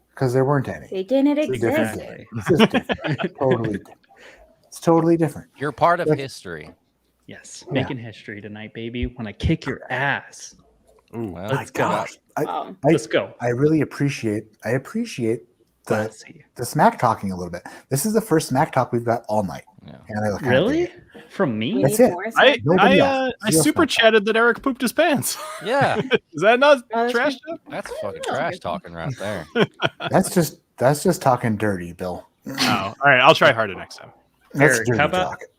Because there weren't any. They didn't It's a different exist. game. It's just different. Totally different. It's totally different. You're part of history. Yes, making history tonight, baby. Want to kick your ass. Ooh, well, let's go. Let's go. I really appreciate the smack talking a little bit. This is the first smack talk we've got all night. And I kinda Really? dig it. From me? That's it. Nobody else. I Zero super smack. chatted that Eric pooped his pants. Yeah. Is that not Oh, that's trash? That's fucking trash talking right there. That's just talking dirty, Bill. Oh, all right. I'll try harder next time. That's Eric, dirty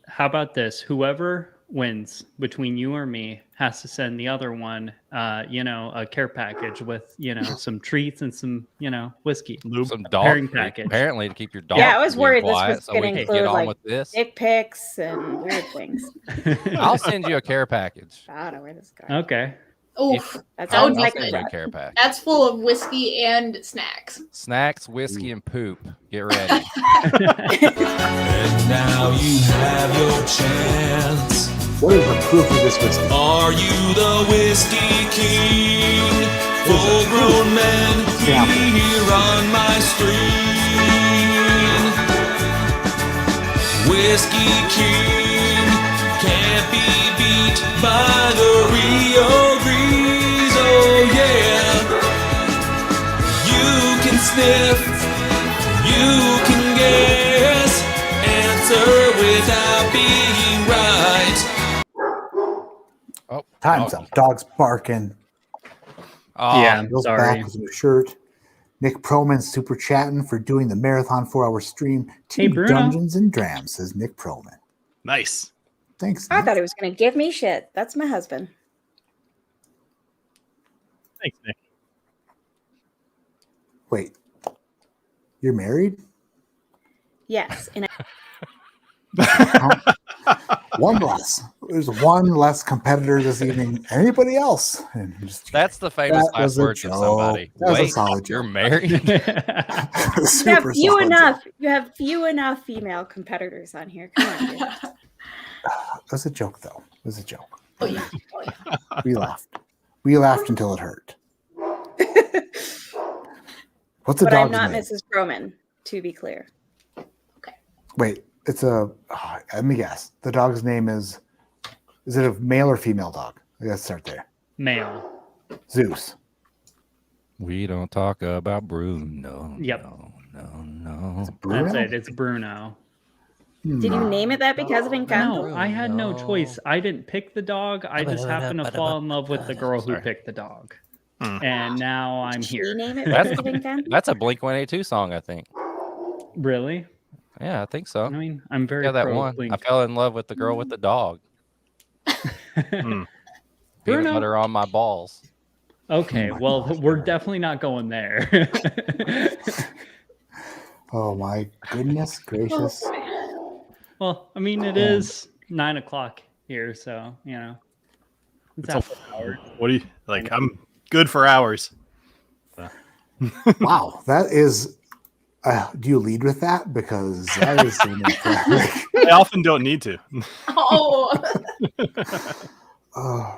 how about this? Whoever wins between you or me has to send the other one, a care package with, some treats and some, whiskey. Some dog pairing food, package. apparently to keep your dog. Yeah, I was being worried this quiet was so we going to can get include on like with this. dick pics and weird things. I'll send you a care package. I don't know where this is going. Okay. Oof, That that would sounds be like send you a good. care package. That's full of whiskey and snacks. Snacks, whiskey, and poop. Get ready. And now you have your chance. What is the proof of this whiskey? Are you the whiskey king? Full grown men here on my screen. Whiskey king can't be beat by the Rio Breeze. Oh yeah. You can sniff, you can guess, answer without being right. Time's up. Dog's barking. Yeah, I'm Bill's sorry. back with a new shirt. Nick Proman super chatting for doing the marathon 4-hour stream. Hey, Team Bruno. Dungeons and Drams, says Nick Proman. Nice. Thanks. I thought he was going to give me shit. That's my husband. Thanks, Nick. Wait, you're married? Yes. And One less. There's one less competitor this evening. Anybody else? And just, That's the famous That last was a words of joke. somebody. That was a Wait, solid you're joke. married? you have few enough female competitors on here. Come on, dude. It was a joke, though. It was a joke. Oh yeah. We laughed. We laughed until it hurt. What's the But I'm dog's not name? Mrs. Broman, to be clear. Wait, it's a. Let me guess. The dog's name is. Is it a male or female dog? Let's start there. Male. Zeus. We don't talk about Bruno. Yep. No. That's it. It's Bruno. Did you name it that because of Encanto? No, I had no choice. I didn't pick the dog. I just happened to fall in love with the girl who picked the dog. And now I'm Did she here. name it That's, because of Encanto? that's a Blink-182 song, I think. Really? Yeah, I think so. I mean, I'm very Yeah, that pro one. Blink. I fell in love with the girl with the dog. Peanut Bruno. butter on my balls. Okay, well, we're definitely not going there. Oh my goodness gracious! Well, I mean, it is 9 o'clock here, so it's It's a after hour. What do you like? I'm good for hours. Wow, that is. Do you lead with that? Because that is an impressive. I often don't need to. Oh.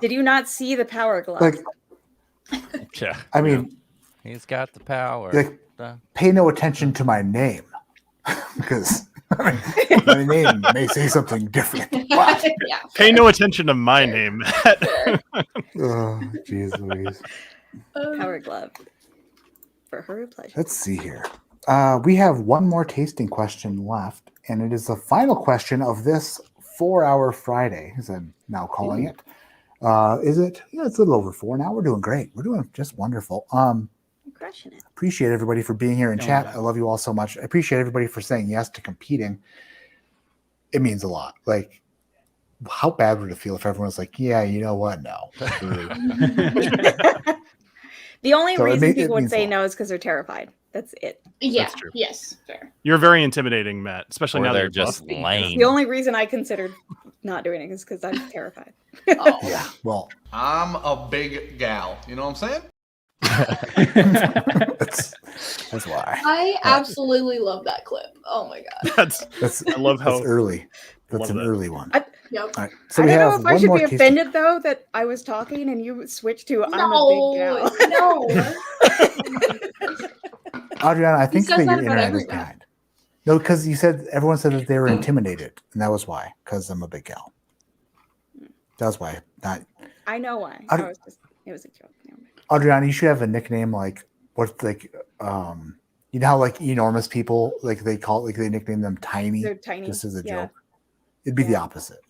Did you not see the power glove? Like, Yeah. I mean, He's got the power. like, pay no attention to my name because I mean, my name may say something different. But, Yeah. Pay no attention to my name. oh, jeez Louise. Power glove. For her pleasure. Let's see here. We have one more tasting question left, and it is the final question of this 4-hour Friday, as I'm now calling it. Is it? Yeah, it's a little over 4 now. We're doing great. We're doing just wonderful. I'm crushing it. Appreciate everybody for being here in chat. I love you all so much. I appreciate everybody for saying yes to competing. It means a lot. Like, how bad would it feel if everyone was like, yeah, you know what? No. The only So it reason it people would means say a lot. no is because they're terrified. That's it. Yeah. That's true. Yes. Fair. You're very intimidating, Matt, especially Or now that they're you're just buff. lame. The only reason I considered not doing it is because I'm terrified. Oh. Yeah. Well, I'm a big gal. You know what I'm saying? that's why. I absolutely love that clip. Oh my god. That's I love how that's early. That's love an that. early one. Yep. All right. So I we don't know have if I one should more be tasting. offended though that I was talking and you switched to I'm a big gal. No. Adriana, I think says that that your about internet is everybody. behind. No, because you said everyone said that they were intimidated, and that was why. Because I'm a big gal. That was why. Not I know why. I- It was a joke. Never mind. Adriana. You should have a nickname like what's like you know how like enormous people like they call like they nickname them tiny. They're tiny. Just as a Yeah. joke. It'd be the opposite.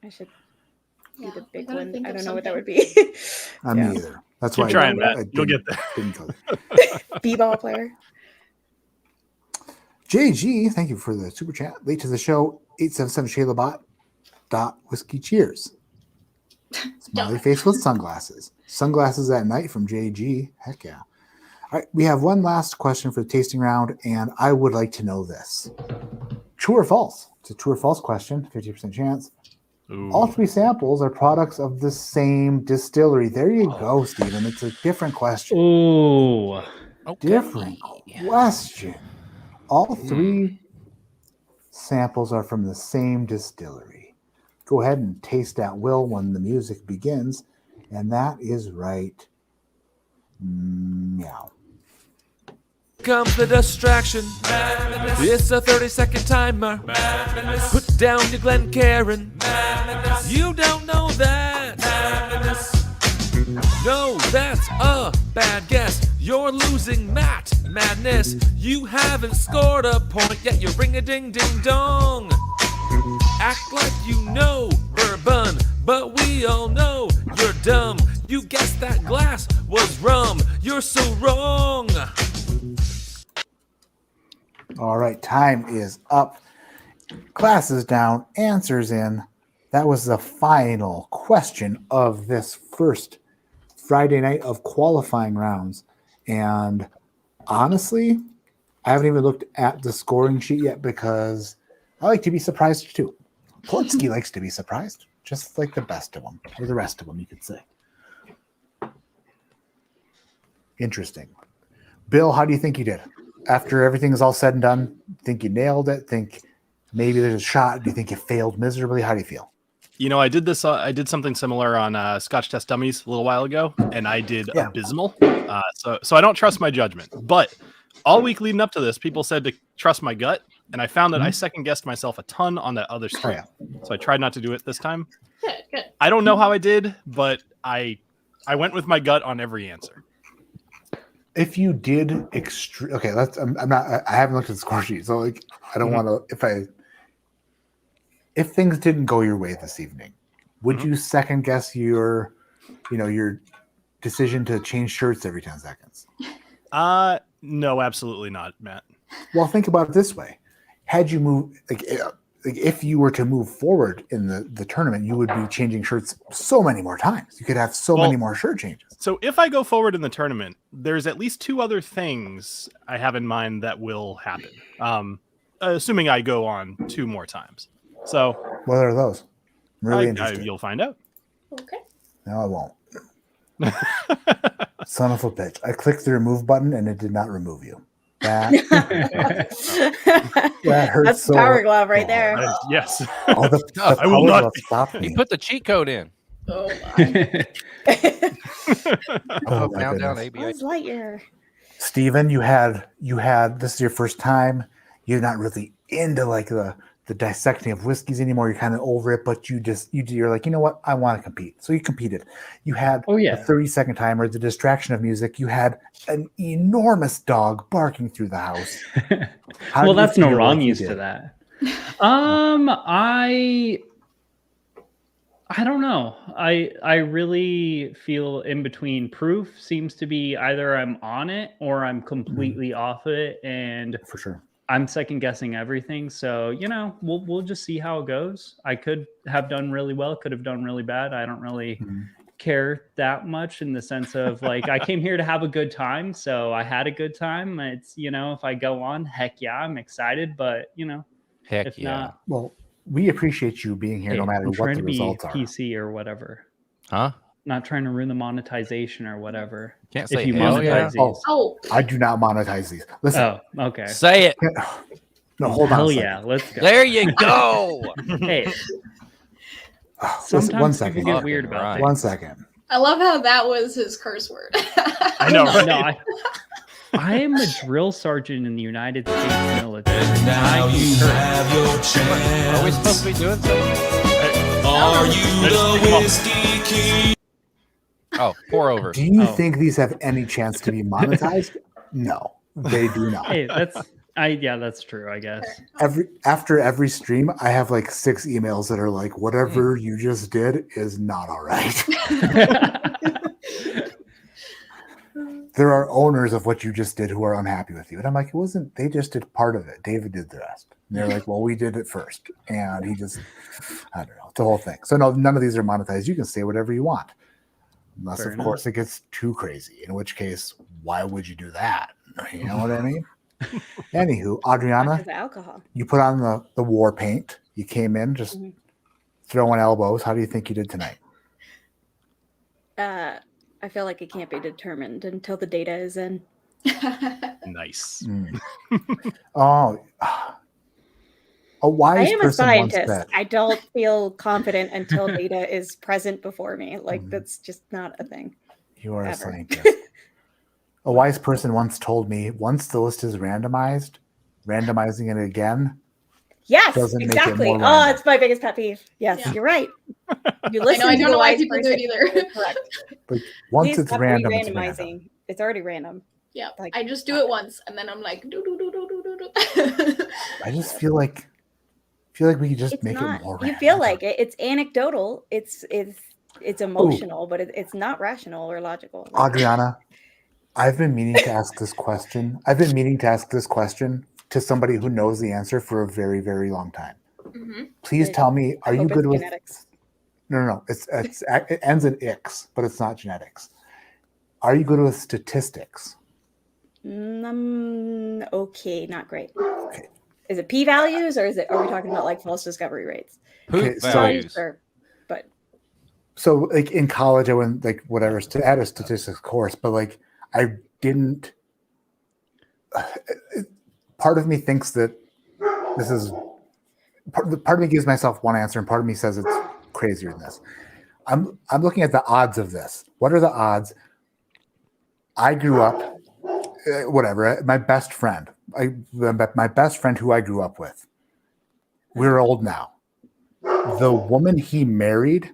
I should be Yeah, the we big gotta one. think I of don't know what that something. would be. Me either. That's Keep why trying, I Matt. You'll get there. didn't tell you. B-ball player. JG, thank you for the super chat. Late to the show, 877 Shayla whiskey. Cheers. Smiley face with sunglasses. Sunglasses at night from JG. Heck yeah. All right, we have one last question for the tasting round, and I would like to know this. True or false? It's a true or false question, 50% chance. Ooh. All three samples are products of the same distillery. There you go, Stephen. It's a different question. Ooh. Different question. All three samples are from the same distillery. Go ahead and taste at will when the music begins. And that is right. Meow. Comes the distraction. It's a 30-second timer. Put down your Glencairn. You don't know that. No, that's a bad guess. You're losing madness. You haven't scored a point yet. You ring a ding ding dong. Act like you know bourbon, but we all know you're dumb. You guessed that glass was rum. You're so wrong. All right, time is up. Class is down. Answers in. That was the final question of this first Friday night of qualifying rounds. And honestly, I haven't even looked at the scoring sheet yet because I like to be surprised too. Politsky likes to be surprised, just like the best of them, or the rest of them, you could say. Interesting. Bill, how do you think you did? After everything is all said and done, think you nailed it? Think maybe there's a shot? Do you think you failed miserably? How do you feel? You know, I did this. I did something similar on Scotch Test Dummies a little while ago, and I did abysmal. So I don't trust my judgment. But all week leading up to this, people said to trust my gut, and I found that I second guessed myself a ton on that other stream. So I tried not to do it this time. Good. I don't know how I did, but I went with my gut on every answer. If you did okay, I'm not. I haven't looked at the score sheet, so like I don't want to. If things didn't go your way this evening, would you second guess your decision to change shirts every 10 seconds? No, absolutely not, Matt. Well, think about it this way: had you moved, like if you were to move forward in the tournament, you would be changing shirts so many more times. You could have so many more shirt changes. So if I go forward in the tournament, there's at least two other things I have in mind that will happen. Assuming I go on 2 more times. So what are those? I'm really interested. You'll find out. Okay. No, I won't. Son of a bitch! I clicked the remove button and it did not remove you. That hurts. That's so power glove right there. Yes. Oh, the I will power not. glove stopped me. He put the cheat code in. Oh my. Oh, my Countdown goodness. ABA. Buzz Lightyear. Steven, you had this is your first time. You're not really into like the dissecting of whiskeys anymore. You're kind of over it, but you're like, you know what? I want to compete. So you competed. You had a 30-second timer, the distraction of music. You had an enormous dog barking through the house. Well, that's no wrong use to that. I don't know. I really feel in between. Proof seems to be either I'm on it or I'm completely off it, and for sure I'm second guessing everything. So we'll just see how it goes. I could have done really well, could have done really bad. I don't really care that much in the sense of like I came here to have a good time, so I had a good time. It's if I go on, heck yeah, I'm excited, but Heck if yeah. not, Well, we appreciate you being here no matter I'm what trying the to be results are. PC or whatever. Huh? Not trying to ruin the monetization or whatever. Can't If say you hell yeah. monetize these. Oh, I do not monetize these. Listen. Oh, okay. Say it. No, hold on. Hell a second. yeah, let's go. There you go. Hey, Listen, sometimes one people second. get weird about One things. second. I love how that was his curse word. I know, right? No, I am a drill sergeant in the United States military. Now you have your chance. Are we supposed to be doing something? Are you the whiskey king? Oh, pour over. Do you think these have any chance to be monetized? No, they do not. Hey, that's true, I guess. After every stream, I have like 6 emails that are like, whatever you just did is not all right. There are owners of what you just did who are unhappy with you. And I'm like, it wasn't, they just did part of it. David did the rest. And they're like, well, we did it first. And he just, I don't know, it's the whole thing. So no, none of these are monetized. You can say whatever you want. Unless, Fair of enough. course, it gets too crazy. In which case, why would you do that? You know what I mean? Anywho, Adriana, Because of alcohol. you put on the war paint. You came in just throwing elbows. How do you think you did tonight? I feel like it can't be determined until the data is in. Nice. Oh, a wise I am a person once scientist. said, I don't feel confident until data is present before me. Like that's just not a thing. "You are a ever. scientist." A wise person once told me, "Once the list is randomized, randomizing it again Yes, doesn't make it exactly. more Oh, random." it's my biggest pet peeve. Yes, Yeah. you're right. You I listen know, I to don't the know why wise people do person. it either. You're correct. But once Please it's stop random, it's re-randomizing. random. It's already random. Yeah, Like- I just do it once, and then I'm like, do do do do do do do. I just feel like we could just It's make not. it more You random. feel like it. It's anecdotal. It's emotional, but it's not rational or logical. Adriana, I've been meaning to ask this question. I've been meaning to ask this question to somebody who knows the answer for a very, very long time. Mhm. Please tell me, I are you hope it's good with genetics? No. It ends in X, but it's not genetics. Are you good with statistics? Okay, not great. Is it p-values or are we talking about like false discovery rates? Okay, so values. Sure, but so like in college, I went like whatever to add a statistics course, but like I didn't. Part of me thinks that this is part of me gives myself one answer, and part of me says it's crazier than this. I'm looking at the odds of this. What are the odds? I grew up, whatever. My best friend, my best friend who I grew up with. We're old now. The woman he married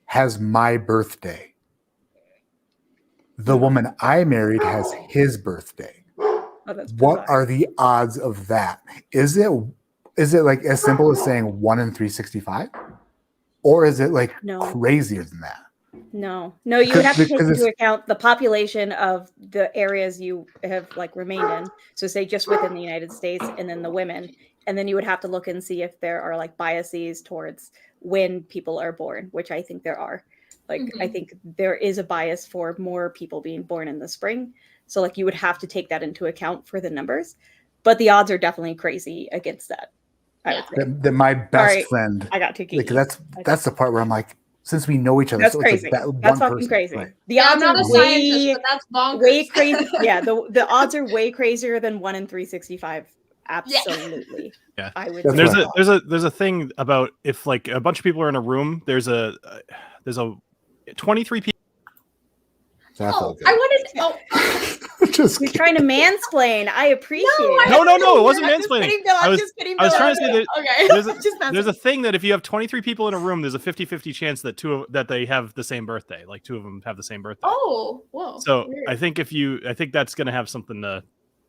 has my birthday. The woman I married has his birthday. oh, that's What bizarre. are the odds of that? Is it like as simple as saying 1 in 365? Or is it like No. crazier than that? No, you would have to take Because into it's- account the population of the areas you have like remained in. So say just within the United States and then the women. And then you would have to look and see if there are like biases towards when people are born, which I think there are. Like I think there is a bias for more people being born in the spring. So like you would have to take that into account for the numbers. But the odds are definitely crazy against that. I would say. That my best Sorry, friend, I got too like geeky. that's the part where I'm like, since we know each other, That's so it's crazy. like that That's one fucking person, crazy. right. The Yeah, I'm odds not are a scientist, way, but that's bonkers. way crazy. Yeah, the odds are way crazier than 1 in 365. Absolutely. Yeah. I would. That's say. There's a thing about if like a bunch of people are in a room, there's a 23 people. That's all Oh, good. I wanted. Just You're trying to mansplain. I appreciate it. No, it wasn't I'm just mansplaining. kidding, Bill. I I'm was- just kidding, I was Bill. trying to say that Okay. there's a, Just messing. there's a thing that if you have 23 people in a room, there's a 50-50 chance that that they have the same birthday. Like 2 of them have the same birthday. Oh, whoa. So weird. I think that's gonna have something to.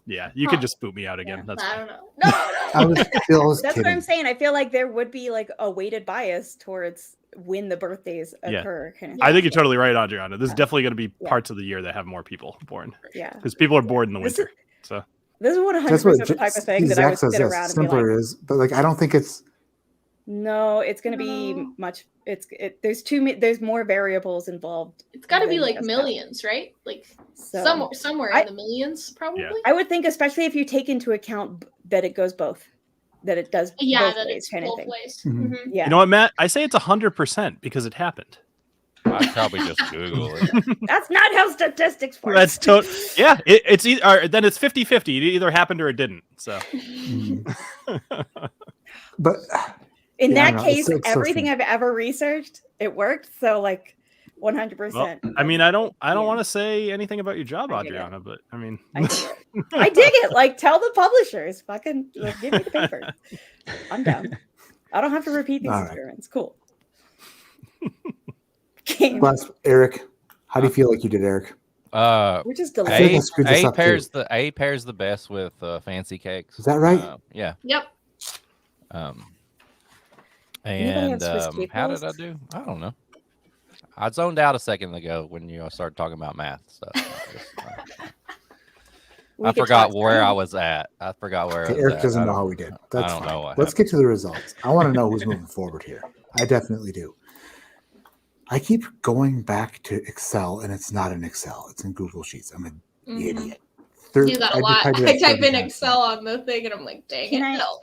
Yeah, you could just boot me out again. That's I fine. don't know. No. I was That's kidding. what I'm saying. I feel like there would be like a weighted bias towards when the birthdays Yeah. occur. Kind of I thing. think you're totally right, Adriana. There's definitely going to be Yeah. parts of the year that have more people born. Yeah. Because people are bored in the This winter. So This is 100% That's what the type of thing that I Zach would says. sit Yes, around and be simpler like, is, but like I don't think it's No, it's going to be much. There's more variables involved. It's got to be than like just that. millions, right? Like So, somewhere I- in the millions, probably. I would think, especially if you take into account that it goes both, that it does Yeah, both that ways, it's kind of both thing. ways. Mhm. Mhm. Yeah. You know what, Matt? I say it's 100% because it happened. I'd probably just Google it. That's not how statistics work. That's yeah. It's either then it's 50-50. It either happened or it didn't. So, But In yeah, I that don't know, case, it's so everything strange. I've ever researched, it worked. So like 100%. well, I mean, I don't want to say anything about your job, I dig it. Adriana, but I mean, I dig it. Like, tell the publishers, fucking like, give me the paper. I'm down. I don't have to repeat these All right. experiments. Cool. Game. Plus, Eric, how do you feel like you did, Eric? We're just I feel like I delayed. screwed this up, A pairs the best with fancy cakes. Is that right? Yeah. Yep. Anybody have And Swiss cake how rolls? did I do? I don't know. I zoned out a second ago when you started talking about math stuff. We I could forgot talk where I some. was at. I forgot where I Okay, was Eric at. doesn't I know don't- how we did. I That's don't fine. know what Let's happened. get to the results. I want to know who's moving forward here. I definitely do. I keep going back to Excel, and it's not in Excel. It's in Google Sheets. I'm an Mhm. idiot. Do that a lot. tried to do I that type 30 in times. Excel on the thing and I'm like, dang Can it, I- no.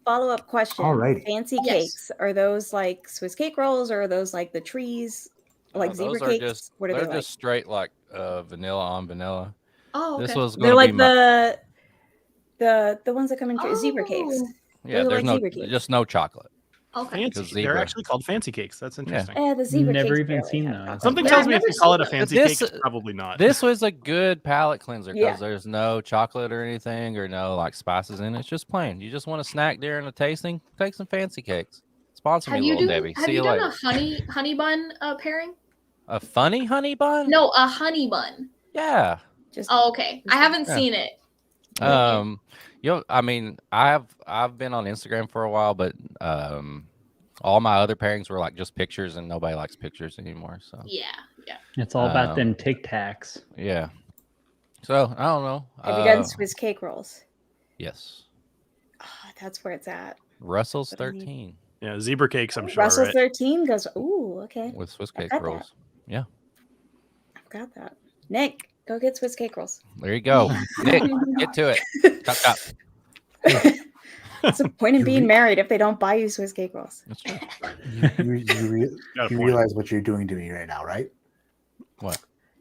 Follow-up question. Alrighty. Fancy Yes. cakes. Are those like Swiss cake rolls or are those like the trees? Like those zebra are cakes? just What are they're they just straight like vanilla on vanilla. Oh, okay. This was like? They're going to like be the ones that come in zebra cakes. Oh, yeah. those are There's like zebra cakes. just no chocolate. okay. fancy. Because They're zebra. actually called fancy cakes. That's interesting. The zebra Never cakes even barely seen have those. chocolate. Something Yeah, tells I've me if never you call it a seen fancy this- cake, it's probably not. This was a good palate cleanser because Yeah. there's no chocolate or anything or no like spices in it. It's just plain. You just want a snack during a tasting? Take some fancy cakes. Sponsor Have me, you little done Debbie. have See you you done later. a honey bun pairing? A funny honey bun? No, a honey bun. Yeah. Just Oh, okay. I haven't Yeah. seen it. I mean, I've been on Instagram for a while, but all my other pairings were like just pictures, and nobody likes pictures anymore. So Yeah, yeah. It's all about them Tic Tacs. yeah. So I don't know. Have you done Swiss cake rolls? Yes. Oh, that's where it's at. Russell's But I need- 13 Yeah, zebra cakes. I'm sure. Russell's Right? 13 goes, ooh, okay. with Swiss I've cake got that. rolls. Yeah. I've got that. Nick, go get Swiss cake rolls. There you go. Nick, get to it. Chop, chop. What's the point in being married if they don't buy you Swiss cake rolls? That's true. You realize what you're doing to me right now, right? What?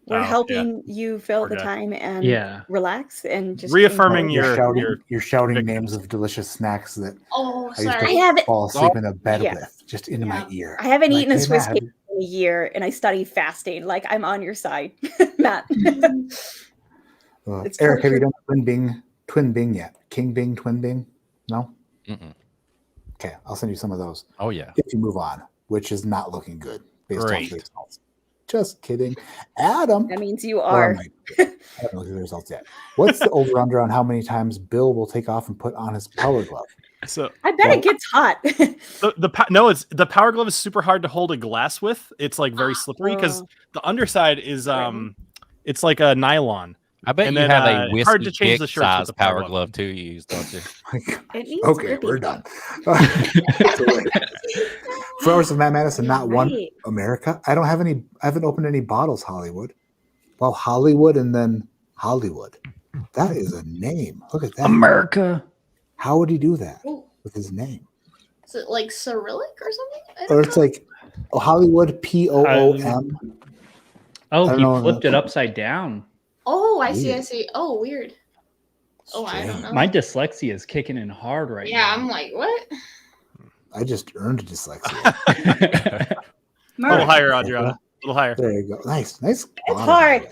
We're Oh, helping you fill the Okay. time and Yeah. relax and just Reaffirming enjoy. You're shouting names of delicious snacks that Oh, I used sorry. I haven't fall asleep in a bed Yeah. with, just into my ear. I haven't Like, eaten a hey, Swiss Matt, cake in a year and I study fasting. Like I'm on your side, Matt. It's Eric, have you torture. done twin Bing yet? King Bing, twin Bing? No? Mm-mm. Okay, I'll send you some of those. Oh yeah. If you move on, which is not looking good based on Great. the results. Just kidding. Adam. That means you or are. Mike. I haven't looked at the results yet. What's the over under on how many times Bill will take off and put on his power glove? So I bet it gets hot. it's the power glove is super hard to hold a glass with. It's like very slippery because the underside is it's like a nylon. I bet And you then, have hard a to whiskey change dick the shirts with size the power glove. glove too you use, don't you? It needs Okay, grippy. we're done. Flowers of Matt Madison, not one Right. America. I haven't opened any bottles, Hollywood. Well, Hollywood and then Hollywood. That is a name. Look at that. America. How would he do that Ooh. with his name? Is it like Cyrillic or something? I Or don't it's know. like Hollywood POOM. Oh, I don't he know. flipped it upside down. Oh, I see, I Weird. see. Oh, weird. Oh, I don't know. My dyslexia is kicking in hard right Yeah, I'm like, what? I just earned dyslexia. A little higher, Adriana. A little higher. There you go. Nice. It's bottle. hard.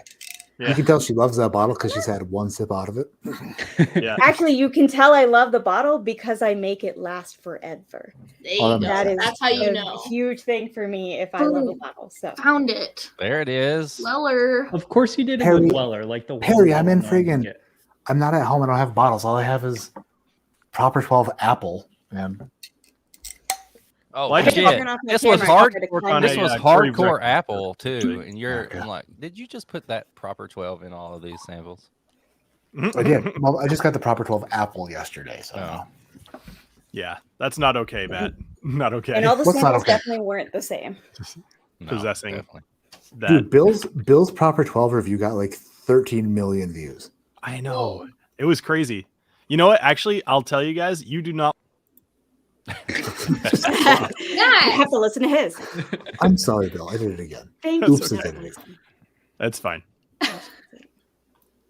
Yeah. You can tell she loves that bottle because she's had one sip out of it. Yeah. Actually, you can tell I love the bottle because I make it last forever. There Oh, you go. that That is That's how you a know. huge thing for me if I love a Ooh. bottle. So Found it. There it is. Weller. Of course you did it Harry- with Weller, like the Harry, one I'm in bottle no one friggin' get. I'm not at home. I don't have bottles. All I have is proper 12 apple. And Oh, Well, I just shit. turn off my This was camera. hard. I'll work on This a, was Curry hardcore breakfast. apple too, and I'm like, did you just put that proper 12 in all of these samples? I did. Well, I just got the proper 12 apple yesterday. So Oh. Yeah, that's not okay, Matt. Not okay. And all the What's not samples okay? definitely weren't the same. Possessing that. Dude, Bill's proper 12 review got like 13 million views. I know. It was crazy. You know what? Actually, I'll tell you guys, you do not. I have to listen to his. I'm sorry, Bill. I did it again. Thank Oops, you. I did it again. That's fine.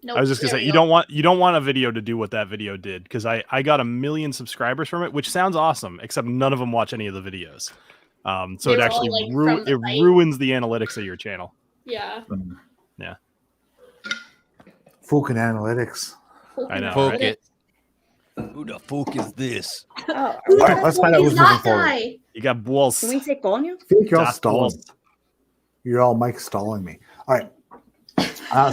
Nope, I was just gonna say you don't want a video to do what that video did, because I got 1 million subscribers from it, which sounds awesome, except none of them watch any of the videos. So They it were actually all, like, from the it site. ruins the analytics of your channel. Yeah. Yeah. Fucking analytics. I know. Fuck right? it. Who the fuck is this? Oh, All right, let's find out who's moving forward. You got balls. Can we say Golniu? I feel like you're all Das stalling. balls. You're all Mike stalling me. All right.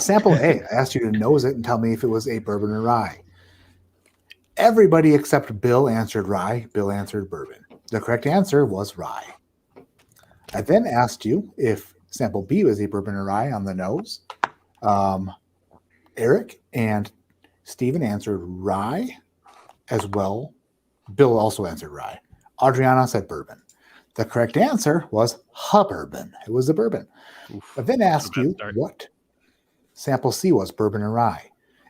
Sample A. I asked you to nose it and tell me if it was a bourbon or rye. Everybody except Bill answered rye. Bill answered bourbon. The correct answer was rye. I then asked you if sample B was a bourbon or rye on the nose. Eric and Stephen answered rye as well. Bill also answered rye. Adriana said bourbon. The correct answer was bourbon. It was a bourbon. I then asked you what sample C was, bourbon or rye.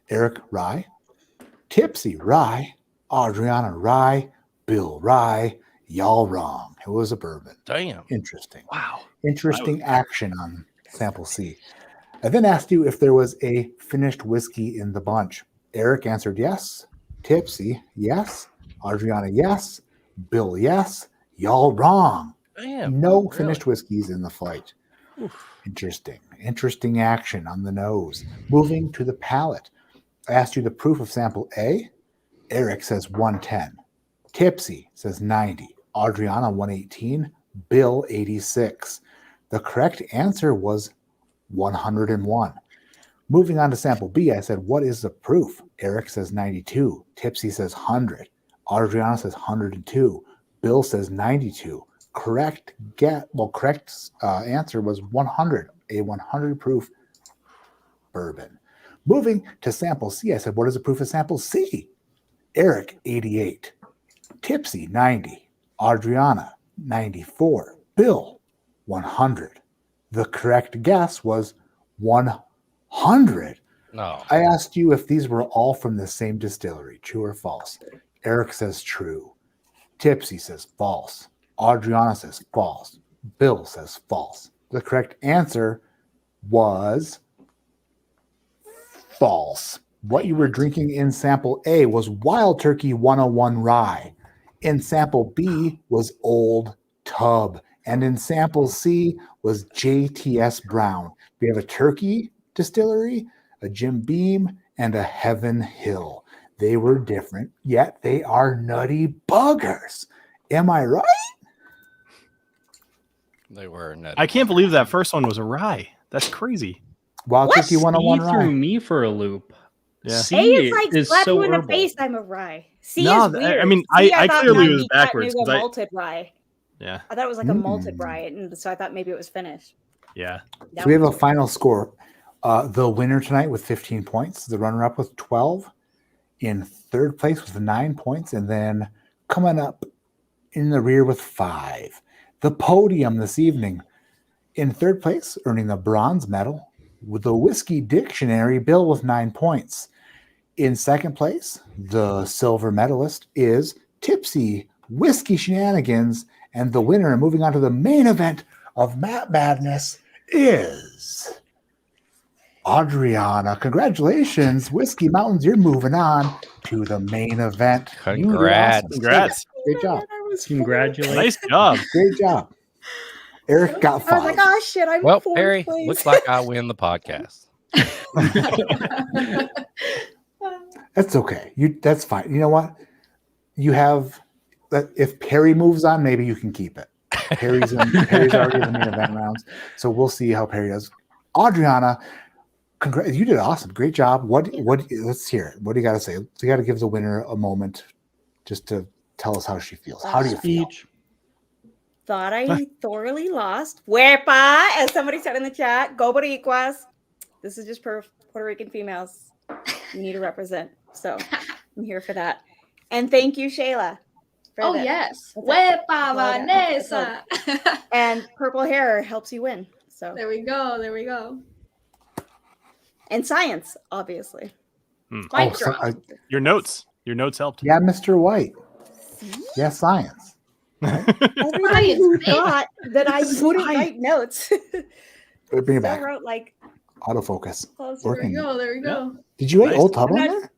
Eric, rye. Tipsy, rye. Adriana, rye. Bill, rye. Y'all wrong. It was a bourbon. Damn. Interesting. Wow. Interesting action on sample C. I then asked you if there was a finished whiskey in the bunch. Eric answered yes. Tipsy, yes. Adriana, yes. Bill, yes. Y'all wrong. Damn. No really? finished whiskeys in the flight. Interesting. Interesting action on the nose. Moving to the palate. I asked you the proof of sample A. Eric says 110. Tipsy says 90. Adriana 118. Bill 86. The correct answer was 101. Moving on to sample B, I said, what is the proof? Eric says 92. Tipsy says 100. Adriana says 102. Bill says 92. Correct answer was 100. A 100 proof bourbon. Moving to sample C, I said, what is the proof of sample C? Eric 88. Tipsy 90. Adriana 94. Bill 100. The correct guess was 100. No. I asked you if these were all from the same distillery, true or false. Eric says true. Tipsy says false. Adriana says false. Bill says false. The correct answer was false. What you were drinking in sample A was Wild Turkey 101 rye. In sample B was Old Tub. And in sample C was JTS Brown. We have a Turkey distillery, a Jim Beam, and a Heaven Hill. They were different, yet they are nutty buggers. Am I right? They were nutty. I can't believe that first one was a rye. That's crazy. Wild Turkey 101 He rye. threw me for a loop. Yeah. C A is like is slap so you in the herbal. face. I'm a rye. C No, is weird. I mean, C, I thought clearly might was be backwards, Chattanooga 'cause I- malted rye. Yeah. I thought it was like a malted rye, and so I thought maybe it was finished. Yeah. So we have a final score. The winner tonight with 15 points, the runner-up with 12, in third place with 9 points, and then coming up in the rear with 5. The podium this evening, in third place, earning the bronze medal, with the Whiskey Dictionary, Bill with 9 points. In second place, the silver medalist is Tipsy Whiskey Shenanigans, and the winner, moving on to the main event of Matt Madness, is Adriana. Congratulations, Whiskey Mountains. You're moving on to the main event. You did Congrats. awesome. Congrats. Great job. Congratulations. Nice job. Great job. Eric got I was 5. like, oh shit, I'm Well, fourth Perry, place. looks like I win the podcast. That's okay. That's fine. You know what? You have that. If Perry moves on, maybe you can keep it. Perry's already in the main event rounds, so we'll see how Perry does. Adriana, congrats! You did awesome. Great job. What? Let's hear it. What do you got to say? You got to give the winner a moment just to tell us how she feels. How do you feel? Thought I thoroughly lost. Huepa, as somebody said in the chat, go Boricuas. This is just Puerto Rican females. You need to represent. So I'm here for that. And thank you, Shayla, Oh that. yes. That's it. Wepa Vanessa. And purple hair helps you win. So There we go. There we go. and science, obviously. Mic drop. Your notes helped. Yeah, Mr. White. Yeah, science. Everybody who thought that I wouldn't write notes. Bring it So I back. wrote like Autofocus. There we Working. go. There we go. Did you write Nice. Old Tub on I'm there?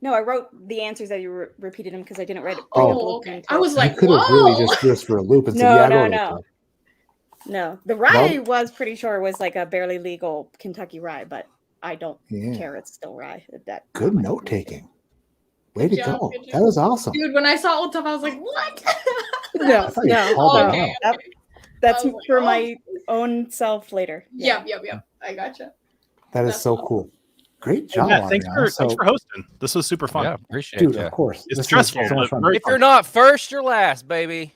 No, I wrote the answers that you repeated them because I didn't write it. Oh, okay. I was like, You could have really whoa. just threw us for a loop and said, No, yeah, I no, wrote no. Old Tub. No, the rye was pretty sure was like a barely legal Kentucky rye, but I don't Yeah. care. It's still rye. That Good note taking. Way to Good job, go. good job. That was awesome. Dude, when I saw Old Tough, I was like, what? no, thought you no. called it okay. out. That's I was like, for oh. my own self later. Yep. I gotcha. That is That's so awesome. cool. Great job. Yeah, thanks Adriana. for hosting. This was super fun. Yeah, appreciate Dude, it. of course. It's This is stressful, so much but fun. If you're not first, you're last, baby.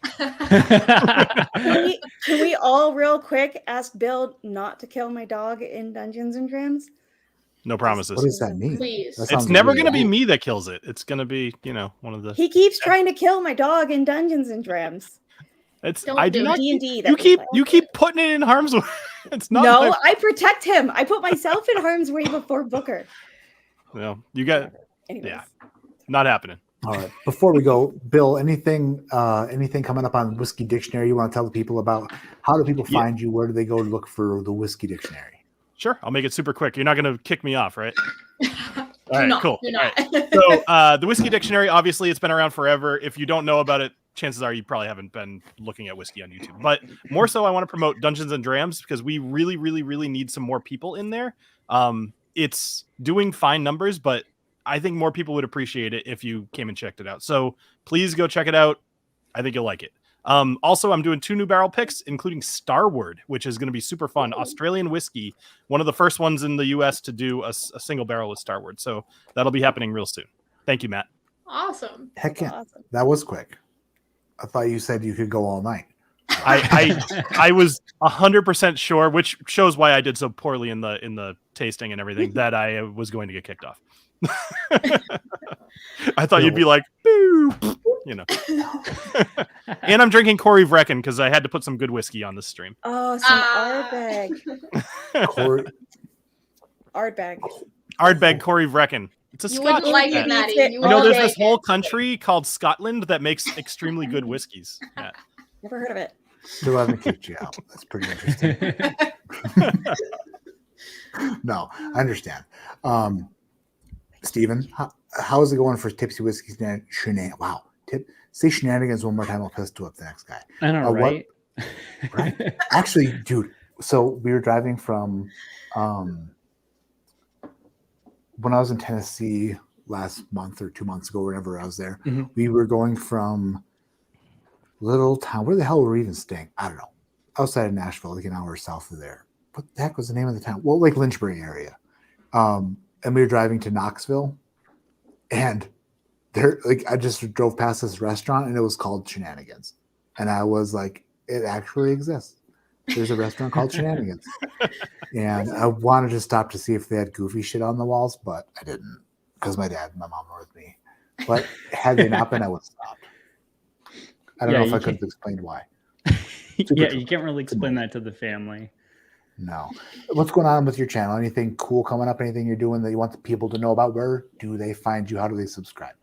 Can we all real quick ask Bill not to kill my dog in Dungeons and Dragons? No promises. What does that mean? Please. That It's sounds never really going to be cool. me that kills it. It's going to be, one of the. He keeps trying to kill my dog in Dungeons and Dragons. It's. Don't I do do not. D&D. You keep putting it in harm's way. It's not. No, my- I protect him. I put myself in harm's way before Booker. No, you got. Anyways. Yeah, not happening. All right. Before we go, Bill, anything coming up on Whiskey Dictionary you want to tell the people about? How do people find you? Where do they go to look for the Whiskey Dictionary? Sure, I'll make it super quick. You're not going to kick me off, right? All right, not, cool. do All not. right. So the Whiskey Dictionary, obviously, it's been around forever. If you don't know about it, chances are you probably haven't been looking at whiskey on YouTube. But more so, I want to promote Dungeons and Drams because we really, really, really need some more people in there. It's doing fine numbers, but I think more people would appreciate it if you came and checked it out. So please go check it out. I think you'll like it. Also, I'm doing 2 new barrel picks, including Starward, which is going to be super fun. Australian whiskey, one of the first ones in the US to do a single barrel with Starward. So that'll be happening real soon. Thank you, Matt. Awesome. Heck yeah. Awesome. That was quick. I thought you said you could go all night. I was 100% sure, which shows why I did so poorly in the tasting and everything, that I was going to get kicked off. I thought you'd be like, boo, And I'm drinking Corey Vrecken because I had to put some good whiskey on this stream. Oh, some Ardbeg. Ardbeg. Ardbeg Corey Vrecken. It's a You Scotch. wouldn't like it, Maddie. You You know, wouldn't there's like this whole it. country called Scotland that makes extremely good whiskeys. Yeah. Never heard of it. Still haven't kicked you out. That's pretty interesting. No, I understand. Steven, how is it going for Tipsy Whiskey Shenanigans? Wow. Say shenanigans one more time. I'll pistol up the next guy. I know, right? Right? Actually, dude, so we were driving from when I was in Tennessee last month or 2 months ago, whenever I was there, we were going from little town. Where the hell were we even staying? I don't know. Outside of Nashville, like an hour south of there. What the heck was the name of the town? Well, like Lynchburg area. And we were driving to Knoxville, and there, like, I just drove past this restaurant, and it was called Shenanigans, and I was like, it actually exists. There's a restaurant called Shenanigans, and I wanted to stop to see if they had goofy shit on the walls, but I didn't because my dad and my mom were with me. But had they not been, I would have stopped. I don't know if I could have explained why. Yeah, you can't really explain that to the family. No. What's going on with your channel? Anything cool coming up? Anything you're doing that you want the people to know about? Where do they find you? How do they subscribe?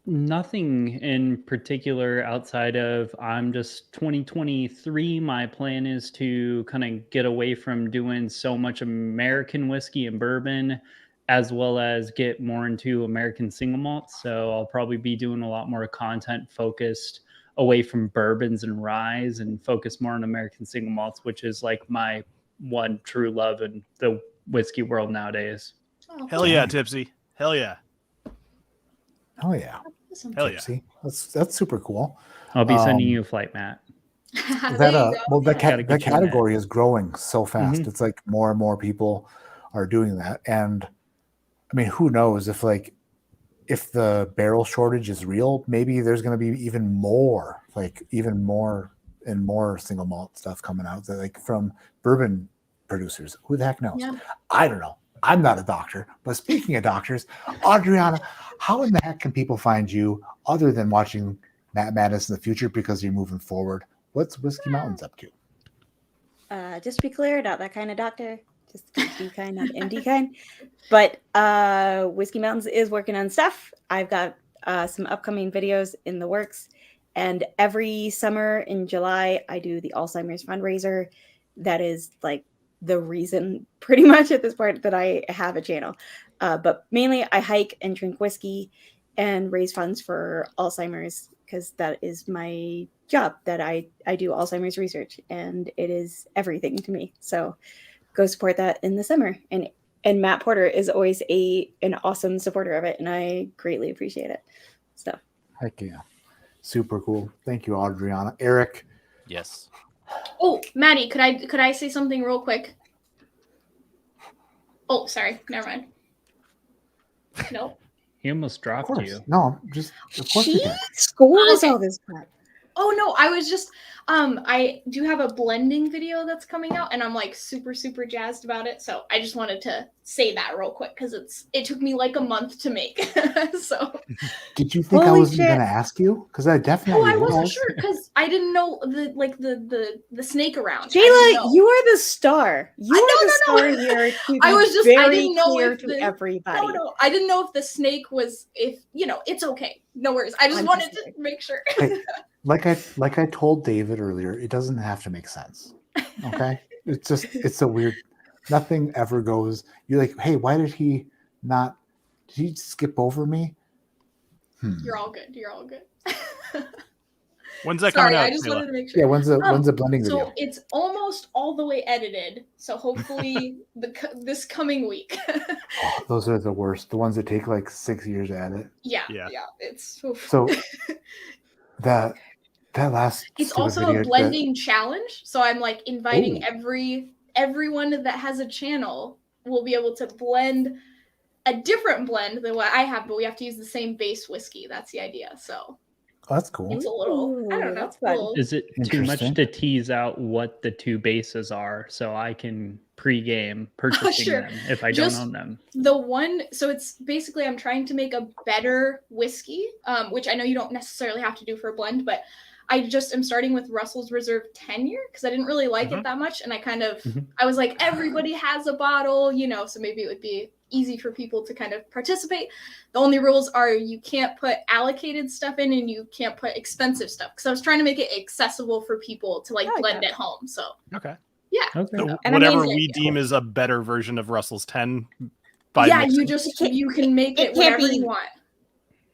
Nothing in particular outside of I'm just 2023. My plan is to kind of get away from doing so much American whiskey and bourbon, as well as get more into American single malts. So I'll probably be doing a lot more content focused away from bourbons and ryes and focus more on American single malts, which is like my one true love in the whiskey world nowadays. Hell yeah, Tipsy. Hell yeah. Oh yeah. Hell yeah. Tipsy. That's super cool. I'll be sending you a flight, Matt. That category is growing so fast. Mhm. It's like more and more people are doing that. And I mean, who knows if the barrel shortage is real, maybe there's going to be even more and more single malt stuff coming out from bourbon producers. Who the heck knows? Yeah. I don't know. I'm not a doctor, but speaking of doctors, Adriana, how in the heck can people find you other than watching Matt Madness in the future because you're moving forward. What's Whiskey Mountains up to? Just to be clear, not that kind of doctor. Just be kind, not MD kind. But Whiskey Mountains is working on stuff. I've got some upcoming videos in the works. And every summer in July, I do the Alzheimer's fundraiser. That is like the reason pretty much at this point that I have a channel. But mainly I hike and drink whiskey and raise funds for Alzheimer's because that is my job, that I do Alzheimer's research and it is everything to me. So go support that in the summer. And Matt Porter is always an awesome supporter of it, and I greatly appreciate it. So Heck yeah. Super cool. Thank you, Adriana. Eric. Yes. Oh, Maddie, could I say something real quick? Oh, sorry. Never mind. No. He almost dropped you. No, just of course she we can. scores all this crap. Oh no, I was just I do have a blending video that's coming out and I'm like super jazzed about it. So I just wanted to say that real quick because it took me like a month to make. So Did you think I wasn't going to ask you? Because I definitely I wasn't was. sure because I didn't know the snake around. Jayla, you are the star. You are the star here. To I was just I didn't know clear if to everybody. No, I didn't know if the snake was it's okay. No worries. I just wanted to make sure. Hey, like I told David earlier, it doesn't have to make sense. Okay? it's a weird, nothing ever goes, you're like, hey, why did he skip over me? You're all good. You're all good. When's that Sorry, coming out? I just wanted to make sure. Yeah, when's the blending so video? it's almost all the way edited. So hopefully this coming week. Oh, those are the worst. The ones that take like 6 years to edit. Yeah. It's So that last it's stupid also video a blending challenge. So I'm like inviting everyone that has a channel will be able to blend a different blend than what I have, but we have to use the same base whiskey. That's the idea. So that's cool. it's a little, I don't know. That's fun. Little, Is it too much Interesting. to tease out what the two bases are so I can pre-game purchasing Sure. them if I Just don't own them? The one, so it's basically I'm trying to make a better whiskey, which I know you don't necessarily have to do for a blend, but I just am starting with Russell's Reserve 10 year because I didn't really like it that much. And I kind of, I was like, everybody has a bottle, so maybe it would be easy for people to kind of participate. The only rules are you can't put allocated stuff in and you can't put expensive stuff. Because I was trying to make it accessible for people to blend at home. So Okay. yeah. Okay. So And whatever amazing. we deem is a better version of Russell's 10. You can make it whatever you want.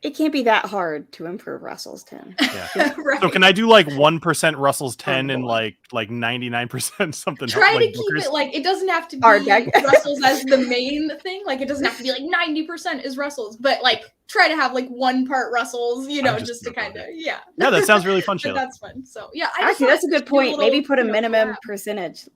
It can't be that hard to improve Russell's 10. Yeah. So can I do like 1% Russell's 10 and like 99% something? Try like to keep Booker's? it like it doesn't have to be Ardbeg. Russell's as the main thing. Like it doesn't have to be like 90% is Russell's, but like try to have like 1 part Russell's, just to kind of Yeah, that sounds really fun, But Shayla. that's fun. So yeah, I just Actually, that's a wanted good to do point. Maybe little, put a minimum collab. percentage.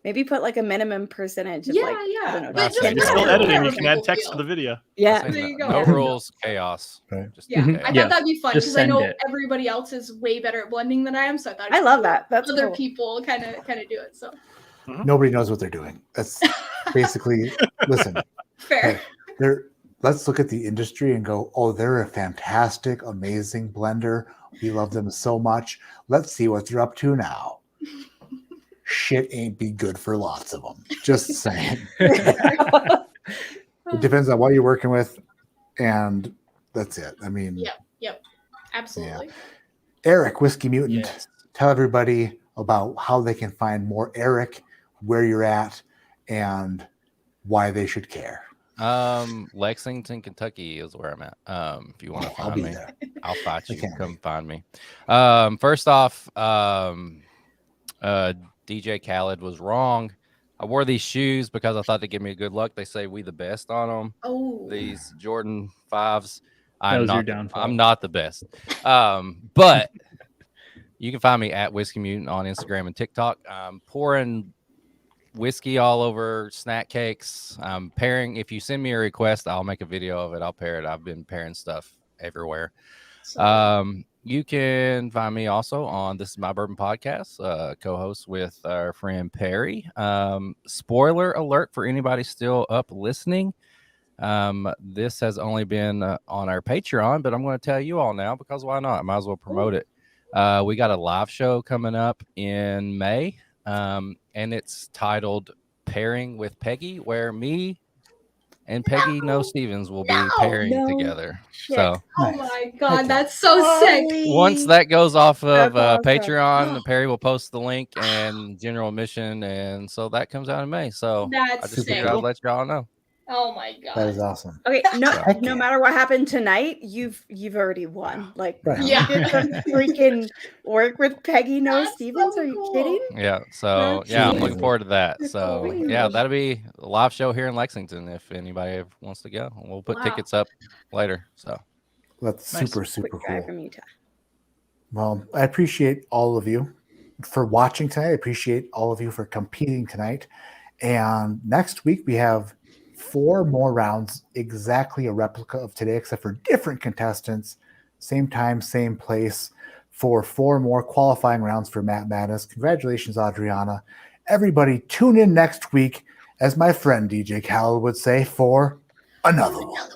Maybe put like a minimum percentage of Yeah, like, yeah. I don't know. But If just you're still whatever editing, you can add people text feel. to the video. Yeah. There you go. No rules, chaos. Right. Just Yeah, chaos. I Yeah, thought that'd be fun just because I know send it. everybody else is way better at blending than I am. So I thought I love that. That's other cool. people kind of do it. So Nobody knows what they're doing. That's basically, listen, fair. let's look at the industry and go, oh, they're a fantastic, amazing blender. We love them so much. Let's see what they're up to now. Shit ain't be good for lots of them. Just saying. It depends on what you're working with, and that's it. I mean, Yep. Absolutely. Eric, Whiskey Mutant, Yes. tell everybody about how they can find more Eric, where you're at, and why they should care. Lexington, Kentucky is where I'm at. If you want to I'll find be me, there. I'll fight you. can't Come find me. First off, DJ Khaled was wrong. I wore these shoes because I thought they'd give me a good luck. They say we the best on them. Oh. These Jordan 5s. That was your not, downfall. I'm not the best. But you can find me at Whiskey Mutant on Instagram and TikTok. I'm pouring whiskey all over snack cakes. I'm pairing. If you send me a request, I'll make a video of it. I'll pair it. I've been pairing stuff everywhere. You can find me also on This Is My Bourbon Podcast, co-host with our friend Perry. Spoiler alert for anybody still up listening. This has only been on our Patreon, but I'm going to tell you all now because why not? I might as well promote it. We got a live show coming up in May, and it's titled Pairing with Peggy, where me and Peggy Stevens will be pairing together. So Oh my god, that's so sick. once that goes off of That's awesome. Patreon, Perry will post the link and general admission, and so that comes out in May. So I That's just sick. figured I'd let y'all know. Oh my god. That is awesome. Okay, no matter what happened tonight, you've already won. Like, Right. you did some freaking work with Peggy Stevens. Are you kidding? Yeah, so That's I'm looking amazing. forward to that. That's So amazing. yeah, that'll be a live show here in Lexington if anybody ever wants to go. We'll put Wow. tickets up later. So That's Nice. super, super Quick drive cool. from Utah. Well, I appreciate all of you for watching tonight. I appreciate all of you for competing tonight. And next week we have 4 more rounds, exactly a replica of today, except for different contestants, same time, same place, for 4 more qualifying rounds for Matt Madness. Congratulations, Adriana. Everybody tune in next week, as my friend DJ Khaled would say, for another one.